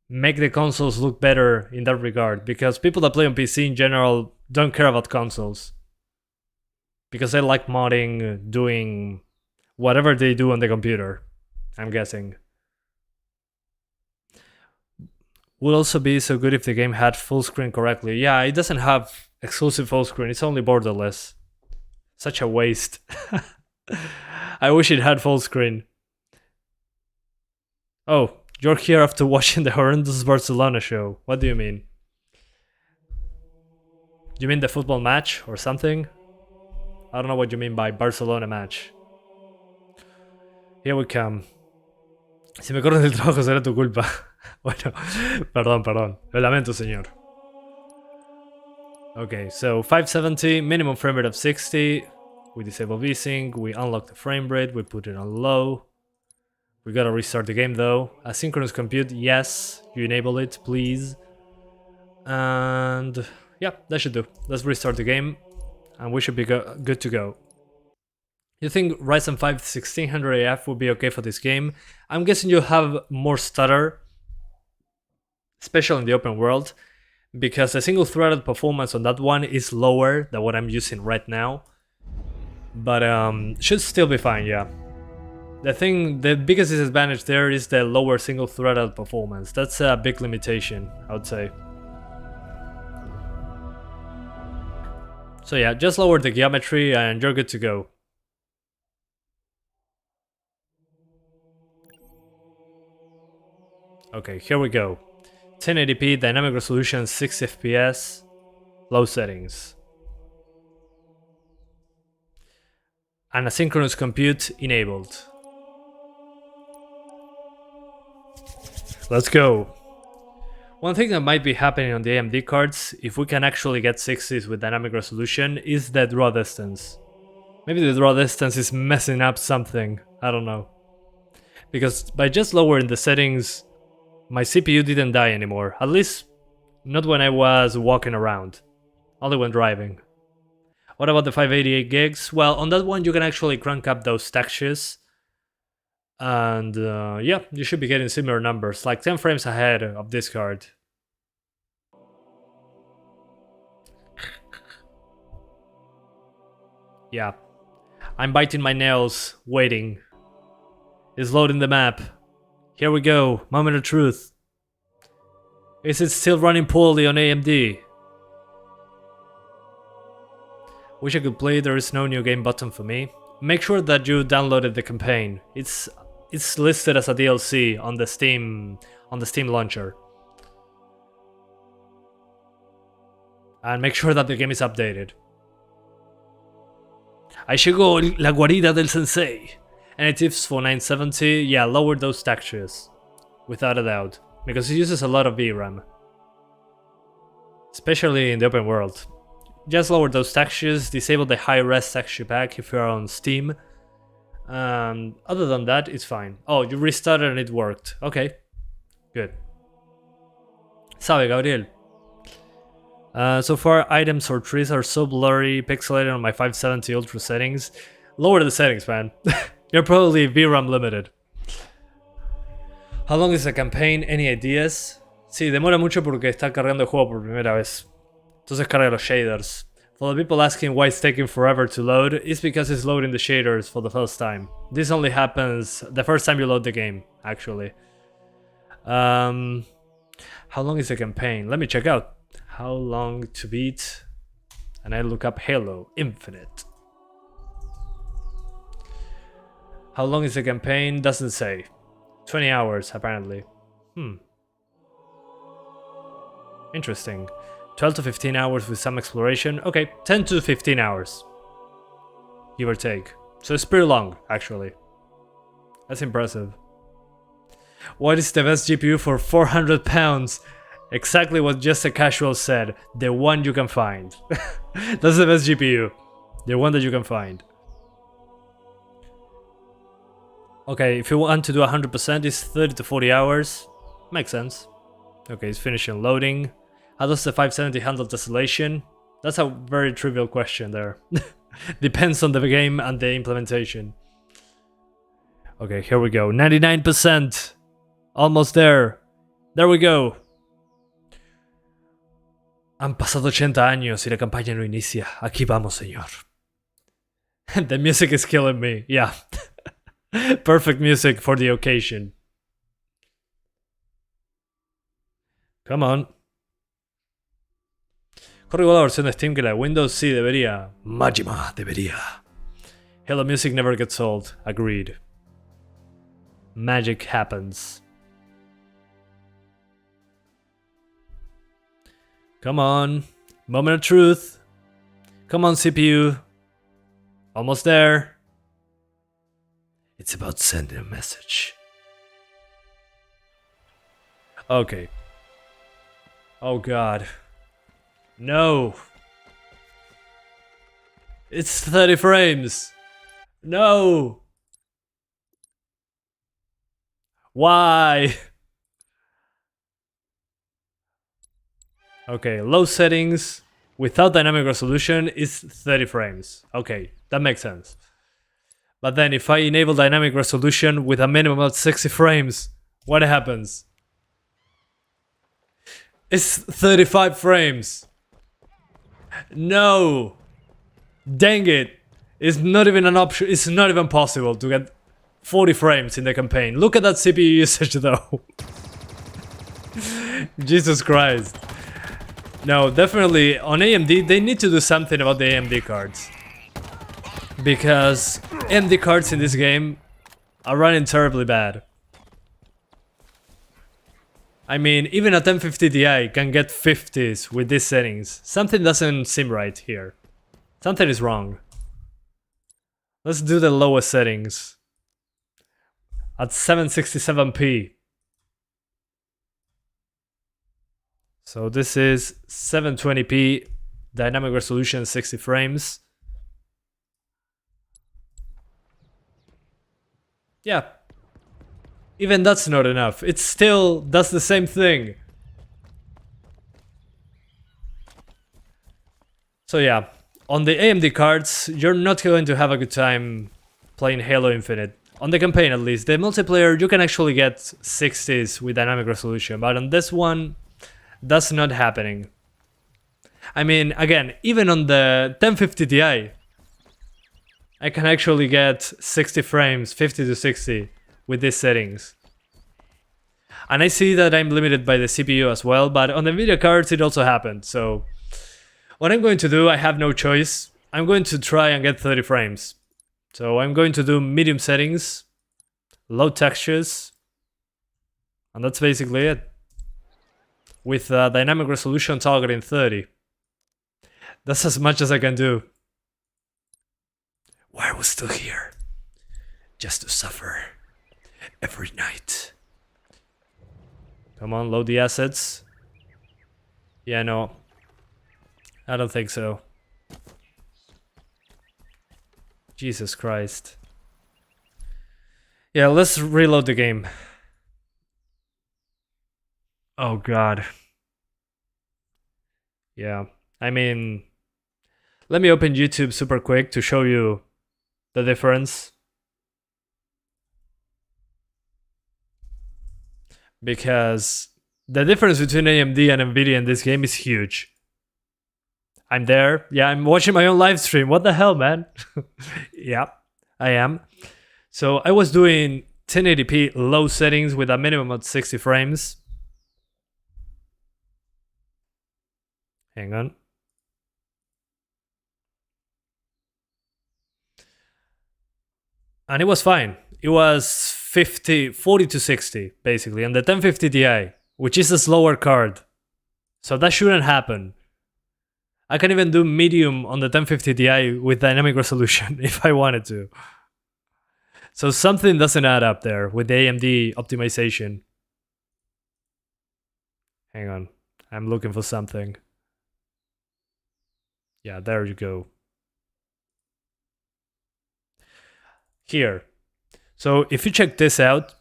make the consoles look better in that regard, because people that play on PC in general don't care about consoles. Because they like modding, doing whatever they do on the computer, I'm guessing. Would also be so good if the game had full screen correctly. Yeah, it doesn't have exclusive full screen, it's only borderless. Such a waste. I wish it had full screen. Oh, you're here after watching the horrendous Barcelona show. What do you mean? You mean the football match or something? I don't know what you mean by Barcelona match. Here we come. Si me corres del trabajo será tu culpa. Bueno, perdón. Lo lamento, señor. Okay, so 570, minimum frame rate of 60. We disable VSync, we unlock the frame rate, we put it on low. We gotta restart the game though. Asynchronous compute, yes, you enable it, please. And yeah, that should do. Let's restart the game and we should be good to go. You think Ryzen 5 1600AF would be okay for this game? I'm guessing you'll have more stutter, especially in the open world, because the single-threaded performance on that one is lower than what I'm using right now. But should still be fine, yeah. The biggest disadvantage there is the lower single-threaded performance. That's a big limitation, I would say. So yeah, just lower the geometry and you're good to go. Okay, here we go. 1080p, dynamic resolution, 60 FPS, low settings. And asynchronous compute enabled. Let's go. One thing that might be happening on the AMD cards, if we can actually get 60s with dynamic resolution, is the draw distance. Maybe the draw distance is messing up something, I don't know. Because by just lowering the settings, my CPU didn't die anymore. At least, not when I was walking around. Only when driving. What about the 588 gigs? Well, on that one you can actually crank up those textures. And yeah, you should be getting similar numbers, like 10 frames ahead of this card. Yeah. I'm biting my nails, waiting. It's loading the map. Here we go, moment of truth. Is it still running poorly on AMD? Wish I could play, there is no new game button for me. Make sure that you downloaded the campaign. It's listed as a DLC on the Steam launcher. And make sure that the game is updated. Ahí llegó la guarida del sensei. Any tips for 970? Yeah, lower those textures. Without a doubt. Because it uses a lot of VRAM. Especially in the open world. Just lower those textures, disable the high-res texture pack if you're on Steam. Other than that, it's fine. Oh, you restarted and it worked. Okay. Good. Sabe, Gabriel. So far, items or trees are so blurry, pixelated on my 570 Ultra settings. Lower the settings, man. You're probably VRAM limited. How long is the campaign? Any ideas? Sí, demora mucho porque está cargando el juego por primera vez. Entonces carga los shaders. For the people asking why it's taking forever to load, it's because it's loading the shaders for the first time. This only happens the first time you load the game, actually. How long is the campaign? Let me check out. How long to beat? And I look up Halo Infinite. How long is the campaign? Doesn't say. 20 hours, apparently. Interesting. 12 to 15 hours with some exploration. Okay, 10 to 15 hours. Give or take. So it's pretty long, actually. That's impressive. What is the best GPU for 400 pounds? Exactly what Just a Casual said. The one you can find. That's the best GPU. The one that you can find. Okay, if you want to do 100%, it's 30 to 40 hours. Makes sense. Okay, it's finishing loading. How does the 570 handle tesselation? That's a very trivial question there. Depends on the game and the implementation. Okay, here we go. 99%. Almost there. There we go. Han pasado 80 años y la campaña no inicia. Aquí vamos, señor. The music is killing me. Yeah. Perfect music for the occasion. Come on. ¿Corre igual la versión de Steam que la de Windows? Sí, debería. Majima, debería. Hello Music never gets old. Agreed. Magic happens. Come on. Moment of truth. Come on, CPU. Almost there. It's about sending a message. Okay. Oh god. No. It's 30 frames. No. Why? Okay, low settings without dynamic resolution is 30 frames. Okay, that makes sense. But then if I enable dynamic resolution with a minimum of 60 frames, what happens? It's 35 frames. No. Dang it. It's not even an option. It's not even possible to get 40 frames in the campaign. Look at that CPU usage though. Jesus Christ. No, definitely on AMD they need to do something about the AMD cards. Because AMD cards in this game are running terribly bad. I mean, even a 1050 Ti can get 50s with these settings. Something doesn't seem right here. Something is wrong. Let's do the lowest settings. At 767p. So this is 720p, dynamic resolution 60 frames. Yeah. Even that's not enough. It still does the same thing. So yeah, on the AMD cards, you're not going to have a good time playing Halo Infinite. On the campaign at least. The multiplayer, you can actually get 60s with dynamic resolution, but on this one, that's not happening. I mean, again, even on the 1050 Ti, I can actually get 60 frames, 50 to 60 with these settings. And I see that I'm limited by the CPU as well, but on the video cards it also happened. So what I'm going to do, I have no choice. I'm going to try and get 30 frames. So I'm going to do medium settings, low textures, and that's basically it. With dynamic resolution targeting 30. That's as much as I can do. Why are we still here? Just to suffer every night. Come on, load the assets. Yeah, no. I don't think so. Jesus Christ. Yeah, let's reload the game. Oh God. Yeah, I mean, let me open YouTube super quick to show you the difference. Because the difference between AMD and Nvidia in this game is huge. I'm there. Yeah, I'm watching my own live stream. What the hell, man? Yeah, I am. So I was doing 1080p low settings with a minimum of 60 frames. Hang on. And it was fine. It was 40 to 60, basically, on the 1050 Ti, which is a slower card. So that shouldn't happen. I can even do medium on the 1050 Ti with dynamic resolution if I wanted to. So something doesn't add up there with the AMD optimization. Hang on, I'm looking for something. Yeah, there you go. Here. So if you check this out,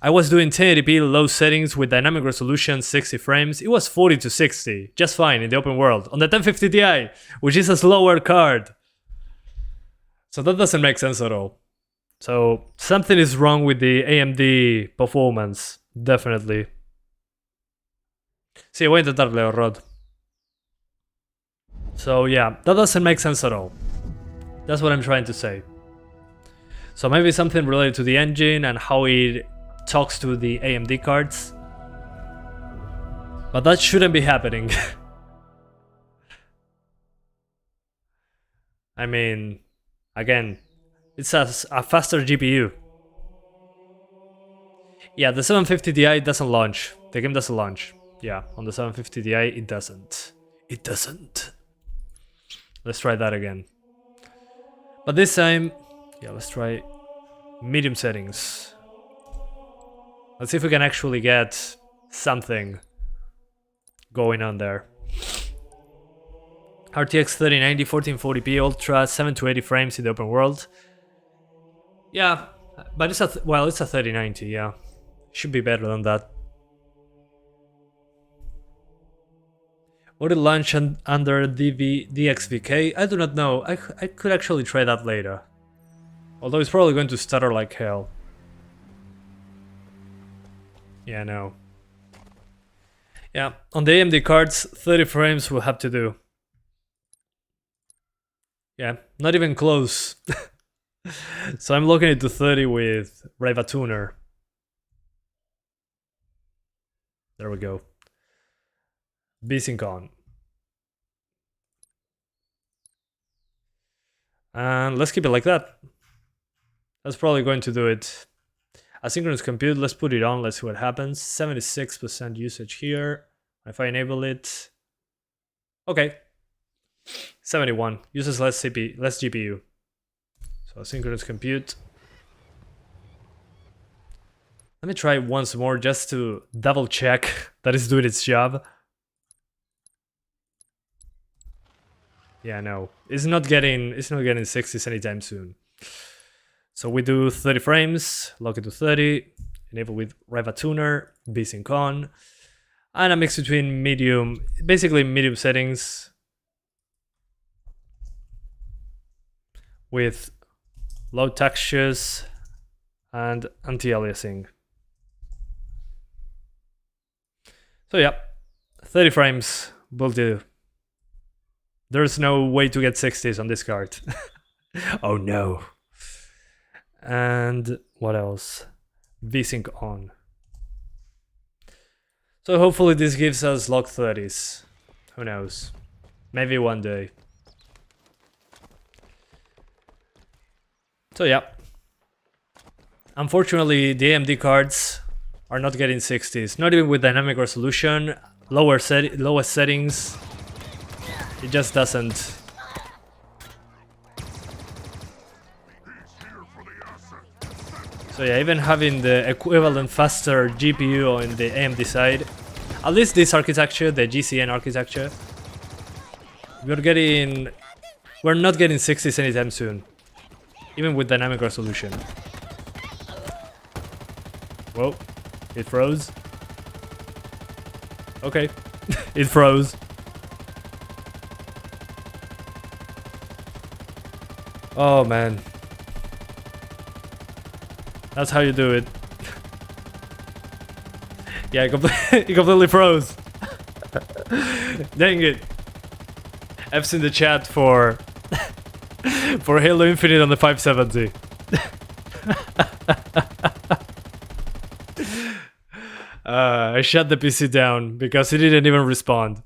I was doing 1080p low settings with dynamic resolution 60 frames. It was 40 to 60, just fine in the open world. On the 1050 Ti, which is a slower card. So that doesn't make sense at all. So something is wrong with the AMD performance, definitely. Sí, voy a intentarlo, Rod. So yeah, that doesn't make sense at all. That's what I'm trying to say. So maybe something related to the engine and how it talks to the AMD cards. But that shouldn't be happening. I mean, again, it's a faster GPU. Yeah, the 750 Ti doesn't launch. The game doesn't launch. Yeah, on the 750 Ti it doesn't. It doesn't. Let's try that again. But this time, yeah, let's try medium settings. Let's see if we can actually get something going on there. RTX 3090, 1440p Ultra, 7 to 80 frames in the open world. Yeah, but it's a it's a 3090, yeah. Should be better than that. Would it launch under DXVK? I do not know. I could actually try that later. Although it's probably going to stutter like hell. Yeah, no. Yeah, on the AMD cards, 30 frames will have to do. Yeah, not even close. So I'm looking into 30 with Riva Tuner. There we go. VSync on. And let's keep it like that. That's probably going to do it. Asynchronous compute, let's put it on, let's see what happens. 76% usage here. If I enable it. Okay. 71. Uses less GPU. So asynchronous compute. Let me try once more just to double check that it's doing its job. Yeah, no. It's not getting 60s anytime soon. So we do 30 frames, lock it to 30, enable with Riva Tuner, VSync on, and a mix between medium, basically medium settings with low textures and anti-aliasing. So yeah, 30 frames will do. There's no way to get 60s on this card. Oh no. And what else? VSync on. So hopefully this gives us lock 30s. Who knows? Maybe one day. So yeah. Unfortunately, the AMD cards are not getting 60s. Not even with dynamic resolution, lowest settings. It just doesn't. So yeah, even having the equivalent faster GPU on the AMD side, at least this architecture, the GCN architecture, we're not getting 60s anytime soon, even with dynamic resolution. Whoa, it froze. Okay, it froze. Oh man. That's how you do it. Yeah, it completely froze. Dang it. F's in the chat for Halo Infinite on the 570. I shut the PC down because it didn't even respond.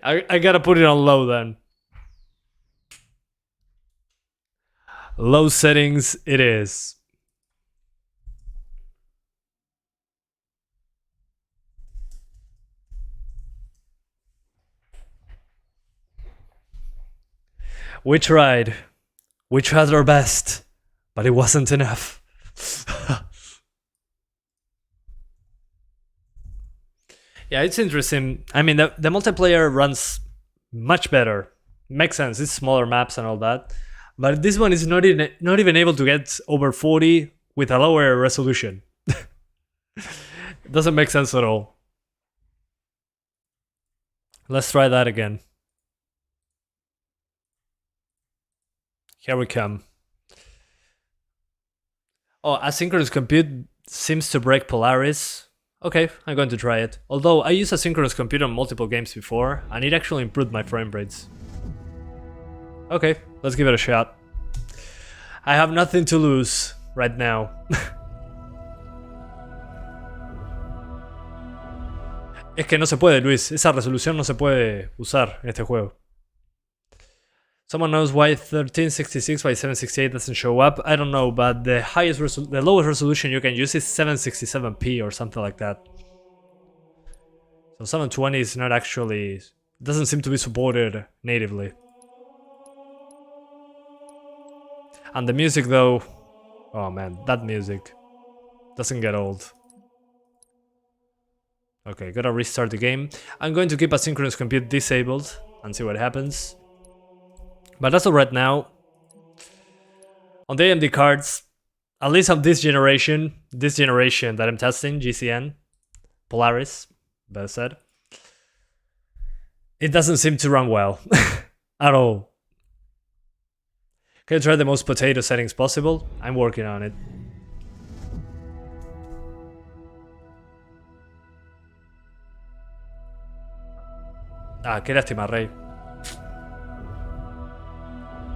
I gotta put it on low then. Low settings it is. We tried our best, but it wasn't enough. Yeah, it's interesting. I mean, the multiplayer runs much better. Makes sense, it's smaller maps and all that. But this one is not even able to get over 40 with a lower resolution. It doesn't make sense at all. Let's try that again. Here we come. Oh, asynchronous compute seems to break Polaris. Okay, I'm going to try it. Although I used asynchronous compute on multiple games before, and it actually improved my frame rates. Okay, let's give it a shot. I have nothing to lose right now. Es que no se puede, Luis. Esa resolución no se puede usar en este juego. Someone knows why 1366 by 768 doesn't show up? I don't know, but the lowest resolution you can use is 767p or something like that. So 720 is not actually... doesn't seem to be supported natively. And the music though... oh man, that music doesn't get old. Okay, gotta restart the game. I'm going to keep asynchronous compute disabled and see what happens. But as of right now, on the AMD cards, at least of this generation that I'm testing, GCN, Polaris, better said, it doesn't seem to run well at all. Can I try the most potato settings possible? I'm working on it. Ah, qué lástima, Rey.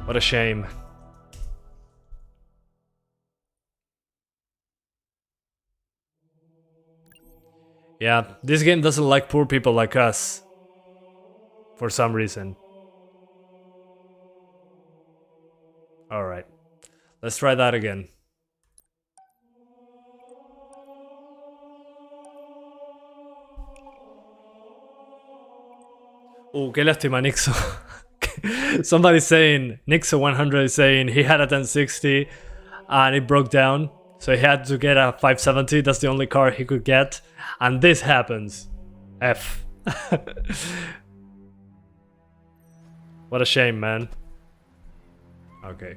What a shame. Yeah, this game doesn't like poor people like us. For some reason. Alright. Let's try that again. Oh, qué lástima, Nixo. Somebody's saying, Nixo100 is saying he had a 1060 and it broke down. So he had to get a 570, that's the only car he could get. And this happens. F. What a shame, man. Okay.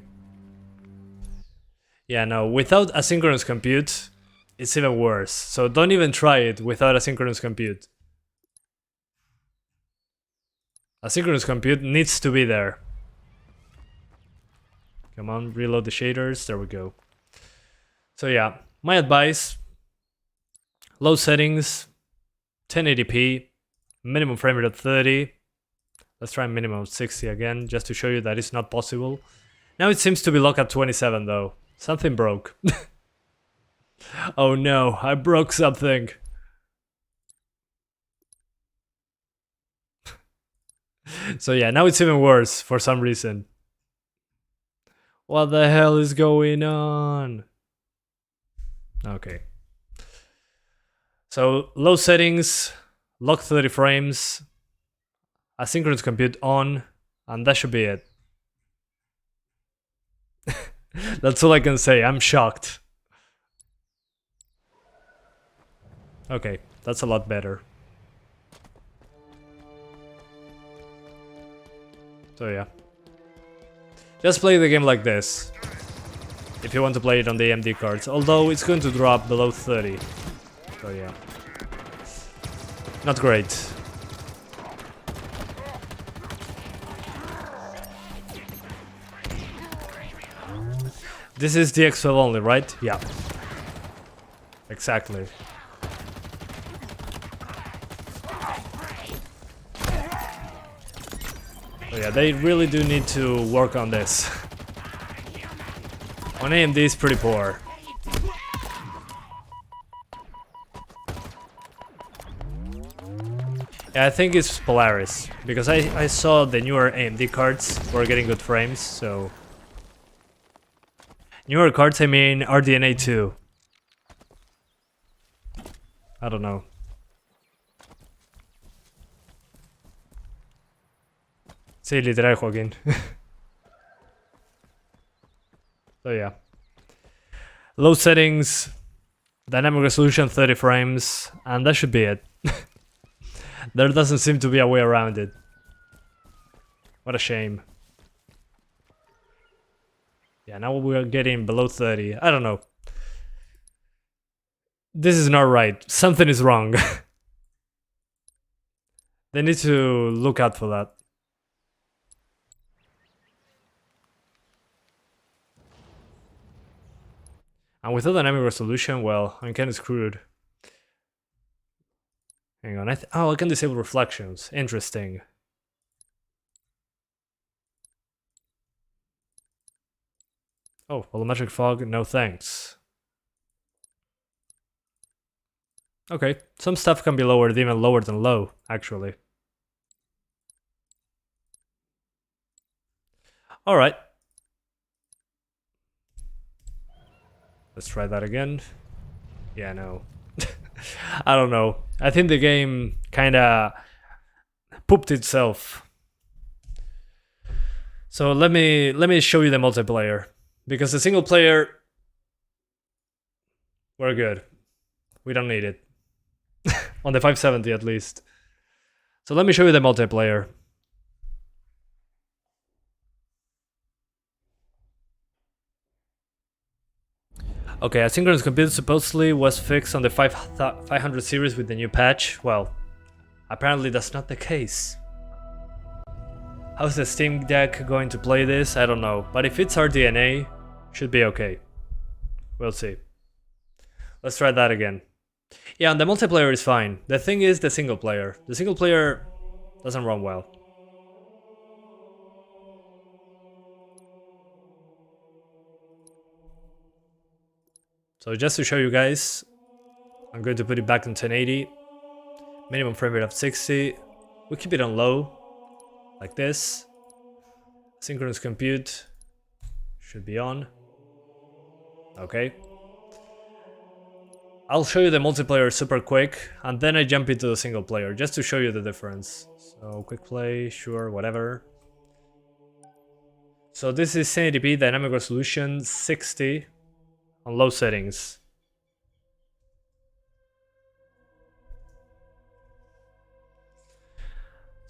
Yeah, no, without asynchronous compute, it's even worse. So don't even try it without asynchronous compute. Asynchronous compute needs to be there. Come on, reload the shaders. There we go. So yeah, my advice: low settings, 1080p, minimum frame rate of 30. Let's try minimum of 60 again, just to show you that it's not possible. Now it seems to be locked at 27 though. Something broke. Oh no, I broke something. So yeah, now it's even worse for some reason. What the hell is going on? Okay. So low settings, lock 30 frames, asynchronous compute on, and that should be it. That's all I can say. I'm shocked. Okay, that's a lot better. So yeah. Just play the game like this, if you want to play it on the AMD cards, although it's going to drop below 30. So yeah. Not great. This is DX12 only, right? Yeah. Exactly. Oh yeah, they really do need to work on this. On AMD is pretty poor. Yeah, I think it's Polaris, because I saw the newer AMD cards were getting good frames, so... Newer cards, I mean RDNA 2. I don't know. Sí, literal, Joaquín. So yeah. Low settings, dynamic resolution 30 frames, and that should be it. There doesn't seem to be a way around it. What a shame. Yeah, now we're getting below 30. I don't know. This is not right. Something is wrong. They need to look out for that. And without dynamic resolution, well, I'm kind of screwed. Hang on, I can disable reflections. Interesting. Oh, volumetric fog, no thanks. Okay, some stuff can be lowered, even lower than low, actually. Alright. Let's try that again. Yeah, no. I don't know. I think the game kinda pooped itself. So let me show you the multiplayer. Because the single player, we're good. We don't need it. On the 570 at least. So let me show you the multiplayer. Okay, asynchronous compute supposedly was fixed on the 500 series with the new patch. Well, apparently that's not the case. How's the Steam Deck going to play this? I don't know. But if it's RDNA, should be okay. We'll see. Let's try that again. Yeah, and the multiplayer is fine. The thing is the single player. The single player doesn't run well. So just to show you guys, I'm going to put it back in 1080. Minimum frame rate of 60. We keep it on low, like this. Synchronous compute should be on. Okay. I'll show you the multiplayer super quick, and then I jump into the single player, just to show you the difference. So, quick play, sure, whatever. So this is 1080p, dynamic resolution, 60, on low settings.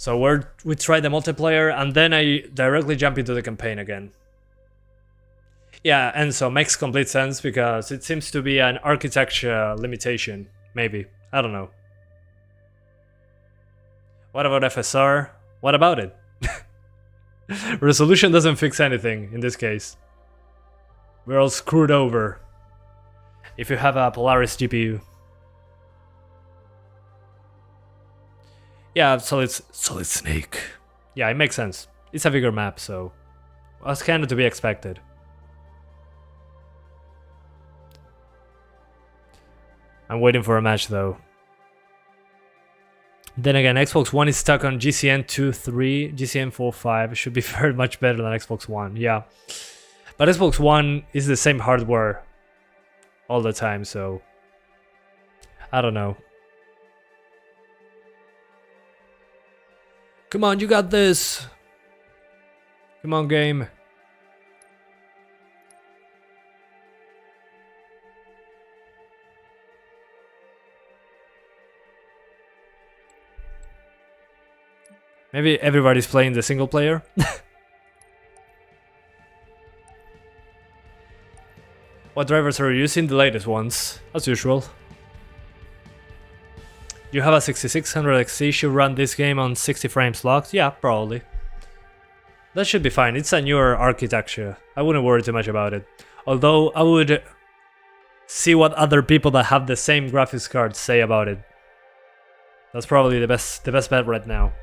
So we tried the multiplayer and then I directly jump into the campaign again. Yeah, and so makes complete sense because it seems to be an architecture limitation, maybe. I don't know. What about FSR? What about it? Resolution doesn't fix anything in this case. We're all screwed over if you have a Polaris GPU. Yeah, Solid Snake. Yeah, it makes sense. It's a bigger map, so it was kind of to be expected. I'm waiting for a match though. Then again, Xbox One is stuck on GCN 2.3, GCN 4.5. It should be very much better than Xbox One, yeah. But Xbox One is the same hardware all the time, so I don't know. Come on, you got this! Come on, game. Maybe everybody's playing the single player? What drivers are you using? The latest ones, as usual. You have a 6600 XT, should run this game on 60 frames locked? Yeah, probably. That should be fine, it's a newer architecture. I wouldn't worry too much about it. Although, I would see what other people that have the same graphics card say about it. That's probably the best bet right now.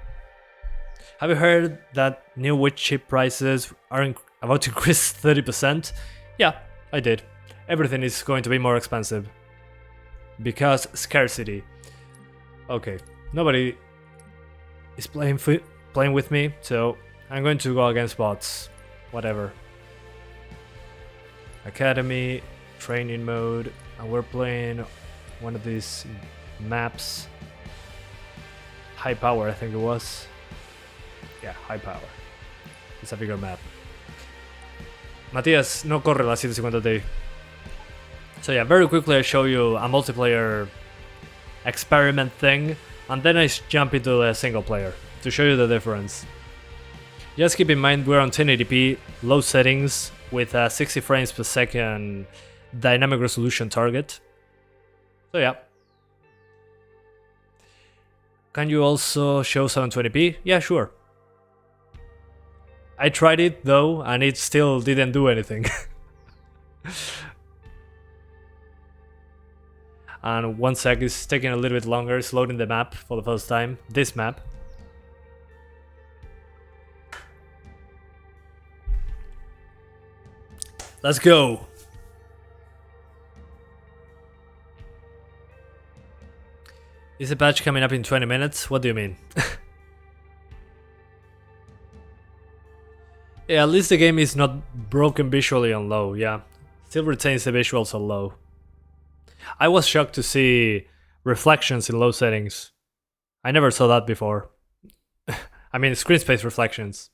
Have you heard that new wood chip prices are about to increase 30%? Yeah, I did. Everything is going to be more expensive. Because scarcity. Okay, nobody is playing with me, so I'm going to go against bots. Whatever. Academy, training mode, and we're playing one of these maps. High power, I think it was. Yeah, high power. It's a bigger map. Matías, no corre la 750 Ti. So yeah, very quickly I show you a multiplayer experiment thing, and then I jump into the single player to show you the difference. Just keep in mind we're on 1080p, low settings, with a 60 frames per second dynamic resolution target. So yeah. Can you also show 720p? Yeah, sure. I tried it though, and it still didn't do anything. And 1 sec is taking a little bit longer, it's loading the map for the first time. This map. Let's go! Is the patch coming up in 20 minutes? What do you mean? Yeah, at least the game is not broken visually on low, yeah. Still retains the visuals on low. I was shocked to see reflections in low settings. I never saw that before. I mean, screen space reflections.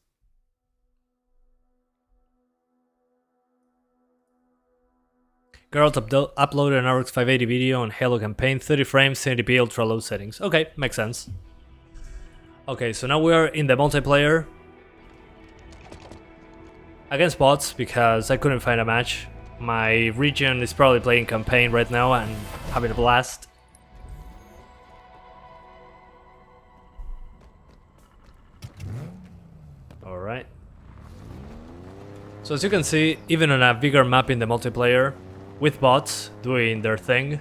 Girl uploaded an RX 580 video on Halo campaign, 30 frames, 1080p ultra low settings. Okay, makes sense. Okay, so now we are in the multiplayer. Against bots, because I couldn't find a match. My region is probably playing campaign right now and having a blast. Alright. So as you can see, even on a bigger map in the multiplayer, with bots doing their thing,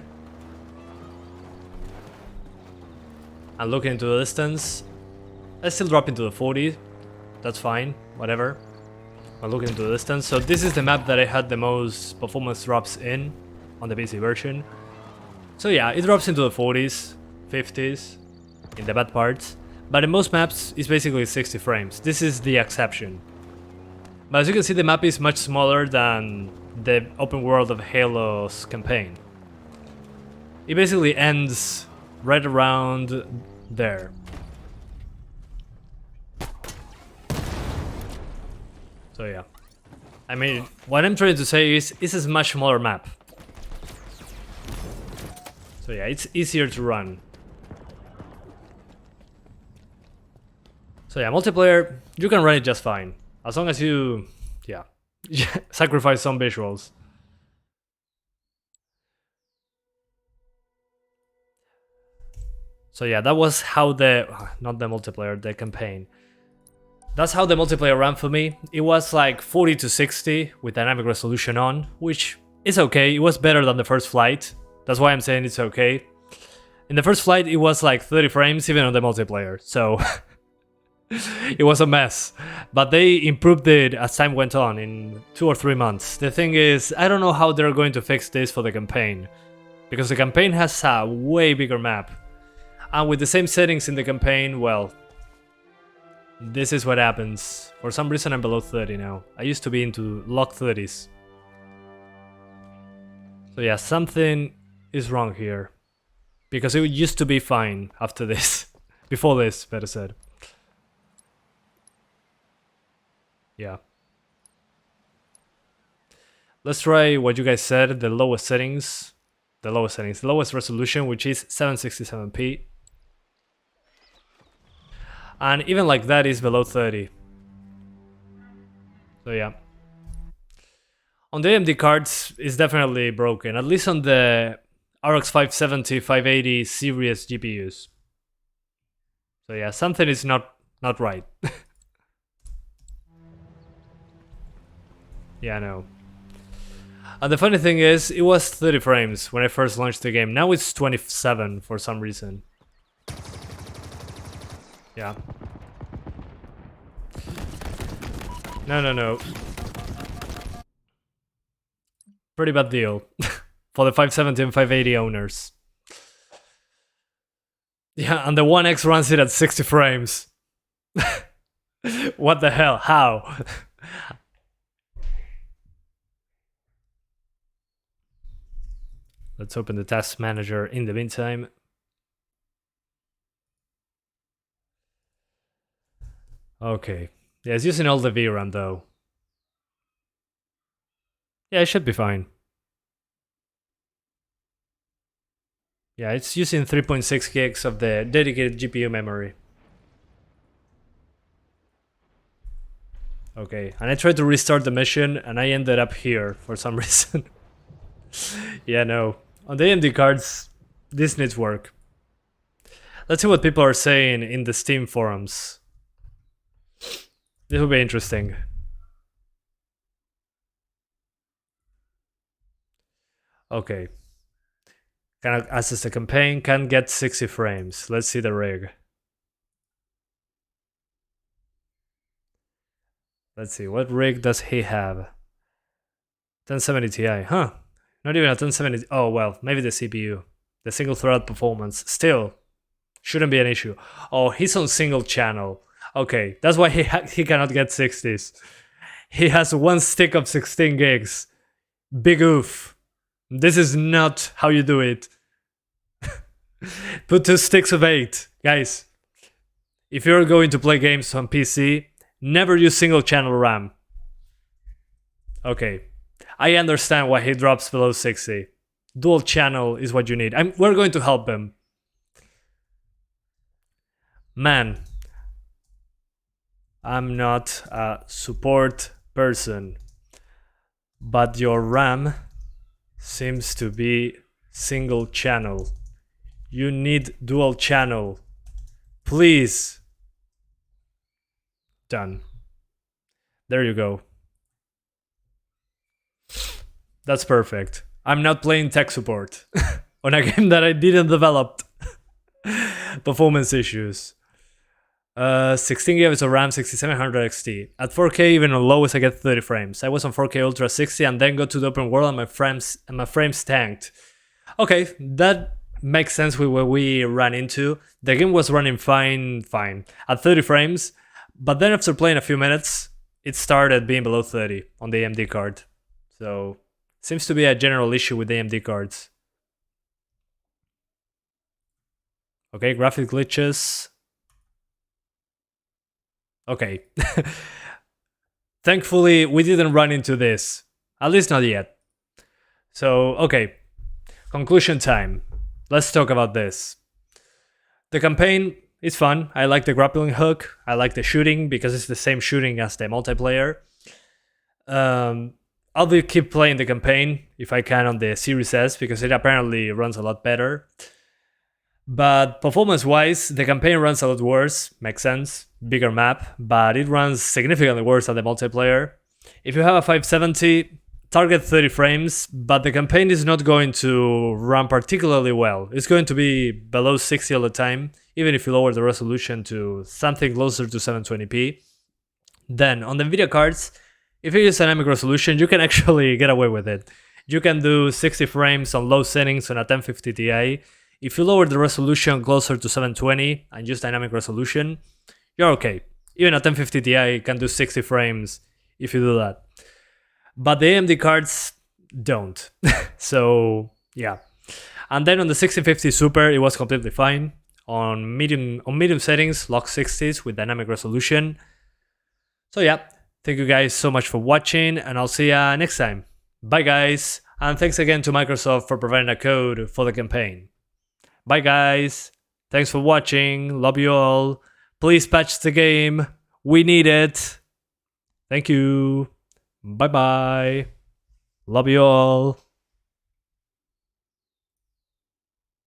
and looking into the distance, I still drop into the 40, that's fine, whatever. I'm looking into the distance, so this is the map that I had the most performance drops in on the PC version. So yeah, it drops into the 40s, 50s, in the bad parts, but in most maps it's basically 60 frames. This is the exception. But as you can see, the map is much smaller than the open world of Halo's campaign. It basically ends right around there. So yeah, I mean, what I'm trying to say is, this is a much smaller map. So yeah, it's easier to run. So yeah, multiplayer, you can run it just fine. As long as you, yeah, sacrifice some visuals. So yeah, that was how not the multiplayer, the campaign. That's how the multiplayer ran for me. It was like 40 to 60 with dynamic resolution on, which is okay. It was better than the first flight. That's why I'm saying it's okay. In the first flight, it was like 30 frames even on the multiplayer, so it was a mess. But they improved it as time went on in 2 or 3 months. The thing is, I don't know how they're going to fix this for the campaign, because the campaign has a way bigger map. And with the same settings in the campaign, well, this is what happens. For some reason I'm below 30 now. I used to be into lock 30s. So yeah, something is wrong here. Because it used to be fine after this. Before this, better said. Yeah. Let's try what you guys said, the lowest settings. The lowest resolution, which is 767p. And even like that is below 30. So yeah. On the AMD cards, it's definitely broken. At least on the RX 570, 580 series GPUs. So yeah, something is not right. Yeah, I know. And the funny thing is, it was 30 frames when I first launched the game. Now it's 27 for some reason. Yeah. No. Pretty bad deal. For the 570 and 580 owners. Yeah, and the One X runs it at 60 frames. What the hell? How? Let's open the task manager in the meantime. Okay. Yeah, it's using all the VRAM though. Yeah, it should be fine. Yeah, it's using 3.6 gigs of the dedicated GPU memory. Okay, and I tried to restart the mission and I ended up here for some reason. Yeah, no. On the AMD cards, this needs work. Let's see what people are saying in the Steam forums. This will be interesting. Okay. Can access the campaign, can get 60 frames. Let's see the rig. Let's see, what rig does he have? 1070 Ti, huh? Not even a 1070, oh well, maybe the CPU. The single thread performance, still, shouldn't be an issue. Oh, he's on single channel. Okay, that's why he cannot get 60s. He has one stick of 16 gigs. Big oof. This is not how you do it. Put 2 sticks of 8. Guys, if you're going to play games on PC, never use single channel RAM. Okay, I understand why he drops below 60. Dual channel is what you need. We're going to help him. Man, I'm not a support person, but your RAM seems to be single channel. You need dual channel. Please. Done. There you go. That's perfect. I'm not playing tech support on a game that I didn't develop. Performance issues. 16 GB of RAM, 6700 XT. At 4K, even on lowest, I get 30 frames. I was on 4K Ultra 60 and then got to the open world and my frames tanked. Okay, that makes sense with what we ran into. The game was running fine at 30 frames, but then after playing a few minutes, it started being below 30 on the AMD card. So, seems to be a general issue with AMD cards. Okay, graphic glitches. Okay. Thankfully, we didn't run into this. At least not yet. So, okay. Conclusion time. Let's talk about this. The campaign It's fun. I like the grappling hook. I like the shooting because it's the same shooting as the multiplayer. I'll keep playing the campaign if I can on the Series S because it apparently runs a lot better. But performance-wise, the campaign runs a lot worse. Makes sense. Bigger map, but it runs significantly worse than the multiplayer. If you have a 570, target 30 frames, but the campaign is not going to run particularly well. It's going to be below 60 all the time, even if you lower the resolution to something closer to 720p. Then, on the video cards, if you use dynamic resolution, you can actually get away with it. You can do 60 frames on low settings on a 1050 Ti. If you lower the resolution closer to 720 and use dynamic resolution, you're okay. Even a 1050 Ti can do 60 frames if you do that. But the AMD cards don't. So, yeah. And then on the 6050 Super, it was completely fine. On medium settings, lock 60s with dynamic resolution. So yeah, thank you guys so much for watching, and I'll see ya next time. Bye guys, and thanks again to Microsoft for providing a code for the campaign. Bye guys, thanks for watching, love you all. Please patch the game, we need it. Thank you, bye bye, love you all.